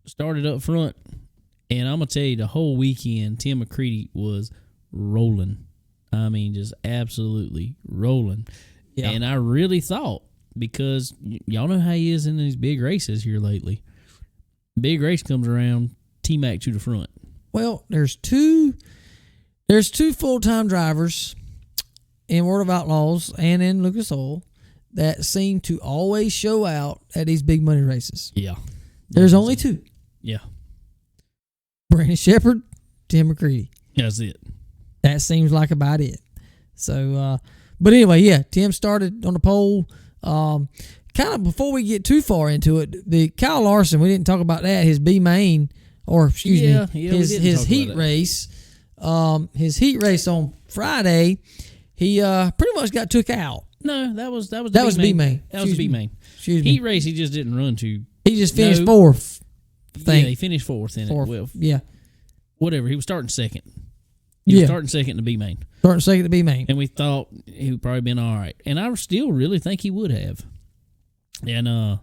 C: started up front, and I'm gonna tell you, the whole weekend Tim McCready was rolling. I mean, just absolutely rolling. Yeah. And I really thought, because y'all know how he is in these big races here lately. Big race comes around, T-Mac to the front.
D: Well, there's two full-time drivers in World of Outlaws and in Lucas Oil that seem to always show out at these big money races.
C: Yeah.
D: There's only two.
C: Yeah.
D: Brandon Shepherd, Tim McCready.
C: That's it.
D: That seems like about it. So, but anyway, yeah, Tim started on the pole. Kind of before we get too far into it, the Kyle Larson, we didn't talk about that, his B main, or excuse me, his heat race. His heat race on Friday, he pretty much got took out.
C: No, that was
D: B main.
C: That was B main.
D: Excuse me.
C: Heat race, he just didn't run to.
D: He just finished fourth.
C: Yeah, he finished fourth in
D: fourth.
C: it. Well,
D: yeah.
C: Whatever. He was starting second. He was starting second to B main.
D: Starting second to B main.
C: And we thought he would probably been all right. And I still really think he would have. And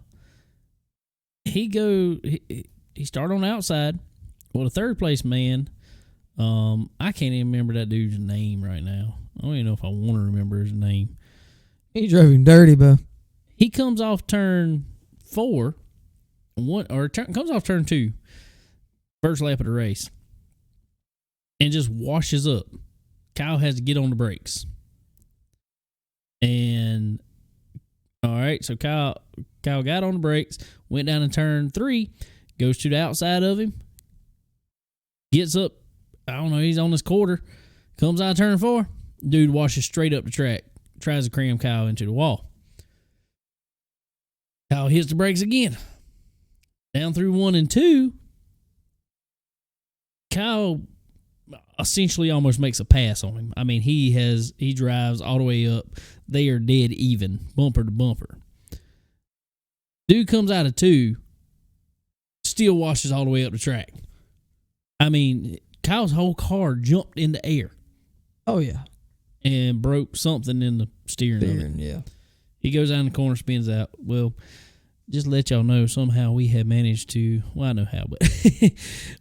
C: he started on the outside. Well, the third place man, I can't even remember that dude's name right now. I don't even know if I want to remember his name.
D: He drove him dirty, bro.
C: He comes off turn 4, comes off turn 2, first lap of the race, and just washes up. Kyle has to get on the brakes. And all right, so Kyle got on the brakes, went down in turn 3, goes to the outside of him, gets up. I don't know, he's on this quarter, comes out of turn 4, dude washes straight up the track, tries to cram Kyle into the wall. Kyle hits the brakes again. Down through 1 and 2, Kyle essentially almost makes a pass on him. I mean, he drives all the way up. They are dead even, bumper to bumper. Dude comes out of 2, still washes all the way up the track. I mean, Kyle's whole car jumped in the air.
D: Oh, yeah.
C: And broke something in the steering of it.
D: Yeah.
C: He goes down the corner, spins out. Well, just to let y'all know, somehow we had managed to, well, I know how, but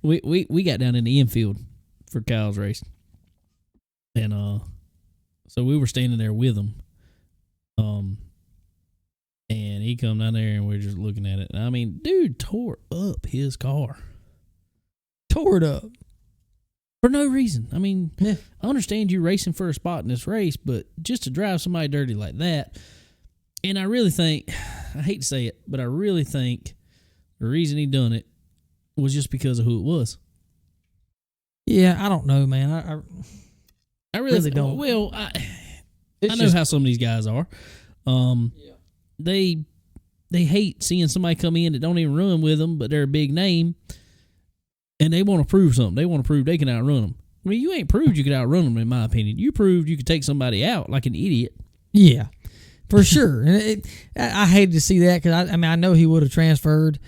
C: we got down in the infield for Kyle's race. And so we were standing there with him. And he come down there and we're just looking at it. And I mean, dude tore up his car.
D: Tore it up.
C: For no reason. I mean,
D: yeah.
C: I understand you racing for a spot in this race, but just to drive somebody dirty like that, and I really think, I hate to say it, but I really think the reason he done it was just because of who it was.
D: Yeah, I don't know, man.
C: I really don't. Well, I know how some of these guys are. They hate seeing somebody come in that don't even run with them, but they're a big name, and they want to prove something. They want to prove they can outrun them. I mean, you ain't proved you could outrun them, in my opinion. You proved you could take somebody out like an idiot.
D: Yeah, for sure. And I hated to see that because, I mean, I know he would have transferred.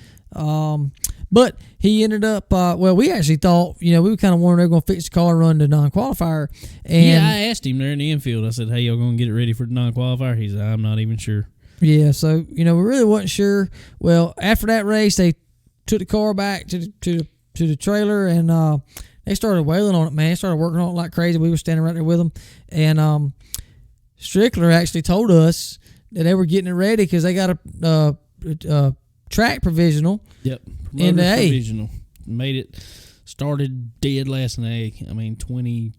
D: But he ended up, well, we actually thought, we were kind of wondering they were going to fix the car, run the non-qualifier. And
C: yeah, I asked him there in the infield. I said, hey, y'all going to get it ready for the non-qualifier? He said, I'm not even sure.
D: Yeah, so, we really wasn't sure. Well, after that race, they took the car back to the trailer, and they started wailing on it, man. They started working on it like crazy. We were standing right there with them. And Strickler actually told us that they were getting it ready because they got a track provisional.
C: Yep.
D: In the A.
C: Provisional. Made it. Started dead last in the A. I mean, 20.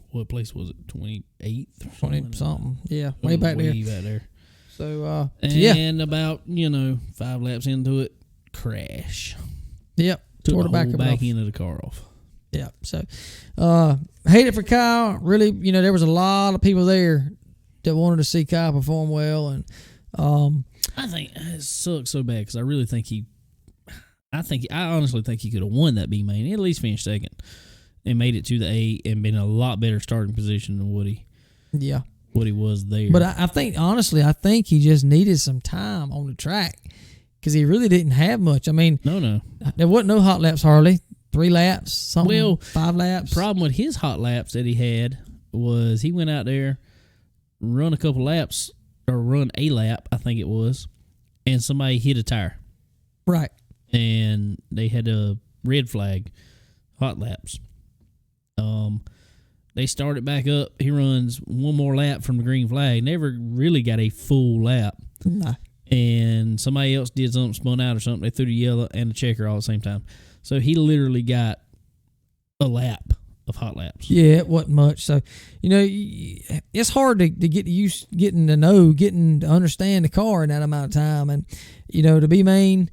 C: What place was it? 28th?
D: 20 something. Yeah. Way back there.
C: Way back there.
D: So,
C: and about, 5 laps into it, crash.
D: Yep.
C: Took
D: Tore
C: the
D: the
C: whole back end of the car off.
D: Yeah. So, hate it for Kyle. Really, there was a lot of people there that wanted to see Kyle perform well. And
C: I think it sucks so bad because I really think I honestly think he could have won that B main. He at least finished second and made it to the A and been in a lot better starting position than what he was there.
D: But I think, honestly, he just needed some time on the track because he really didn't have much. I mean,
C: no.
D: There wasn't no hot laps hardly. 3 laps, something,
C: well,
D: 5 laps.
C: Problem with his hot laps that he had was he went out there, run a couple laps, or run a lap, I think it was, and somebody hit a tire.
D: Right.
C: And they had a red flag, hot laps. They started back up. He runs one more lap from the green flag. Never really got a full lap.
D: No.
C: And somebody else did something, spun out or something. They threw the yellow and the checker all at the same time. So he literally got a lap of hot laps.
D: Yeah, it wasn't much. So, it's hard to get used, getting to understand the car in that amount of time. And, to be main,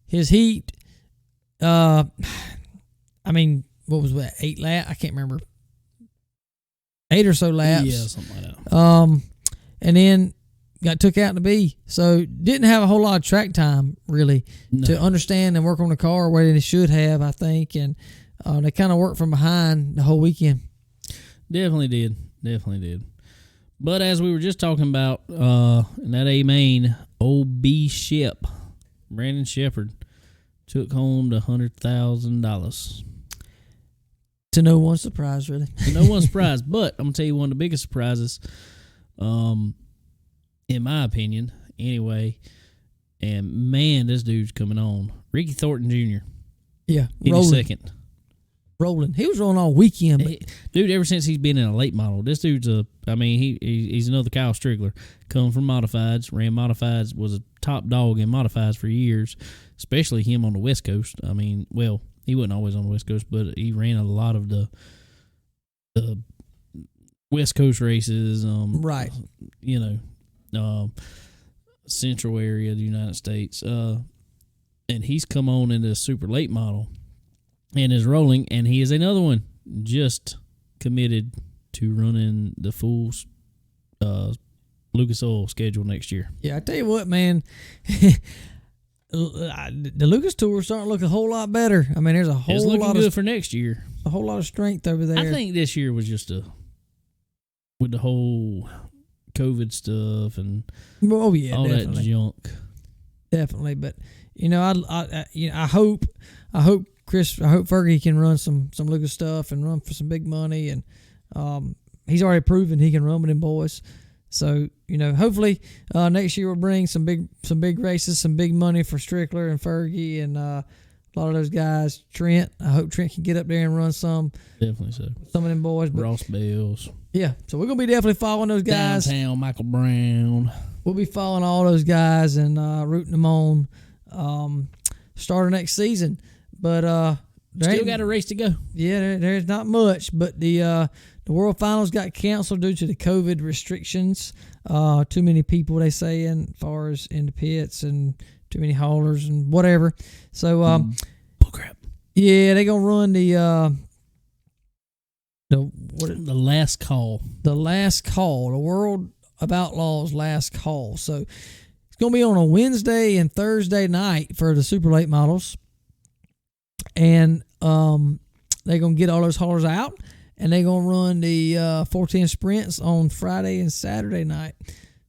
D: his heat, what was that, 8 laps? I can't remember. 8 or so laps.
C: Yeah, something like that.
D: And then got took out in the B. So didn't have a whole lot of track time, really, to understand and work on the car where they should have, I think. And they kind of worked from behind the whole weekend.
C: Definitely did. But as we were just talking about, in that A main, old B Shep, Brandon Shepard, took home the $100,000.
D: To no one's surprise, really.
C: To no one's surprise. But I'm going to tell you one of the biggest surprises, in my opinion, anyway. And, man, this dude's coming on. Ricky Thornton Jr.
D: Yeah.
C: In second.
D: Rolling. He was rolling all weekend.
C: Dude, ever since he's been in a late model, this dude's he's another Kyle Strigler. Come from modifieds, ran modifieds, was a top dog in modifieds for years, especially him on the West Coast. I mean, well, he wasn't always on the West Coast, but he ran a lot of the West Coast races.
D: Right.
C: Central area of the United States. And he's come on into a super late model and is rolling, and he is another one just committed to running the full Lucas Oil schedule next year.
D: Yeah, I tell you what, man, the Lucas Tour is starting to look a whole lot better. I mean, there's a whole
C: it's looking
D: lot
C: good for next year.
D: A whole lot of strength over there.
C: I think this year was just with the whole COVID stuff and
D: all
C: definitely. That junk.
D: Definitely, but I hope Fergie can run some Lucas stuff and run for some big money, and he's already proven he can run with them boys. So hopefully next year we'll bring some big races, some big money for Strickler and Fergie and a lot of those guys. Trent, I hope Trent can get up there and run some.
C: Definitely so.
D: Some of them boys, but
C: Ross Bells.
D: Yeah, so we're gonna be definitely following those guys.
C: Downtown Michael Brown.
D: We'll be following all those guys and rooting them on starting next season. But
C: still got a race to go.
D: Yeah, there's not much, but the World Finals got canceled due to the COVID restrictions. Too many people, they say, as far as in the pits, and too many haulers and whatever. So,
C: bullcrap.
D: Yeah, they're gonna run the
C: last call.
D: The last call. The World of Outlaws last call. So it's gonna be on a Wednesday and Thursday night for the super late models, and they're gonna get all those haulers out. And they're going to run the 410 sprints on Friday and Saturday night.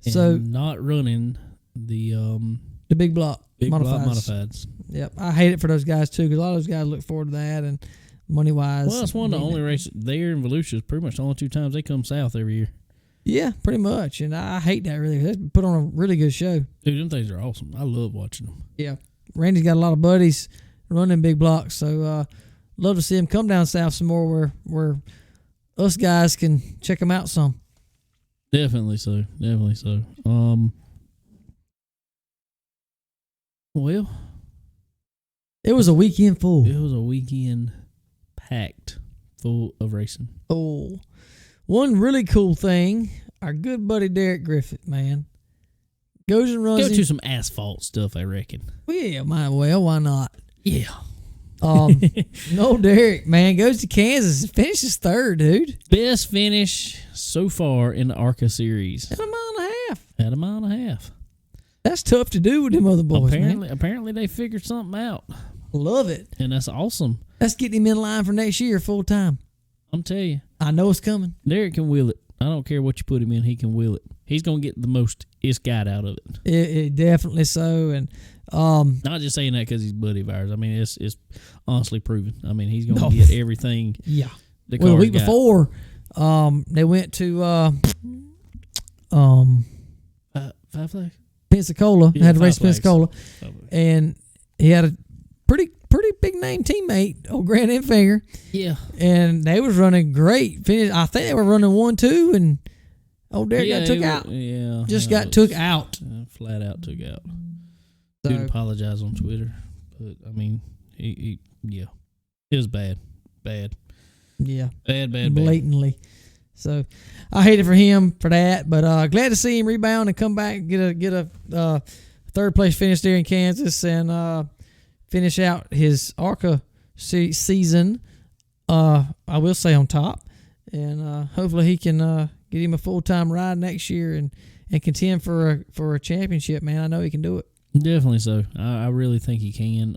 D: So
C: not running the
D: big block
C: modifieds.
D: Yep. I hate it for those guys, too, because a lot of those guys look forward to that and money-wise.
C: Well, it's one of the only races there in Volusia. Is pretty much the only 2 times they come south every year.
D: Yeah, pretty much. And I hate that, really. They put on a really good show.
C: Dude, them things are awesome. I love watching them.
D: Yeah. Randy's got a lot of buddies running big blocks, so love to see him come down south some more where us guys can check them out some.
C: Definitely so. Well,
D: it was a weekend full.
C: It was a weekend packed full of racing.
D: Oh, one really cool thing, our good buddy Derek Griffith, man, goes and runs.
C: Go to some asphalt stuff, I reckon.
D: Well, yeah, why not?
C: Yeah.
D: No, Derek, man, goes to Kansas and finishes third, dude.
C: Best finish so far in the ARCA series.
D: At a mile and a half.
C: At a mile and a half.
D: That's tough to do with them other boys,
C: Apparently they figured something out.
D: Love it.
C: And that's awesome.
D: That's getting him in line for next year full time.
C: I'm telling you.
D: I know it's coming.
C: Derek can wheel it. I don't care what you put him in, he can wheel it. He's going to get the most it's got out of it.
D: It definitely so. And
C: not just saying that because he's a buddy of ours. I mean, it's honestly proven. I mean, he's going to get everything.
D: Yeah.
C: The
D: week before, they went to
C: Five Flags?
D: Pensacola.
C: Yeah,
D: had to race
C: Five Flags.
D: Pensacola, and he had a pretty big name teammate, old Grant Enfinger.
C: Yeah.
D: And they was running great. I think they were running 1-2, and old Derek got took out.
C: Yeah.
D: Got took out.
C: Flat out took out.
D: So,
C: Dude apologized on Twitter, but I mean, he it was bad.
D: Yeah.
C: Bad.
D: Blatantly. So I hate it for him for that, but glad to see him rebound and come back and get a third place finish there in Kansas and finish out his ARCA season. I will say on top, and hopefully he can get him a full-time ride next year and contend for a championship. Man, I know he can do it.
C: Definitely so. I really think he can.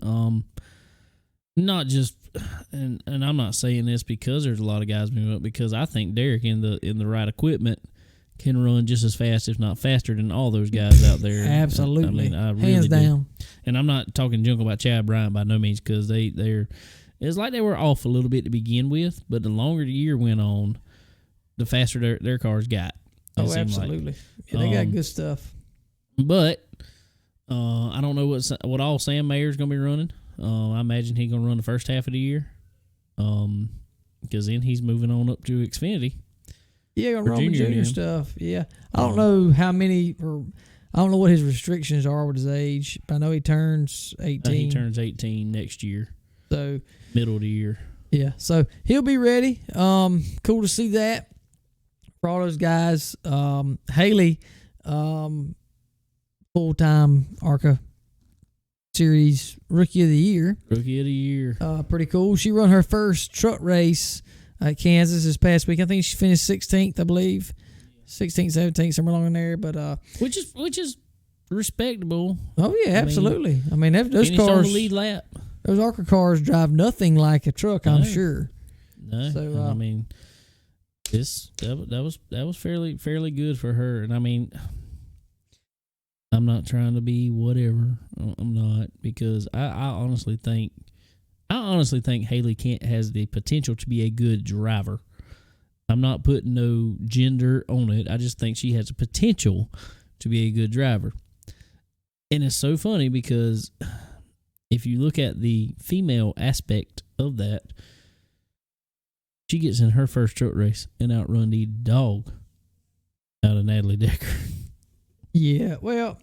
C: Not just, and I'm not saying this because there's a lot of guys moving up, because I think Derek in the right equipment can run just as fast, if not faster, than all those guys out there.
D: Absolutely.
C: I really
D: Hands down.
C: Do. And I'm not talking junk about Chad Bryant by no means, because they're it's like they were off a little bit to begin with, but the longer the year went on, the faster their cars got.
D: Oh, absolutely.
C: Like.
D: Yeah, they got good stuff.
C: But I don't know what all Sam Mayer's going to be running. I imagine he's going to run the first half of the year, because then he's moving on up to Xfinity.
D: Yeah, going to run with junior stuff. Yeah, I don't know how many, or I don't know what his restrictions are with his age. But I know he turns 18.
C: He turns 18 next year.
D: So
C: middle of the year. Yeah,
D: so he'll be ready. Cool to see that for all those guys. Haley, full-time ARCA Series Rookie of the Year. Pretty cool. She run her first truck race at Kansas this past week. I think she finished 16th, I believe. 16th, 17th, somewhere along in there. But
C: which is respectable.
D: Oh yeah, absolutely. I mean those cars
C: on the lead lap.
D: Those ARCA cars drive nothing like a truck, I'm sure.
C: No, so I mean, that was fairly good for her, and I mean, I'm not trying to be whatever. I'm not, because I honestly think Haley has the potential to be a good driver. I'm not putting no gender on it. I just think she has a potential to be a good driver. And it's so funny because if you look at the female aspect of that, she gets in her first truck race and outrun the dog out of Natalie Decker.
D: Yeah, well,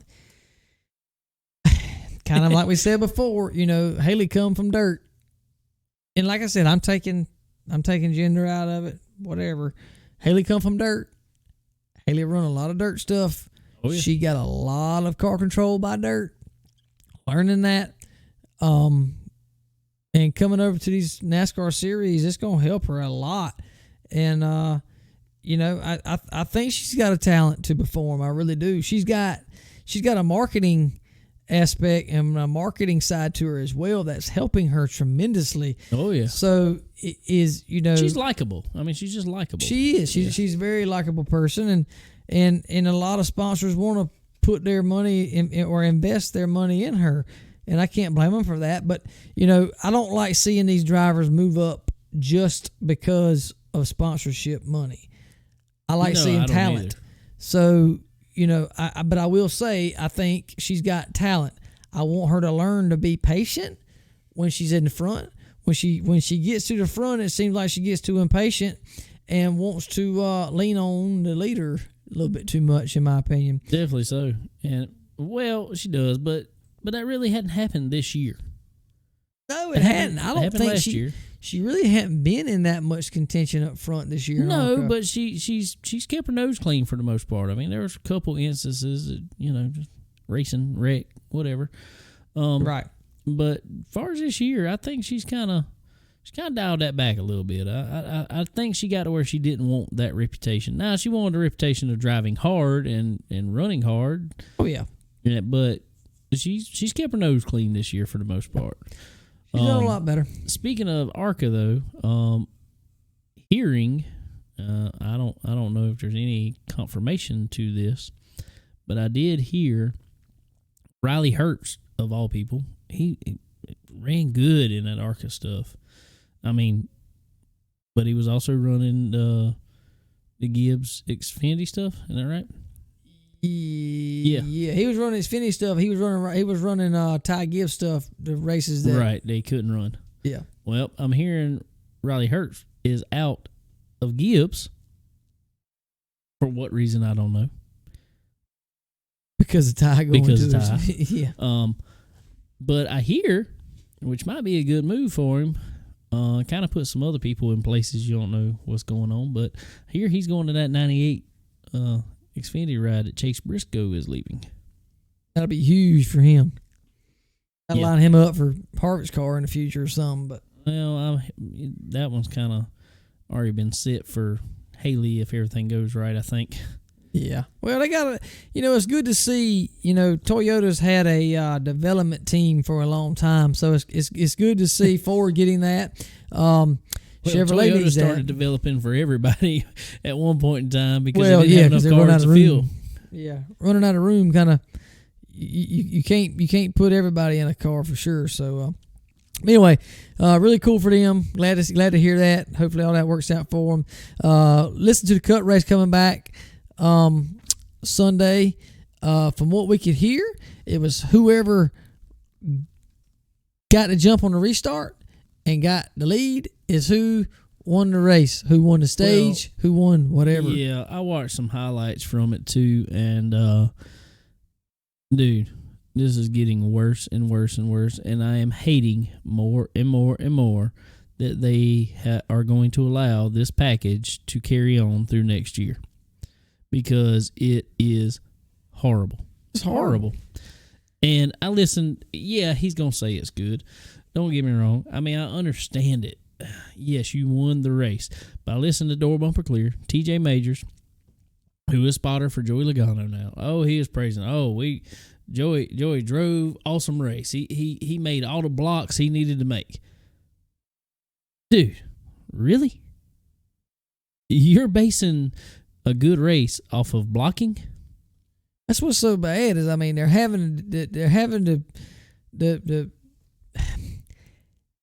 D: kind of like we said before, Haley come from dirt. And like I said, I'm taking gender out of it, whatever. Haley come from dirt. Haley run a lot of dirt stuff. Oh, yeah. She got a lot of car control by dirt. Learning that. And coming over to these NASCAR series, it's going to help her a lot. And, I think she's got a talent to perform. I really do. She's got a marketing aspect and a marketing side to her as well that's helping her tremendously.
C: Oh, yeah.
D: So it is,
C: she's likable. I mean, she's just likable.
D: She is. She's a very likable person, and a lot of sponsors want to put their money in, or invest their money in her, and I can't blame them for that. But I don't like seeing these drivers move up just because of sponsorship money. I like seeing talent. Either. So but I will say I think she's got talent. I want her to learn to be patient when she's in the front. When she gets to the front, it seems like she gets too impatient and wants to lean on the leader a little bit too much, in my opinion.
C: Definitely so. And well, she does, but that really hadn't happened this year.
D: No, it hadn't. I don't think she really hadn't been in that much contention up front this year.
C: No, but she's kept her nose clean for the most part. I mean, there was a couple instances that, just racing, wreck, whatever.
D: Right.
C: But as far as this year, I think she's kind of dialed that back a little bit. I think she got to where she didn't want that reputation. Now, she wanted a reputation of driving hard and running hard.
D: Oh, yeah.
C: But she's kept her nose clean this year for the most part.
D: She's done a lot better.
C: Speaking of ARCA, though, hearing, I don't know if there's any confirmation to this, but I did hear Riley Hurts, of all people, he ran good in that ARCA stuff. I mean, but he was also running the Gibbs Xfinity stuff. Isn't that right?
D: Yeah, he was running his Xfinity stuff. He was running Ty Gibbs stuff. The races that
C: they couldn't run.
D: Yeah.
C: Well, I'm hearing Riley Hurts is out of Gibbs. For what reason, I don't know.
D: Because of Ty going
C: because
D: to
C: of Ty.
D: Yeah.
C: But I hear, which might be a good move for him, kind of put some other people in places you don't know what's going on. But here he's going to that 98 Xfinity ride that Chase Briscoe is leaving.
D: That'll be huge for him. I'd line him up for Harvick's car in the future or something. But
C: that one's kind of already been set for Haley if everything goes right, I think.
D: Yeah. Well, they got it's good to see, Toyota's had a development team for a long time. So it's good to see Ford getting that. Chevrolet
C: Toyota
D: needs
C: started
D: that.
C: developing for everybody at one point in time because they didn't have enough cars to fill.
D: Yeah. Running out of room kind of, you can't put everybody in a car for sure. So, anyway, really cool for them. Glad to hear that. Hopefully all that works out for them. Listen to the Cut race coming back Sunday. From what we could hear, it was whoever got to jump on the restart and got the lead is who won the race, who won the stage, who won whatever.
C: Yeah, I watched some highlights from it too, and dude, this is getting worse and worse and worse, and I am hating more and more and more that they are going to allow this package to carry on through next year because it is horrible. It's horrible. And I listened, he's going to say it's good. Don't get me wrong. I mean, I understand it. Yes, you won the race. But I listened to Door Bumper Clear, TJ Majors, who is spotter for Joey Logano now. Oh, he is praising. Joey drove awesome race. He made all the blocks he needed to make. Dude, really? You're basing a good race off of blocking?
D: That's what's so bad is, I mean, they're having to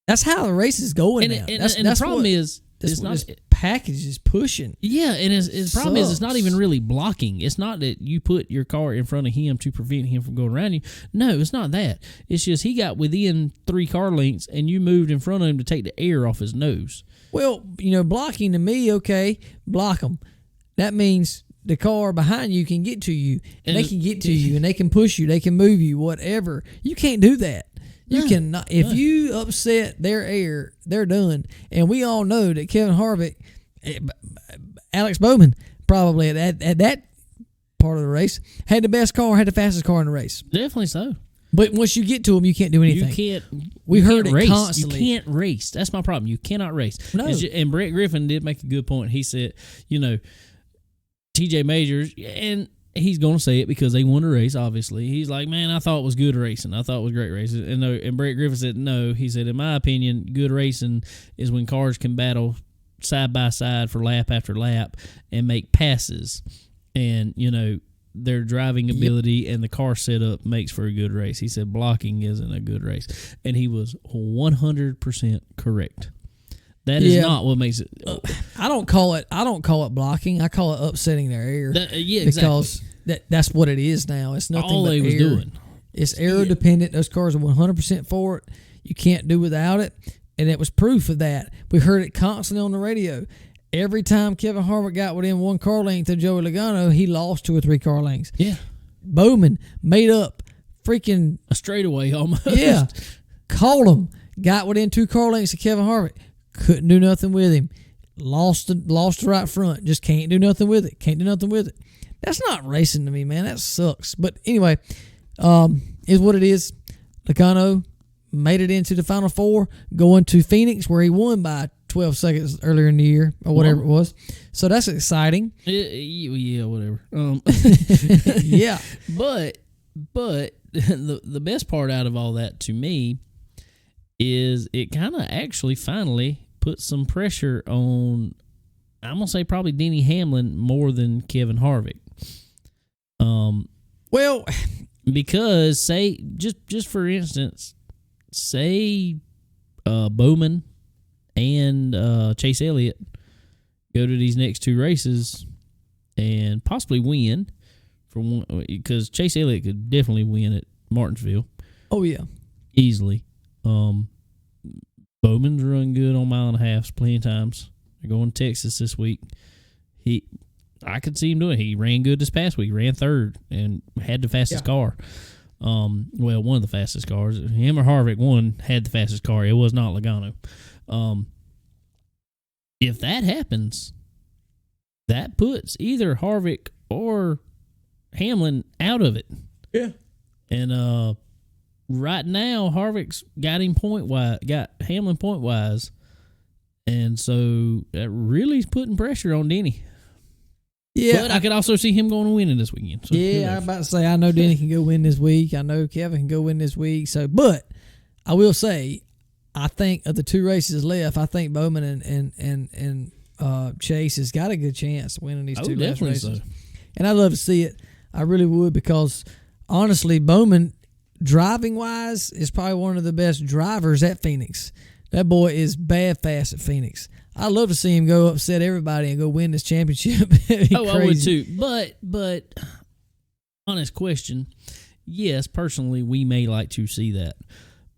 D: that's how the race is going now.
C: And
D: That's
C: the problem is,
D: this
C: it's not.
D: this package is pushing.
C: Yeah, and his problem is it's not
D: Sucks.
C: even really blocking. It's not that you put your car in front of him to prevent him from going around you. No, it's not that. It's just he got within 3 car lengths and you moved in front of him to take the air off his nose.
D: Well, blocking to me, okay, block them. That means the car behind you can get to you, and they can get to you, and they can push you, they can move you, whatever. You can't do that. You cannot. If you upset their air, they're done. And we all know that Kevin Harvick, Alex Bowman, probably at that part of the race, had the best car, had the fastest car in the race.
C: Definitely so.
D: But once you get to them, you can't do anything.
C: You can't.
D: We heard
C: can't
D: it
C: race.
D: constantly.
C: You can't race. That's my problem. You cannot race.
D: No.
C: And Brett Griffin did make a good point. He said, TJ Majors, and he's going to say it because they won the race, obviously. He's like, man, I thought it was good racing. I thought it was great racing. And Brett Griffin said, no. He said, in my opinion, good racing is when cars can battle side by side for lap after lap and make passes. And, their driving ability and the car setup makes for a good race. He said blocking isn't a good race. And he was 100% correct. That is not what makes it.
D: I don't call it blocking. I call it upsetting their air.
C: Because
D: that's what it is now. It's nothing
C: all
D: but
C: they was
D: air.
C: doing.
D: It's aero dependent. Those cars are 100% for it. You can't do without it, and it was proof of that. We heard it constantly on the radio. Every time Kevin Harvick got within 1 car length of Joey Logano, he lost 2 or 3 car lengths.
C: Yeah.
D: Bowman made up freaking
C: a straightaway almost.
D: Yeah. Called him. Got within 2 car lengths of Kevin Harvick. Couldn't do nothing with him. Lost the right front. Just can't do nothing with it. Can't do nothing with it. That's not racing to me, man. That sucks. But anyway, is what it is. Logano made it into the Final Four, going to Phoenix, where he won by 12 seconds earlier in the year, or whatever it was. So that's exciting.
C: Yeah, whatever.
D: Yeah.
C: But the best part out of all that to me is it kind of actually finally put some pressure on, I'm going to say probably Denny Hamlin more than Kevin Harvick.
D: Well,
C: because say, just for instance, say Bowman and Chase Elliott go to these next 2 races and possibly win for one, because Chase Elliott could definitely win at Martinsville.
D: Oh yeah,
C: easily. Bowman's run good on 1.5 plenty of times. They're going to Texas this week. I could see him doing it. He ran good this past week. Ran 3rd and had the fastest car. Well, one of the fastest cars. Him or Harvick had the fastest car. It was not Logano. If that happens, that puts either Harvick or Hamlin out of it.
D: Yeah.
C: And right now, Harvick's got Hamlin point wise, and so that really is putting pressure on Denny.
D: Yeah,
C: but I could also see him going to win this weekend. So
D: yeah, I'm about to say I know Denny can go win this week. I know Kevin can go win this week. So, but I will say, I think of the 2 races left, I think Bowman and Chase has got a good chance of winning these 2 last races.
C: So.
D: And I'd love to see it. I really would, because honestly, Bowman, driving wise, is probably one of the best drivers at Phoenix. That boy is bad fast at Phoenix. I'd love to see him go upset everybody and go win this championship.
C: I would too. But honest question, yes, personally, we may like to see that.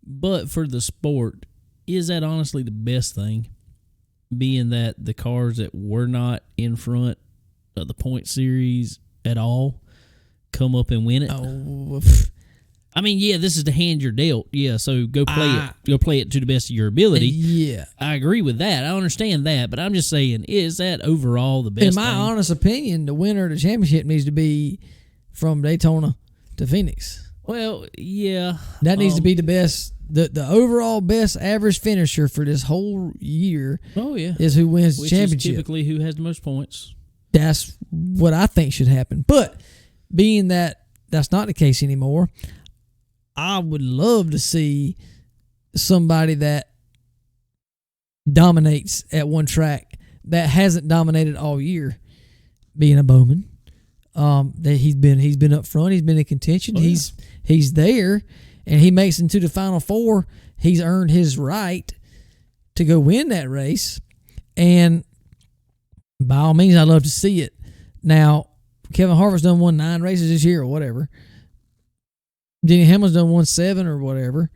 C: But for the sport, is that honestly the best thing? Being that the cars that were not in front of the point series at all come up and win it.
D: Oh,
C: I mean, yeah, this is the hand you're dealt. Yeah, so go play it. Go play it to the best of your ability.
D: Yeah.
C: I agree with that. I understand that, but I'm just saying, is that overall the best
D: In my
C: thing?
D: honest opinion, the winner of the championship needs to be from Daytona to Phoenix.
C: Well, yeah.
D: That needs to be the best, the overall best average finisher for this whole year.
C: Oh, yeah.
D: Is who wins the
C: Which
D: championship.
C: is typically who has the most points.
D: That's what I think should happen. But being that that's not the case anymore, I would love to see somebody that dominates at one track that hasn't dominated all year, being a Bowman, That he's been up front. He's been in contention.
C: Oh,
D: He's there, and he makes it into the Final Four. He's earned his right to go win that race, and by all means, I'd love to see it. Now, Kevin Harvick's won 9 races this year or whatever. Denny Hamlin's won 7 or whatever.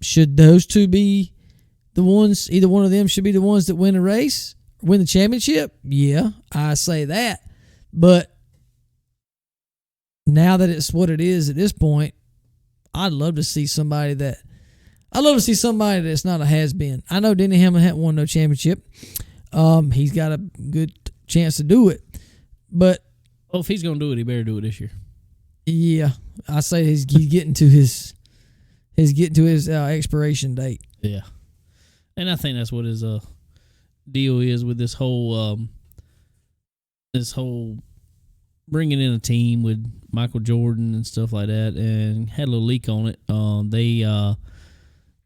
D: Should those two be the ones? Either one of them should be the ones that win the race, win the championship. Yeah, I say that. But now that it's what it is at this point, I'd love to see somebody that's not a has-been. I know Denny Hamlin hadn't won no championship. He's got a good chance to do it. But
C: if he's going to do it, he better do it this year.
D: Yeah, I say he's getting to his expiration date.
C: Yeah, and I think that's what his deal is with this whole bringing in a team with Michael Jordan and stuff like that, and had a little leak on it.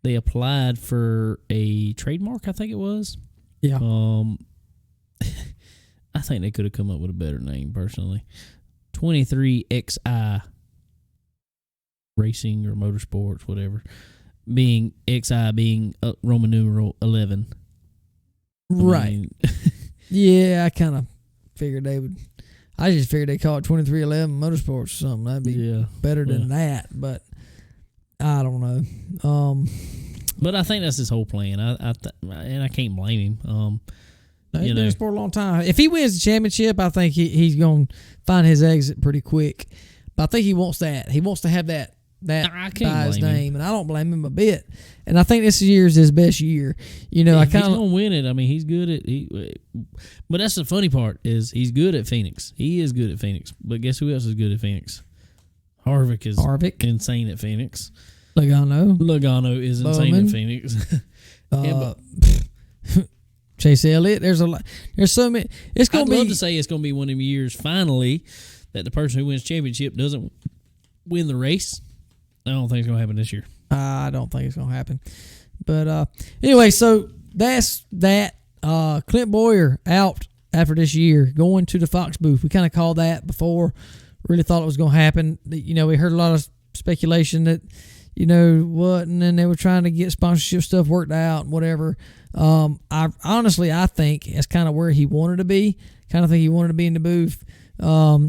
C: They applied for a trademark, I think it was.
D: Yeah.
C: I think they could have come up with a better name, personally. 23XI Racing or Motorsports, whatever. Being XI being Roman numeral 11.
D: Right. Yeah, I kind of figured they would. I just figured they call it 2311 Motorsports or something. That'd be better than that, but I don't know.
C: But I think that's his whole plan. And I can't blame him.
D: He's been in the sport a long time. If he wins the championship, I think he's going to find his exit pretty quick. But I think he wants that. He wants to have that by his name, and I don't blame him a bit. And I think this year is his best year. You know,
C: he's going to win it. I mean, he's good at but that's the funny part is he's good at Phoenix. He is good at Phoenix. But guess who else is good at Phoenix? Harvick is insane at Phoenix. Logano is insane at Phoenix.
D: Chase Elliott. There's so many. It's going to be.
C: I'd love to say it's going to be one of them years finally that the person who wins championship doesn't win the race. I don't think it's going to happen this year.
D: I don't think it's going to happen. But anyway, so that's that. Clint Boyer out after this year, going to the Fox booth. We kind of called that before. Really thought it was going to happen. You know, we heard a lot of speculation that, you know, what, and then they were trying to get sponsorship stuff worked out and whatever. I think that's kind of where he wanted to be. Kind of think he wanted to be in the booth.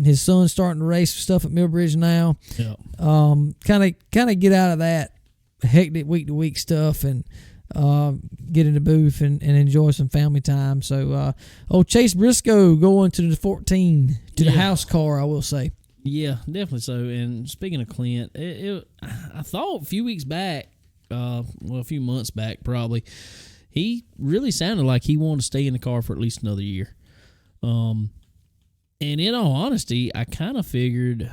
D: His son's starting to race stuff at Millbridge now.
C: Yeah.
D: Kind of get out of that hectic week to week stuff and get in the booth and enjoy some family time. So, Chase Briscoe going to the 14 to the house car, I will say.
C: Yeah, definitely so. And speaking of Clint, I thought a few weeks back, a few months back probably, he really sounded like he wanted to stay in the car for at least another year. And in all honesty, I kind of figured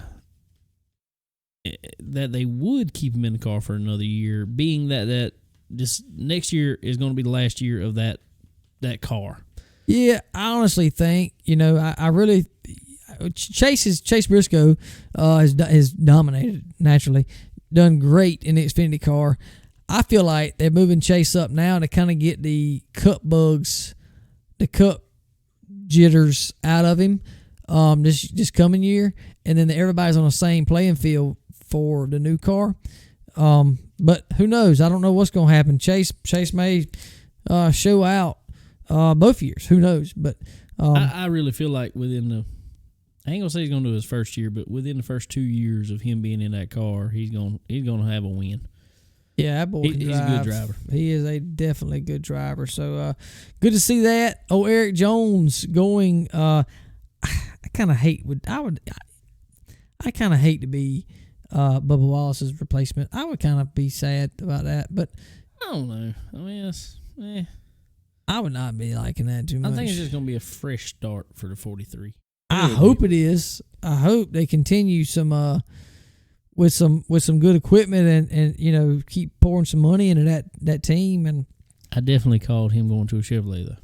C: that they would keep him in the car for another year, being that this next year is going to be the last year of that car.
D: Yeah, I honestly think, you know, I really Chase Briscoe has dominated naturally, done great in the Xfinity car. I feel like they're moving Chase up now to kind of get the cup bugs, the cup jitters out of him this coming year, and then everybody's on the same playing field for the new car. But who knows? I don't know what's going to happen. Chase may show out both years. Who knows? But
C: I really feel like I ain't gonna say he's gonna do his first year, but within the first 2 years of him being in that car, he's gonna have a win.
D: Yeah, that boy
C: he's a good driver.
D: He is a definitely good driver. So good to see that. Eric Jones going. I kind of hate to be Bubba Wallace's replacement. I would kind of be sad about that, but
C: I don't know. I mean,
D: I would not be liking that too much.
C: I think it's just gonna be a fresh start for the 43.
D: I hope it is. I hope they continue some with some good equipment and you know, keep pouring some money into that team. And
C: I definitely called him going to a Chevrolet though.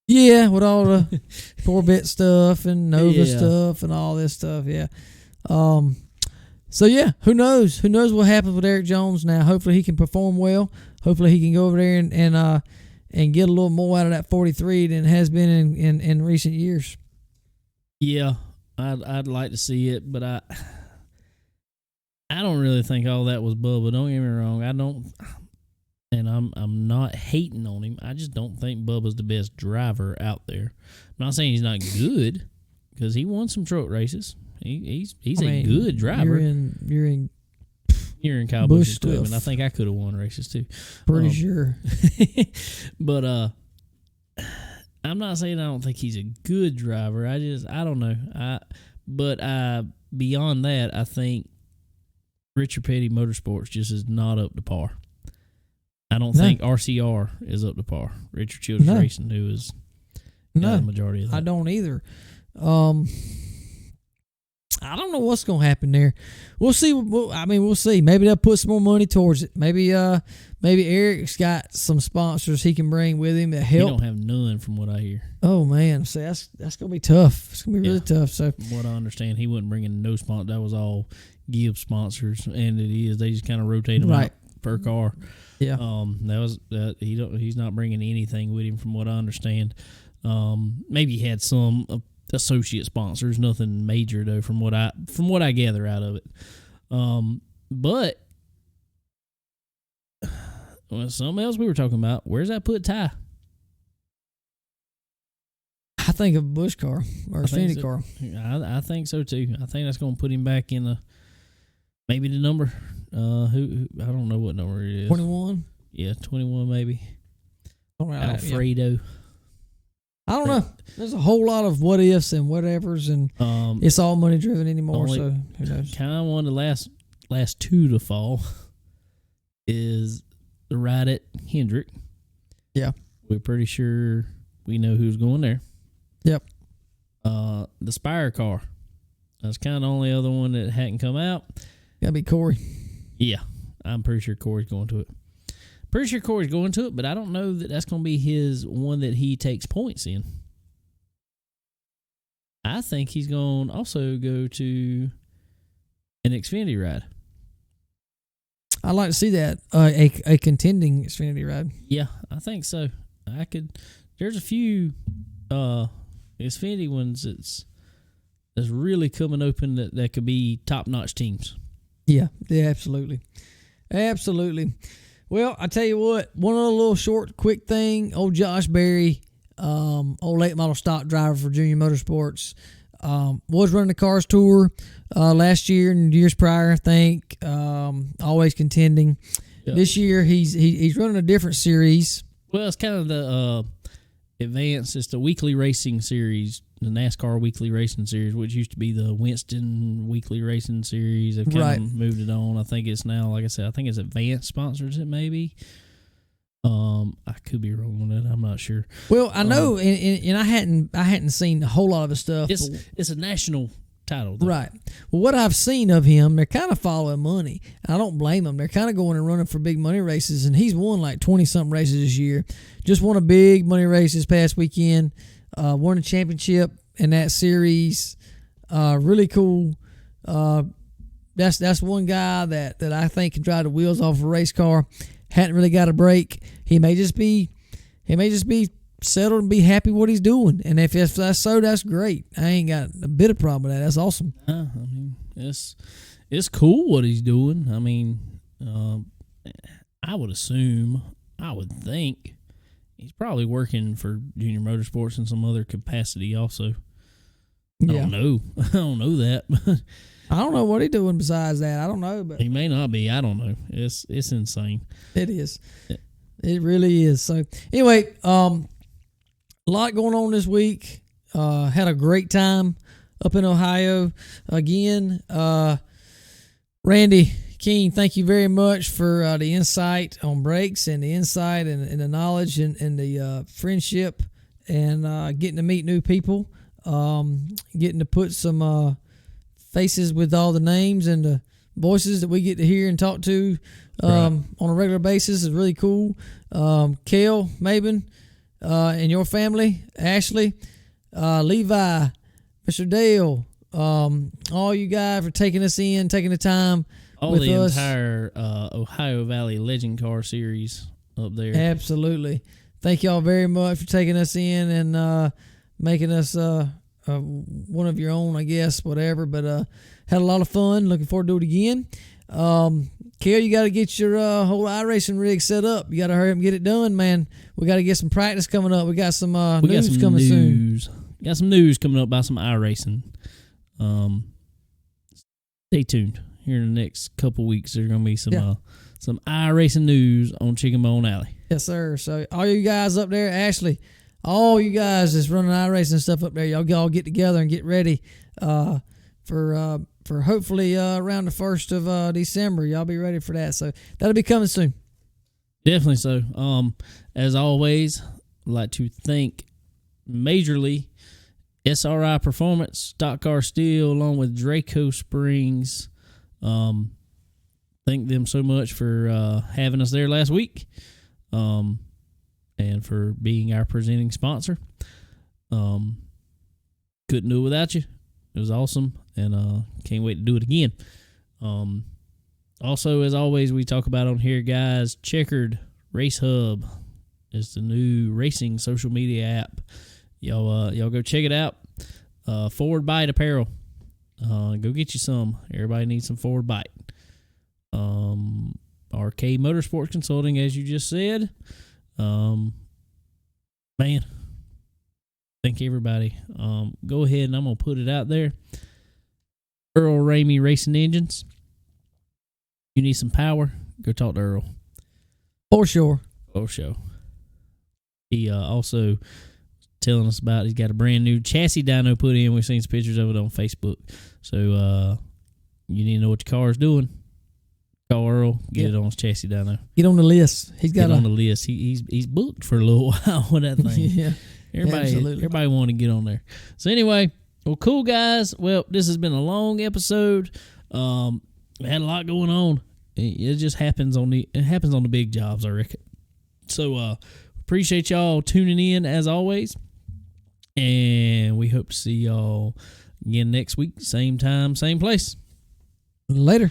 D: Yeah, with all the Corvette stuff and Nova stuff and all this stuff. Yeah. So yeah, who knows? Who knows what happens with Eric Jones now? Hopefully he can perform well. Hopefully he can go over there and get a little more out of that 43 than has been in recent years.
C: Yeah, I'd like to see it, but I don't really think all that was Bubba. Don't get me wrong. I don't, and I'm not hating on him. I just don't think Bubba's the best driver out there. I'm not saying he's not good, because he won some truck races. He's a good driver. You're in Kyle Busch's equipment. I think I could have won races too.
D: Pretty sure.
C: But I'm not saying I don't think he's a good driver. I don't know. But beyond that, I think Richard Petty Motorsports just is not up to par. I don't think RCR is up to par. Richard Childress Racing, who is the majority of that.
D: I don't either. I don't know what's going to happen there. We'll see. We'll see. Maybe they'll put some more money towards it. Maybe Eric's got some sponsors he can bring with him that help.
C: He don't have none, from what I hear.
D: Oh man, see, that's going to be tough. It's going to be really tough. So,
C: from what I understand, he wasn't bringing no sponsor. That was all Gibbs sponsors, and they just kind of rotate them out per car.
D: Yeah.
C: He's not bringing anything with him, from what I understand. Maybe he had some associate sponsors, nothing major though, from what I gather out of it. But something else we were talking about. Where's that put Ty?
D: I think a Busch car or a Xfinity car.
C: I think so too. I think that's going to put him back in maybe the number. Who I don't know what number it is.
D: 21.
C: Yeah, 21 maybe. Alfredo.
D: Yeah. I don't know. There's a whole lot of what ifs and whatevers, and it's all money driven anymore. So who knows?
C: Kind of one of the last two to fall is the ride at Hendrick.
D: Yeah,
C: we're pretty sure we know who's going there.
D: Yep.
C: The Spire car. That's kind of the only other one that hadn't come out.
D: Gotta be Corey.
C: Yeah, I'm pretty sure Corey's going to it. But I don't know that that's going to be his one that he takes points in. I think he's going to also go to an Xfinity ride.
D: I'd like to see that, a contending Xfinity ride.
C: Yeah, I think so. There's a few Xfinity ones that's really coming open that could be top-notch teams.
D: Yeah, absolutely. Absolutely. Well, I tell you what, one other little short, quick thing. Old Josh Berry, old late model stock driver for Junior Motorsports, was running the Cars Tour last year and years prior, I think. Always contending. Yep. This year, he's running a different series.
C: Well, it's kind of the Advanced. It's the weekly racing series, the NASCAR weekly racing series, which used to be the Winston weekly racing series. They've kind of moved it on. I think it's now, like I said, I think it's Advanced sponsors it maybe. I could be wrong on that. I'm not sure.
D: Well, I know, and I hadn't seen a whole lot of his stuff.
C: It's a national title, though.
D: Right. Well, what I've seen of him, they're kind of following money. I don't blame them. They're kind of going and running for big money races, and he's won like 20-something races this year. Just won a big money race this past weekend. Won a championship in that series. Really cool. That's one guy that I think can drive the wheels off a race car. Hadn't really got a break. He may just be settled and be happy what he's doing. And if that's so, that's great. I ain't got a bit of problem with that. That's awesome.
C: I mean, it's cool what he's doing. I mean, I would think he's probably working for Junior Motorsports in some other capacity also. I don't know that.
D: I don't know what he's doing besides that. I don't know, but
C: he may not be. I don't know. It's insane.
D: It is. It really is. So anyway, a lot going on this week. Had a great time up in Ohio again. Randy Keene, thank you very much for the insight on brakes and the insight and the knowledge and the friendship and getting to meet new people. Getting to put some faces with all the names and the voices that we get to hear and talk to on a regular basis is really cool. Kel, Mabin, and your family, Ashley, Levi, Mr. Dale, all you guys for taking us in, taking the time with
C: the
D: us.
C: Entire Ohio Valley Legend Car Series up there.
D: Absolutely. Thank y'all very much for taking us in and making us one of your own, I guess, whatever. But had a lot of fun. Looking forward to do it again. Kel, you got to get your whole iRacing rig set up. You got to hurry up and get it done, man. We got to get some practice coming up. We got some news coming soon.
C: Got some news coming up about some iRacing. Stay tuned. Here in the next couple weeks, there's going to be some iRacing news on Chicken Bone Alley.
D: Yes, sir. So all you guys up there, Ashley, all you guys that's running iRacing stuff up there, y'all all get together and get ready for hopefully around the 1st of December. Y'all be ready for that. So that'll be coming soon.
C: Definitely so. As always, I'd like to thank majorly SRI Performance, Stock Car Steel, along with Draco Springs. Thank them so much for having us there last week, and for being our presenting sponsor. Couldn't do it without you. It was awesome, and can't wait to do it again. Also, as always, we talk about on here, guys, Checkered Race Hub is the new racing social media app. Y'all go check it out. Forward Bite apparel. Go get you some. Everybody needs some Forward Bite. RK Motorsports Consulting, as you just said. Man, thank everybody. Go ahead and I'm gonna put it out there. Earl Ramey Racing Engines. You need some power? Go talk to Earl.
D: For sure.
C: He also telling us about he's got a brand new chassis dyno put in. We've seen some pictures of it on Facebook. So you need to know what your car is doing. Call Earl, get it on his chassis dyno.
D: Get on the list. He's got
C: on the list. He's booked for a little while with that thing.
D: Yeah.
C: Everybody want to get on there. So anyway, well, cool guys. Well, this has been a long episode. We had a lot going on. It just happens on the big jobs, I reckon. So appreciate y'all tuning in as always. And we hope to see y'all again next week. Same time, same place.
D: Later.